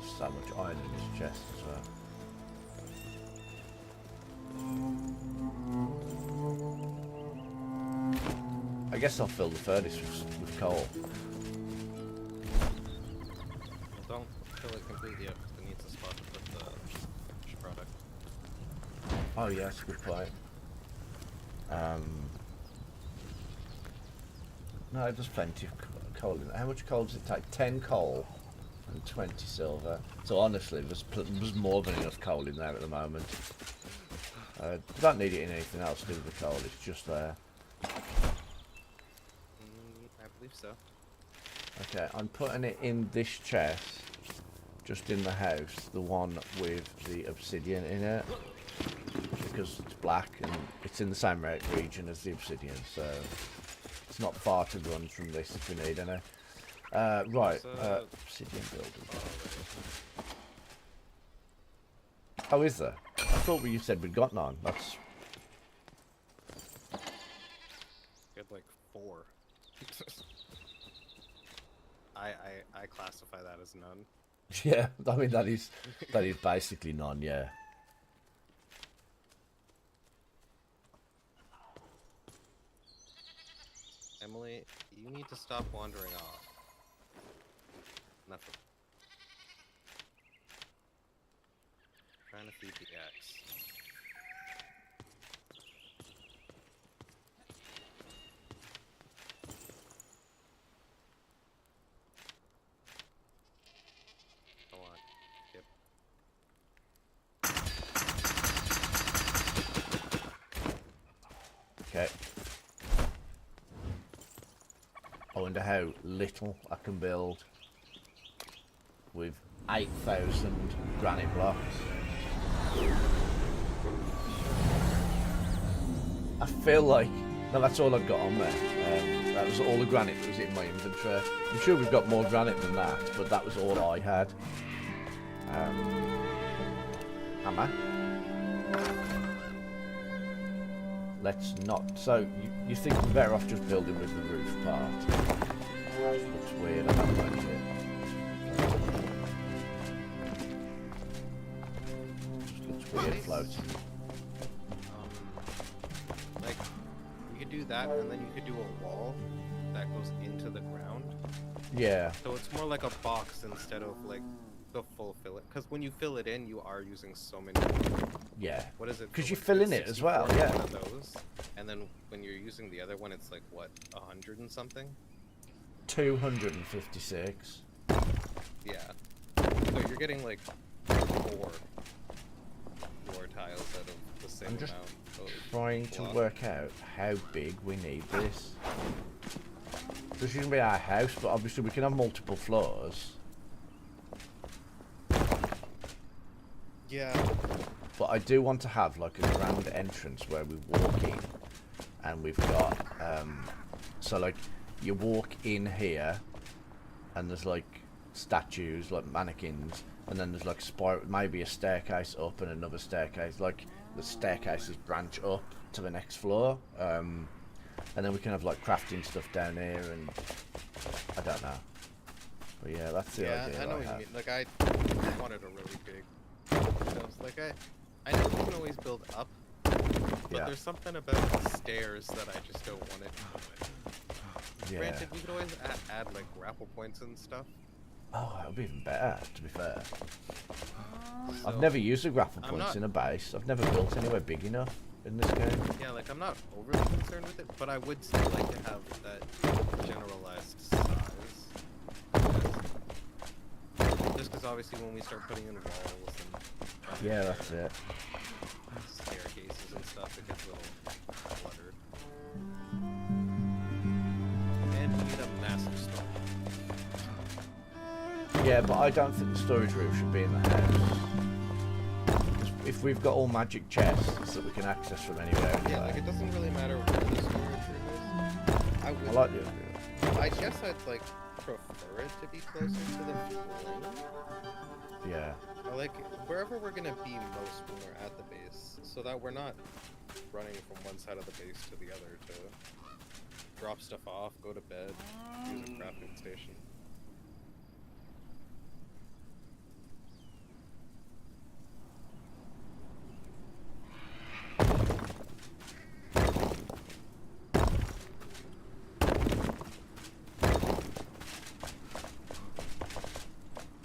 There's so much iron in this chest as well. I guess I'll fill the furnace with coal. Well, don't fill it completely up because it needs a spot to put the finished product. Oh yeah, that's a good point. No, there's plenty of coal in there. How much coal does it take? 10 coal and 20 silver. So honestly, there's more than enough coal in there at the moment. I don't need it in anything else to do with the coal, it's just there. I believe so. Okay, I'm putting it in this chest, just in the house, the one with the obsidian in it, because it's black and it's in the same region as the obsidian, so it's not far to run from this if we need any. Right, obsidian building. Oh, is there? I thought you said we'd got none. That's... Get like 4. I classify that as none. Yeah, I mean that is basically none, yeah. Emily, you need to stop wandering off. Nothing. Trying to feed the X. Go on. Yep. Okay. I wonder how little I can build with 8,000 granite blocks. I feel like... No, that's all I've got on there. That was all the granite that was in my inventory. I'm sure we've got more granite than that, but that was all I had. Hammer. Let's not... So, you think we're better off just building with the roof part? Looks weird, I don't like it. Just looks weird floating. Like, you could do that, and then you could do a wall that goes into the ground. Yeah. So it's more like a box instead of like the full fill it. Because when you fill it in, you are using so many. Yeah. What is it? Because you fill in it as well, yeah. One of those, and then when you're using the other one, it's like what, 100 and something? 256. Yeah. So you're getting like 4 floor tiles out of the same I'm just amount. trying to work out how big we need this. This is going to be our house, but obviously we can have multiple floors. Yeah. But I do want to have like a grand entrance where we walk in, and we've got so like you walk in here, and there's like statues, like mannequins, and then there's like maybe a staircase up and another staircase. Like the staircases branch up to the next floor, and then we can have like crafting stuff down here, and I don't know. But yeah, that's the idea. Yeah, I know what you mean. Like I wanted a really big house. Like I know you can always build up, but there's something about the stairs that I just don't want it. Yeah. Granted, we could always add like grapple points and stuff. Oh, that would be even better, to be fair. So, I've never used the grapple points in a base. I've never built anywhere big enough in this game. Yeah, like I'm not overly concerned with it, but I would still like to have that generalized size. Just because obviously when we start putting in walls and Yeah, that's it. staircases and stuff, it gets a little cluttered. And we need a massive storage. but I don't think the storage room should be in the house. If we've got all magic chests that we can access from anywhere. Yeah, like it doesn't really matter where the storage room is. I like the idea. I guess I'd like prefer it to be closer to the flame. Yeah. I like wherever we're gonna be most when we're at the base, so that we're not running from one side of the base to the other to drop stuff off, go to bed, use a crafting station.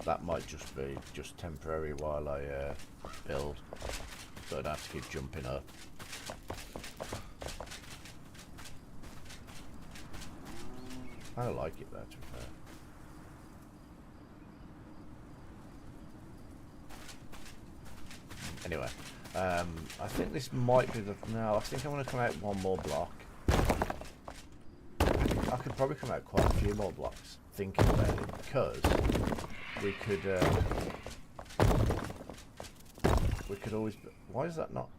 That might just be just temporary while I build, so I don't have to keep jumping up. I like it though, to be fair. Anyway, I think this might be the... No, I think I'm going to come out one more block. I could probably come out quite a few more blocks, thinking about it, because we could always... Why is that not...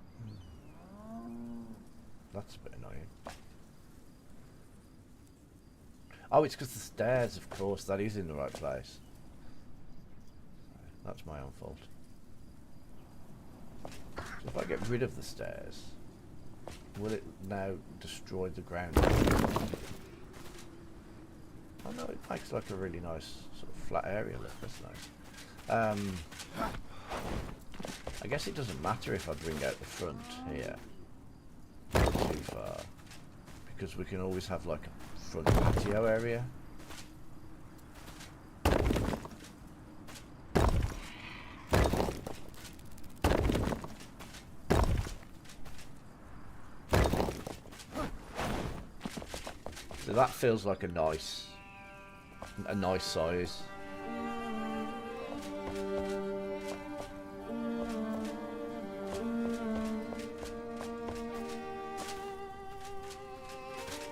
That's a bit annoying. Oh, it's because the stairs, of course. That is in the right place. That's my own fault. So if I get rid of the stairs, will it now destroy the ground? Oh no, it makes like a really nice sort of flat area look. That's nice. I guess it doesn't matter if I bring out the front here too far, because we can always have like a front patio area. So that feels like a nice size.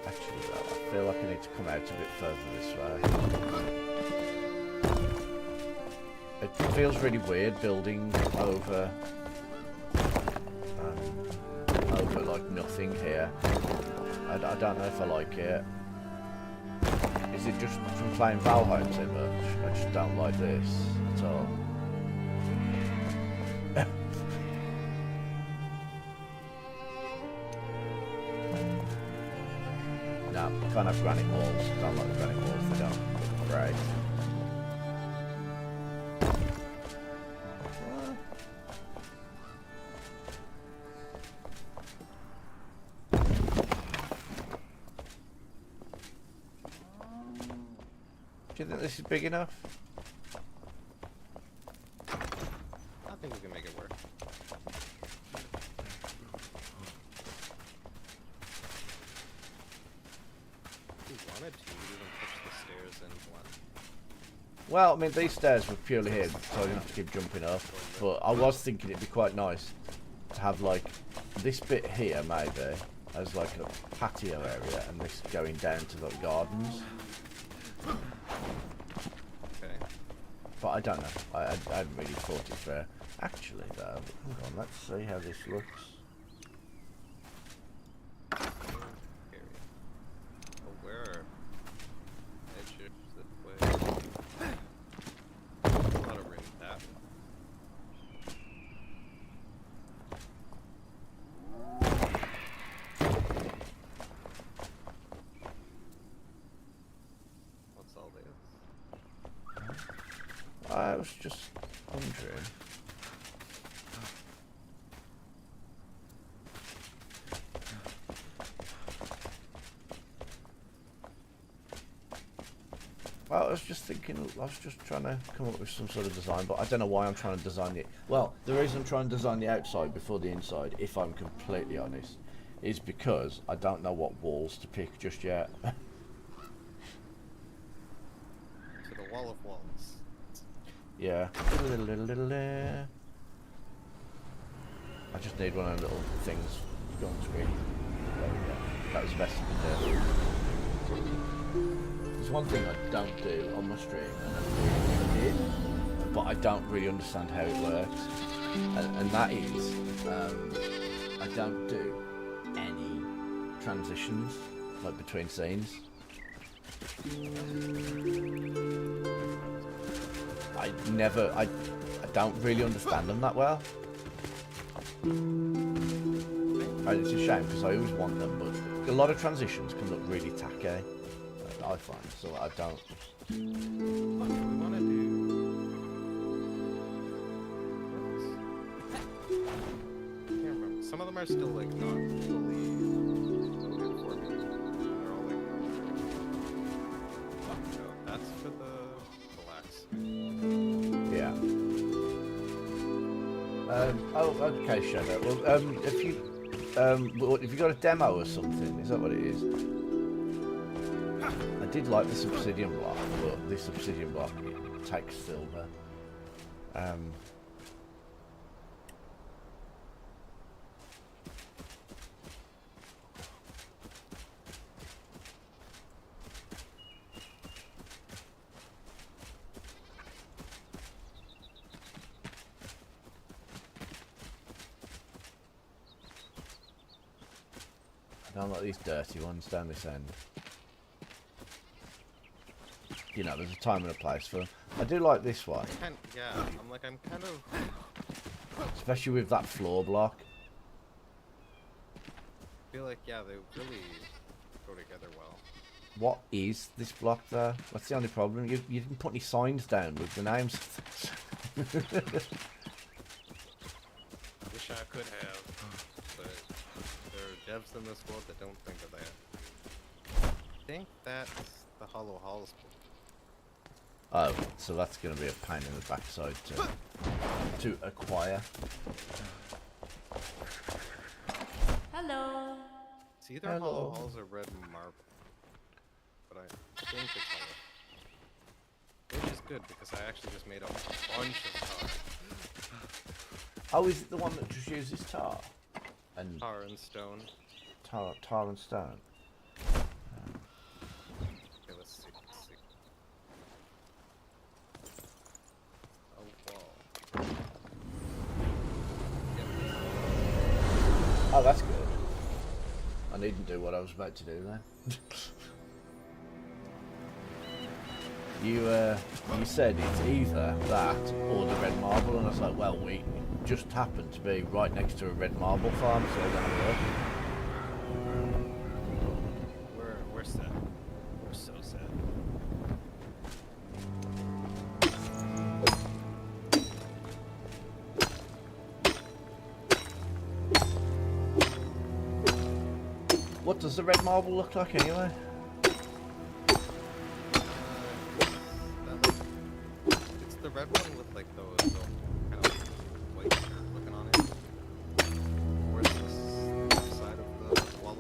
I feel like I need to come out a bit further this way. It feels really weird building over like nothing here. I don't know if I like it. Is it just from playing Valheim so much? I just don't like this at all. No, I can't have granite walls. I don't like the granite walls, they don't look great. Do you think this is big enough? I think we can make it work. If we wanted to, we'd even push the stairs in one. Well, I mean, these stairs were purely here, so I didn't have to keep jumping up. But I was thinking it'd be quite nice to have, like, this bit here, maybe, as, like, a patio area, and this going down to the gardens. Okay. But I don't know. I hadn't really thought it through. Actually, though, hang on, let's see how this looks. Area. Oh, where are edges this way? A lot of room that way. What's all this? I was just wondering. Well, I was just thinking, I was just trying to come up with some sort of design, but I don't know why I'm trying to design it. Well, the reason I'm trying to design the outside before the inside, if I'm completely honest, is because I don't know what walls to pick just yet. To the wall of walls. Yeah. I just need one of the little things to go on screen. There we go. That was the best I could do. There's one thing I don't do on my stream, and I really did, but I don't really understand how it works. And that is, I don't do any transitions, like between scenes. I don't really understand them that well. And it's a shame because I always want them, but a lot of transitions can look really tacky, I find, so I don't. What do we want to do? I can't remember. Some of them are still like not fully loaded for me. They're all like. Oh no, that's for the blacksmith. Yeah. Oh, okay, Shadow. Well, if you got a demo or something, is that what it is? I did like this obsidian block, but this obsidian block it takes silver. I don't like these dirty ones down this end. You know, there's a time and a place for them. I do like this one. Yeah, I'm kind of. Especially with that floor block. I feel like, yeah, they really go together well. What is this block there? That's the only problem. You didn't put any signs down with the names. Wish I could have, but there are devs in this world that don't think of that. I think that's the Hollow Halls. Oh, so that's going to be a pain in the backside to acquire. Hello. It's either Hollow Halls or Red Marble, but I think it's Hollow. Which is good because I actually just made a bunch of tar. Oh, is it the one that just uses tar? And Tar and stone. tar and stone. Okay, let's see. Oh, wall. Oh, that's good. I needn't do what I was about to do then. You said it's either that or the red marble, and I was like, well, we just happen to be right next to a red marble farm, so we're gonna work. We're sad. We're so sad. What does the red marble look like anyway? It's the red one with like those kind of white shirt looking on it. Where's this side of the wall?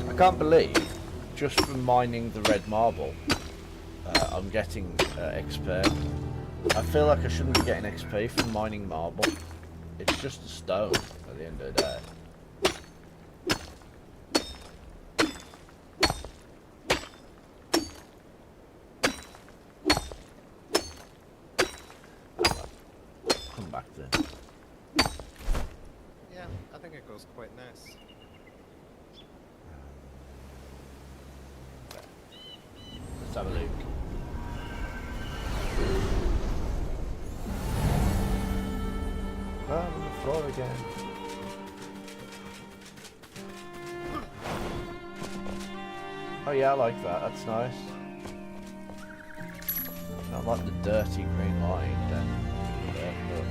I can't believe, just from mining the red marble, I'm getting XP. I feel like I shouldn't be getting XP from mining marble. It's just a stone at the end of the day. Come back then. Yeah, I think it goes quite nice. Let's have a look. Oh, on the floor again. Oh yeah, I like that. That's nice. I like the dirty green line down there. Look.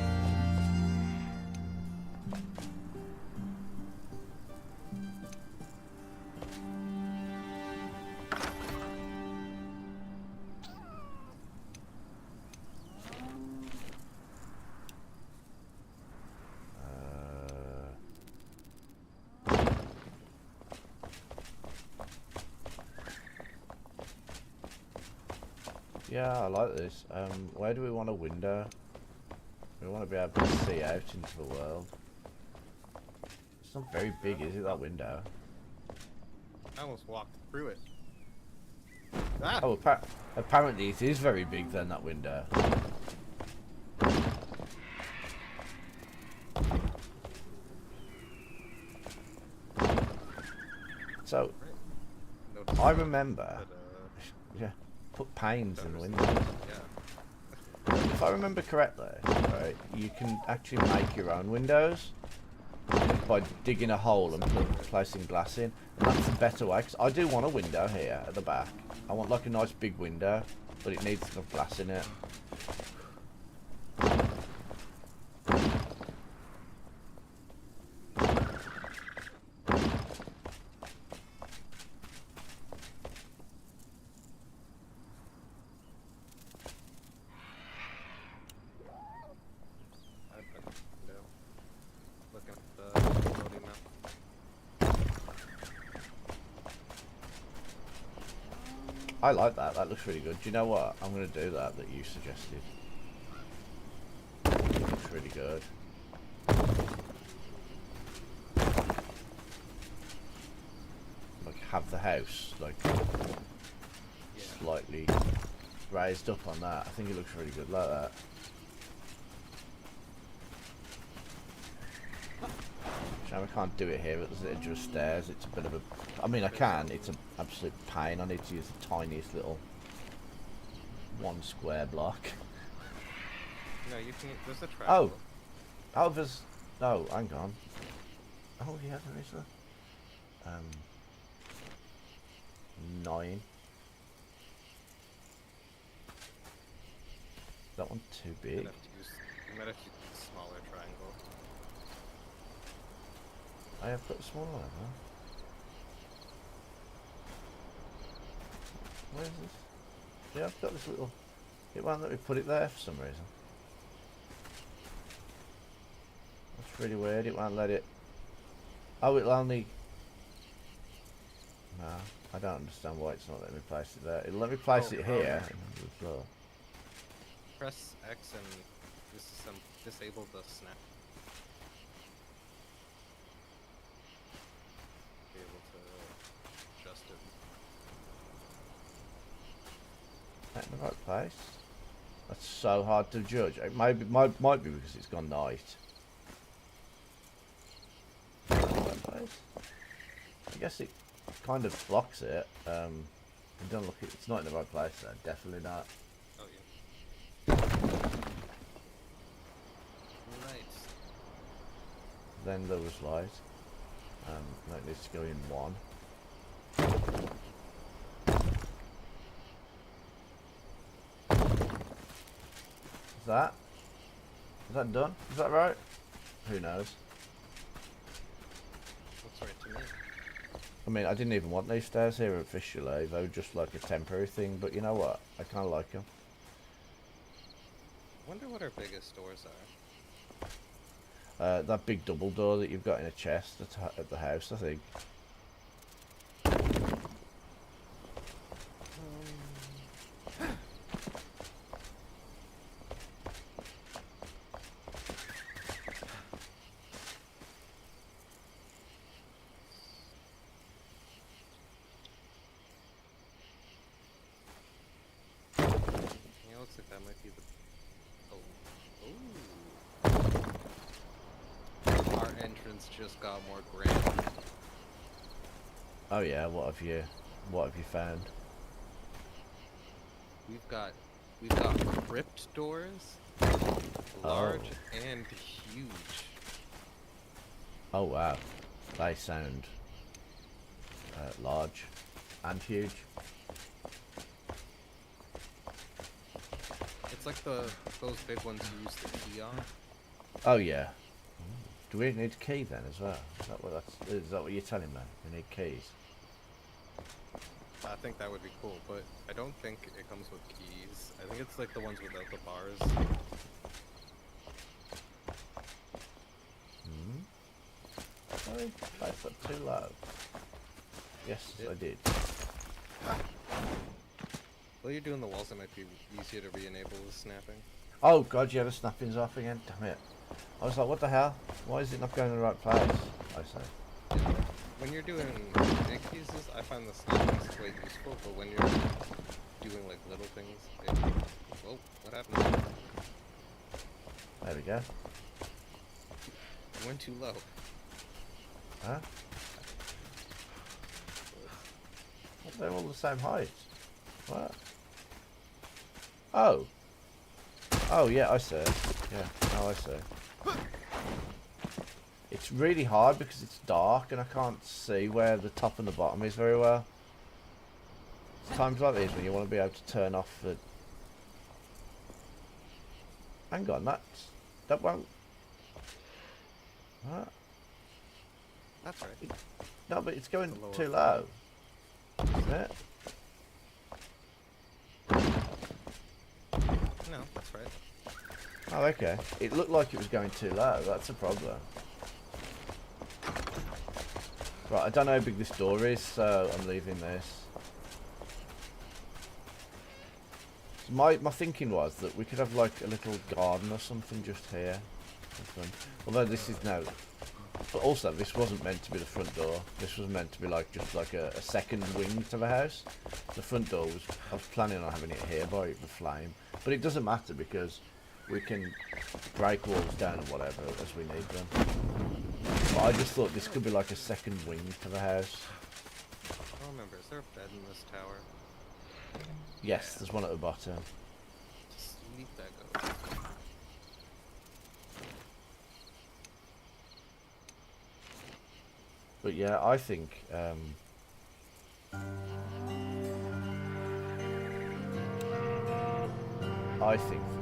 Yeah, I like this. Where do we want a window? We want to be able to see out into the world. It's not very big, is it, that window? I almost walked through it. Ah! Oh, apparently it is very big then, that window. So, Noticed I that, remember, but, yeah, put panes in the noticed windows. Yeah. If I remember correctly, right, you can actually make your own windows by digging a hole and placing glass in. And that's the better way, because I do want a window here at the back. I want like a nice big window, but it needs enough glass in it. Looking at the loading map. I like that. That looks really good. Do you know what? I'm going to do that you suggested. It looks really good. Like, have the house, like, slightly raised up on that. I think it looks really good like that. Shame I can't do it here at the edge of the stairs. It's a bit of a... I mean, I can. It's an absolute pain. I need to use the tiniest little 1 square block. No, you can. There's a trap. Oh! Oh, there's... Oh, hang on. Oh, yeah, there is a... 9. That one too big? You might have to use a smaller triangle. I have got a smaller one, huh? Where is this? Yeah, I've got this little... It won't let me put it there for some reason. That's really weird, it won't let it... Oh, it'll only... No, I don't understand why it's not letting me place it there. It'll let me place it here. On the floor. Press X and disable the snap. Be able to adjust it. Is that in the right place? That's so hard to judge. It might be because it's gone night. Is that in the right place? I guess it kind of blocks it. Don't look. It's not in the right place though. Definitely not. Oh yeah. Right. Then there was light. That needs to go in 1. Is that done? Is that right? Who knows? Looks right to me. I mean, I didn't even want these stairs here officially. They were just like a temporary thing, but you know what? I kind of like them. Wonder what our biggest doors are. That big double door that you've got in a chest at the house, I think. Yeah, looks like that might be the. Oh. Ooh. Our entrance just got more grand. Oh yeah, what have you found? We've got crypt doors, large and huge. Oh wow, they sound large and huge. It's like those big ones you use the key on. Oh yeah. Do we need a key then as well? Is that what you're telling me? We need keys. I think that would be cool, but I don't think it comes with keys. I think it's like the ones without the bars. I placed that too low. Yes, I did. While you're doing the walls, it might be easier to re-enable the snapping. Oh god, yeah, the snapping's off again. Damn it. I was like, what the hell? Why is it not going to the right place? I say. Yeah, when you're doing big pieces, I find the snapping's quite useful, but when you're doing like little things, it... Whoa, what happened? There we go. I went too low. Huh? They're all the same height. What? Oh. Oh, yeah, I see. Yeah, now I see. It's really hard because it's dark and I can't see where the top and the bottom is very well. It's times like these when you want to be able to turn off the... Hang on, that won't... What? That's right. No, but it's going The too lower low. Isn't it? No, that's right. Oh, okay. It looked like it was going too low. That's a problem. Right, I don't know how big this door is, so I'm leaving this. So my thinking was that we could have like a little garden or something just here. Although this is now... But also, this wasn't meant to be the front door. This was meant to be like just like a second wing to the house. The front door was... I was planning on having it here by the flame. But it doesn't matter because we can break walls down and whatever as we need them. But I just thought this could be like a second wing to the house. I don't remember, is there a bed in this tower? Yes, there's one at the bottom. Just leave that go. But yeah, I think that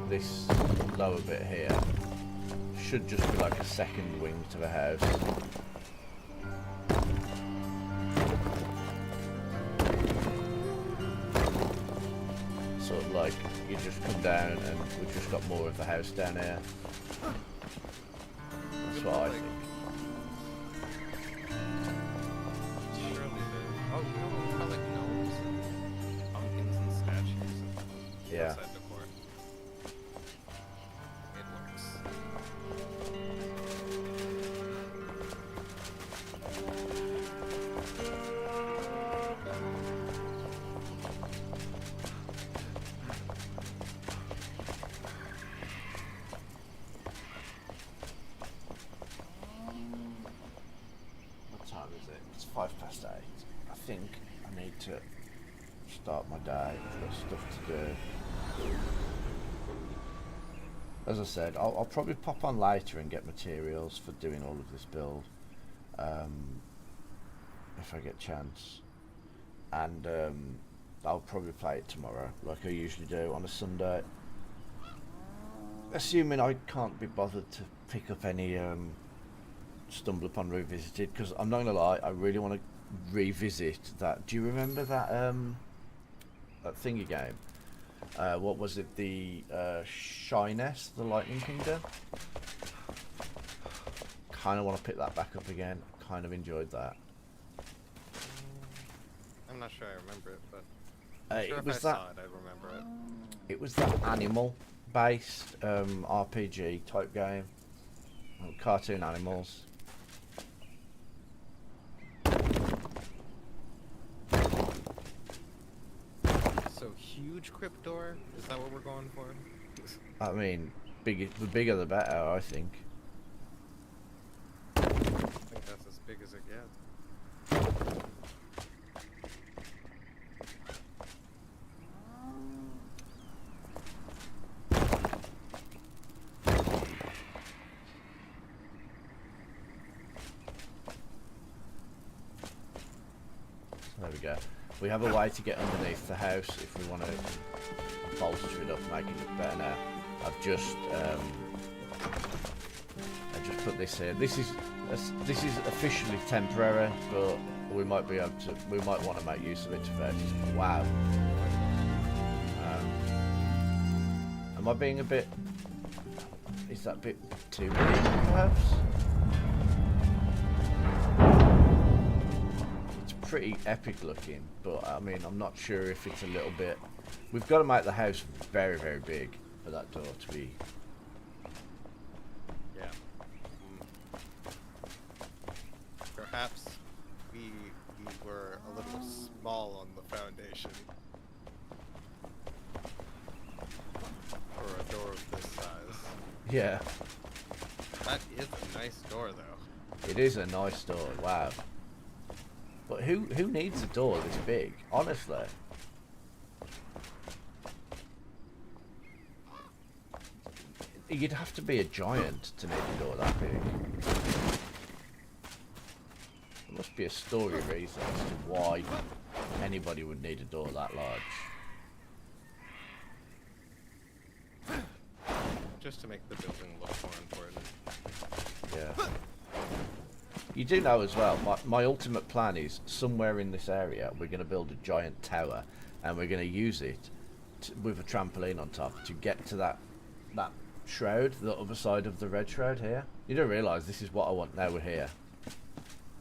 this lower bit here should just be like a second wing to the house. Sort of like you just come down and we've just got more of the house down here. That's what I think. Surely the... Oh, you know, how like gnomes and pumpkins and statues and Yeah. outside decor. It works. What time is it? It's 8:05. I think I need to start my day. I've got stuff to do. As I said, I'll probably pop on later and get materials for doing all of this build. If I get a chance. And I'll probably play it tomorrow, like I usually do on a Sunday. Assuming I can't be bothered to pick up any Stumbleupon Revisited, because I'm not gonna lie, I really want to revisit that. Do you remember that that thingy game? What was it? The Shyness, the Lightning Kingdom. Kind of want to pick that back up again. Kind of enjoyed that. I'm not sure I remember it, but It sure if was I that. saw it, I'd remember it. It was that animal-based RPG type game. Cartoon animals. So huge crypt door? Is that what we're going for? I mean, the bigger the better, I think. I think that's as big as it gets. There we go. We have a way to get underneath the house if we want to bolster it up, make it look better now. I've just put this here. This is officially temporary, but we might be able to. We might want to make use of it to vertice. Wow. Am I being a bit? Is that a bit too big, perhaps? It's pretty epic looking, but I mean, I'm not sure if it's a little bit We've got to make the house very, very big for that door to be... Yeah. Perhaps we were a little small on the foundation for a door of this size. Yeah. That is a nice door, though. It is a nice door, wow. But who needs a door this big? Honestly. You'd have to be a giant to need a door that big. There must be a story reason as to why anybody would need a door that large. Just to make the building look more important. Yeah. You do know as well, my ultimate plan is somewhere in this area we're going to build a giant tower and we're going to use it with a trampoline on top to get to that shroud, the other side of the red shroud here. You don't realise this is what I want now we're here.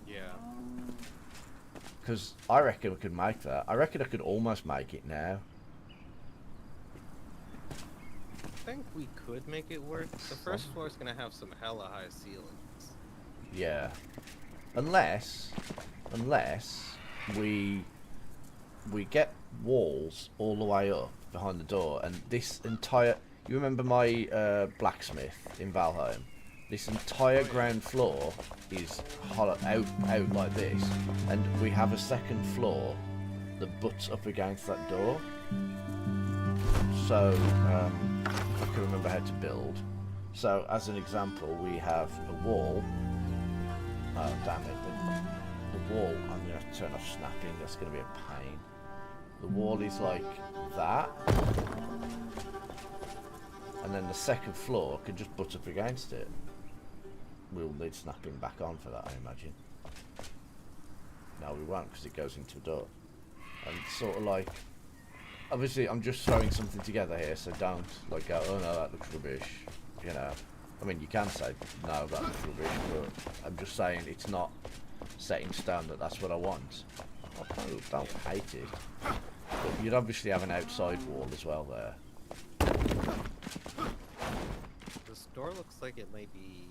Yeah. Because I reckon we could make that. I reckon I could almost make it now. I think we could make it work. The first floor is going to have some hella high ceilings. Yeah. Unless we get walls all the way up behind the door, and this entire... You remember my blacksmith in Valheim? This entire ground floor is hollow out like this, and we have a second floor that butts up against that door. So, if I can remember how to build. So, as an example, we have a wall. Oh, damn it. The wall, I'm going to have to turn off snapping. That's going to be a pain. The wall is like that. And then the second floor can just butt up against it. We'll need snapping back on for that, I imagine. No, we won't, because it goes into a door. And sort of like... Obviously, I'm just throwing something together here, so don't like go, oh no, that looks rubbish. You know, I mean, you can say, no, that looks rubbish, but I'm just saying it's not set in stone that that's what I want. I don't hate it. But you'd obviously have an outside wall as well there. This door looks like it might be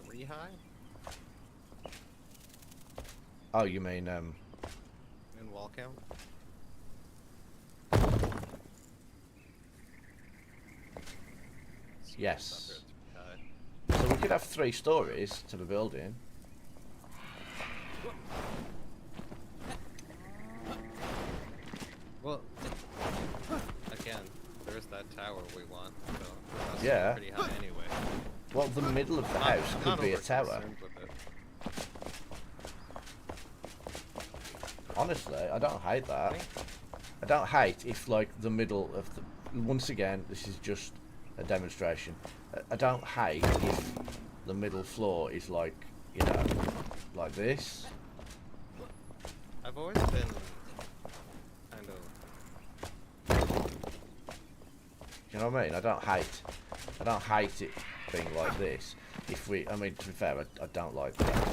3 high. Oh, you mean In wall count. yes. Not very high. So we could have 3 stories to the building. Well, again, there's that tower we want, so that's Yeah. pretty high anyway. Well, the middle of the house could be a tower. over-concerned with it. Honestly, I don't hate that. I don't hate if, like, the middle of the... Once again, this is just a demonstration. I don't hate if the middle floor is, like, you know, like this. I've always been kind of... You know what I mean? I don't hate it being like this. If we... I mean, to be fair, I don't like that.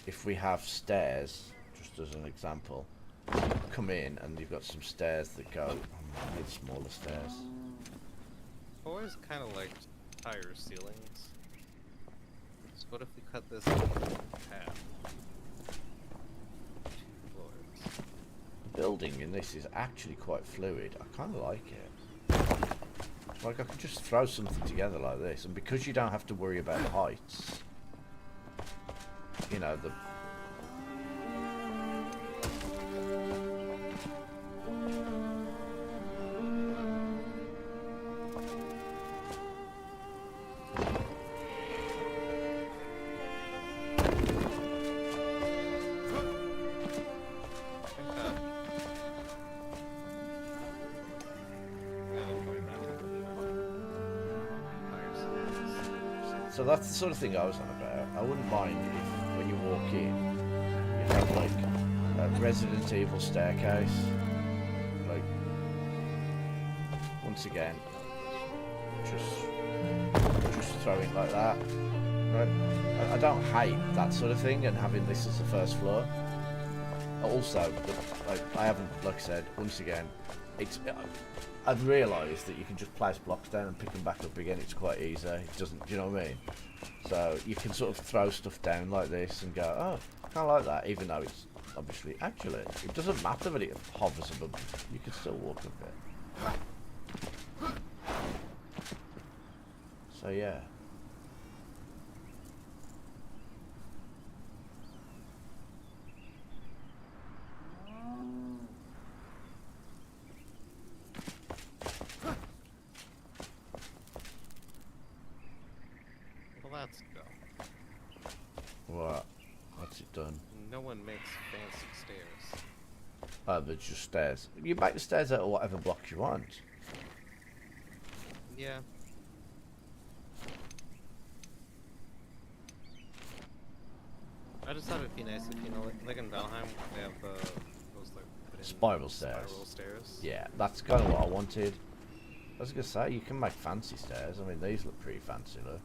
If we have stairs, just as an example, come in and you've got some stairs that go... I need smaller stairs. I've always kind of liked higher ceilings. So what if we cut this in half? 2 floors. The building in this is actually quite fluid. I kind of like it. Like, I could just throw something together like this, and because you don't have to worry about heights, you know, the... So that's the sort of thing I was on about. I wouldn't mind if, when you walk in, you have like a Resident Evil staircase. Like, once again, just throw it like that. Right? I don't hate that sort of thing and having this as the first floor. Also, I haven't, like I said, once again, it's. I've realised that you can just place blocks down and pick them back up again. It's quite easy. It doesn't, do you know what I mean? So you can sort of throw stuff down like this and go, oh, I kind of like that, even though it's obviously, actually, it doesn't matter that it hovers above. You can still walk a bit. So yeah. Well, that's go. What? What's it done? No one makes fancy stairs. Oh, there's just stairs. You make the stairs out of whatever blocks you want. Yeah. I just thought it'd be nice if, you know, like in Valheim, they have those like put-in Spiral stairs. Spiral stairs. Yeah, that's kind of what I wanted. I was gonna say, you can make fancy stairs. I mean, these look pretty fancy, look.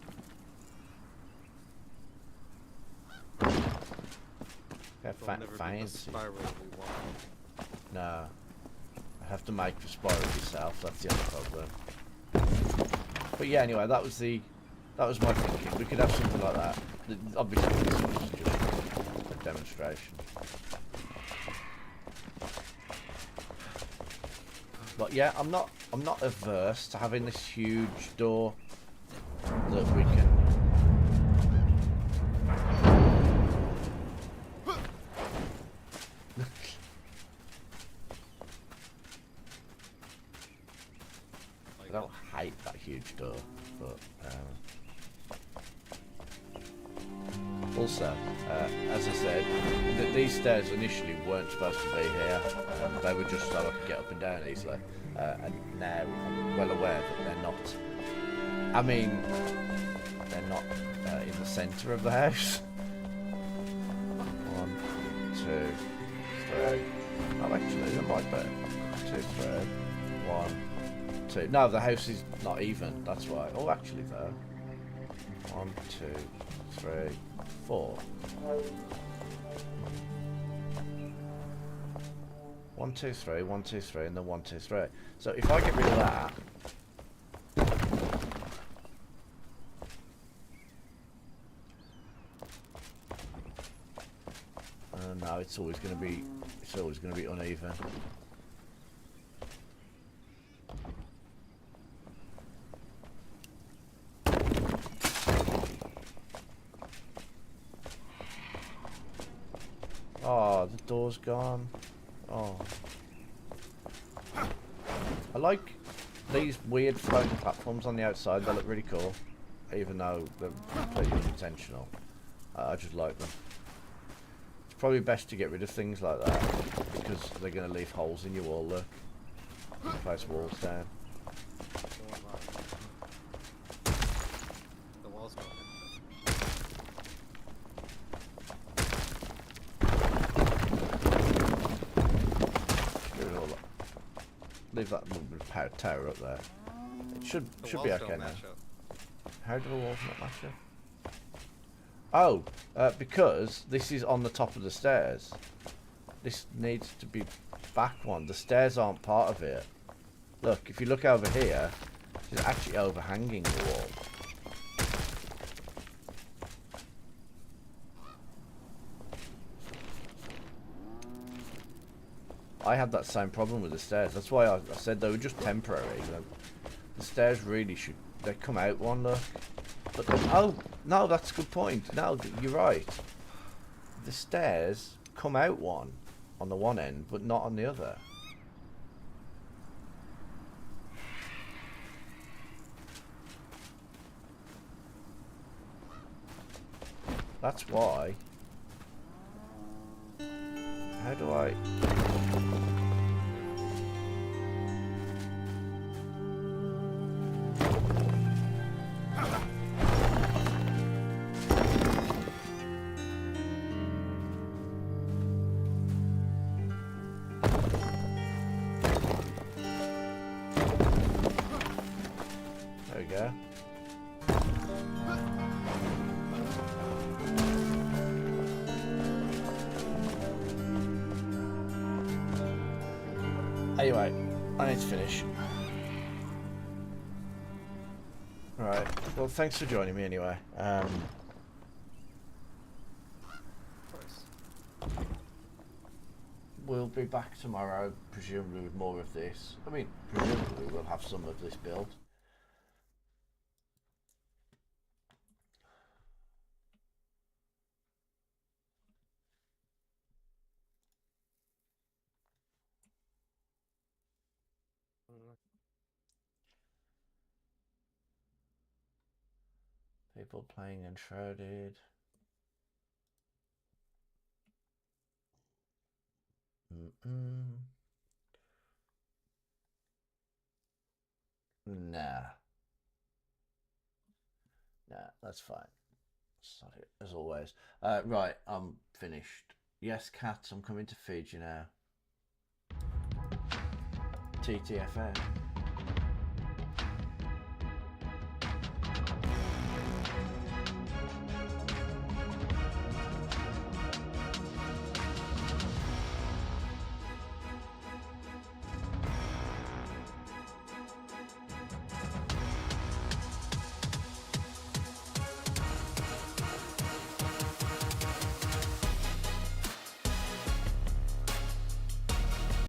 Yeah, They'll never be the fancy. spiral we want. No. I have to make the spiral yourself, that's the other problem. But yeah, anyway, that was my thinking. We could have something like that. Obviously, this was just a demonstration. But yeah, I'm not averse to having this huge door that we can. I don't hate that huge door, but also, as I said, these stairs initially weren't supposed to be here. They were just so I could get up and down easily. And now I'm well aware that they're not. I mean, they're not in the centre of the house. 1, 2, 3. Oh, actually, they might be. 2, 3. 1, 2. No, the house is not even. That's why. Oh, actually, though. 1, 2, 3, 4. 1, 2, 3, 1, 2, 3, and then 1, 2, 3. So if I get rid of that, no, it's always going to be uneven. Oh, the door's gone. Oh. I like these weird floating platforms on the outside. They look really cool, even though they're completely unintentional. I just like them. It's probably best to get rid of things like that because they're going to leave holes in your wall. Look, place walls down. The walls go. Leave that little bit of power tower up there. It should be okay now. How do the walls not match up? Oh, because this is on the top of the stairs. This needs to be back one. The stairs aren't part of it. Look, if you look over here, it's actually overhanging the wall. I had that same problem with the stairs. That's why I said they were just temporary. The stairs really should. They come out one, look. But oh no, that's a good point. No, you're right. The stairs come out one on the one end, but not on the other. That's why. How do I? There we go. Anyway, I need to finish. Right. Well, thanks for joining me anyway. Of course. We'll be back tomorrow, presumably with more of this. I mean, presumably we'll have some of this build. People playing Enshrouded. Nah. Nah, that's fine. That's not it, as always. Right, I'm finished. Yes, Cat, I'm coming to feed you now. TTFN.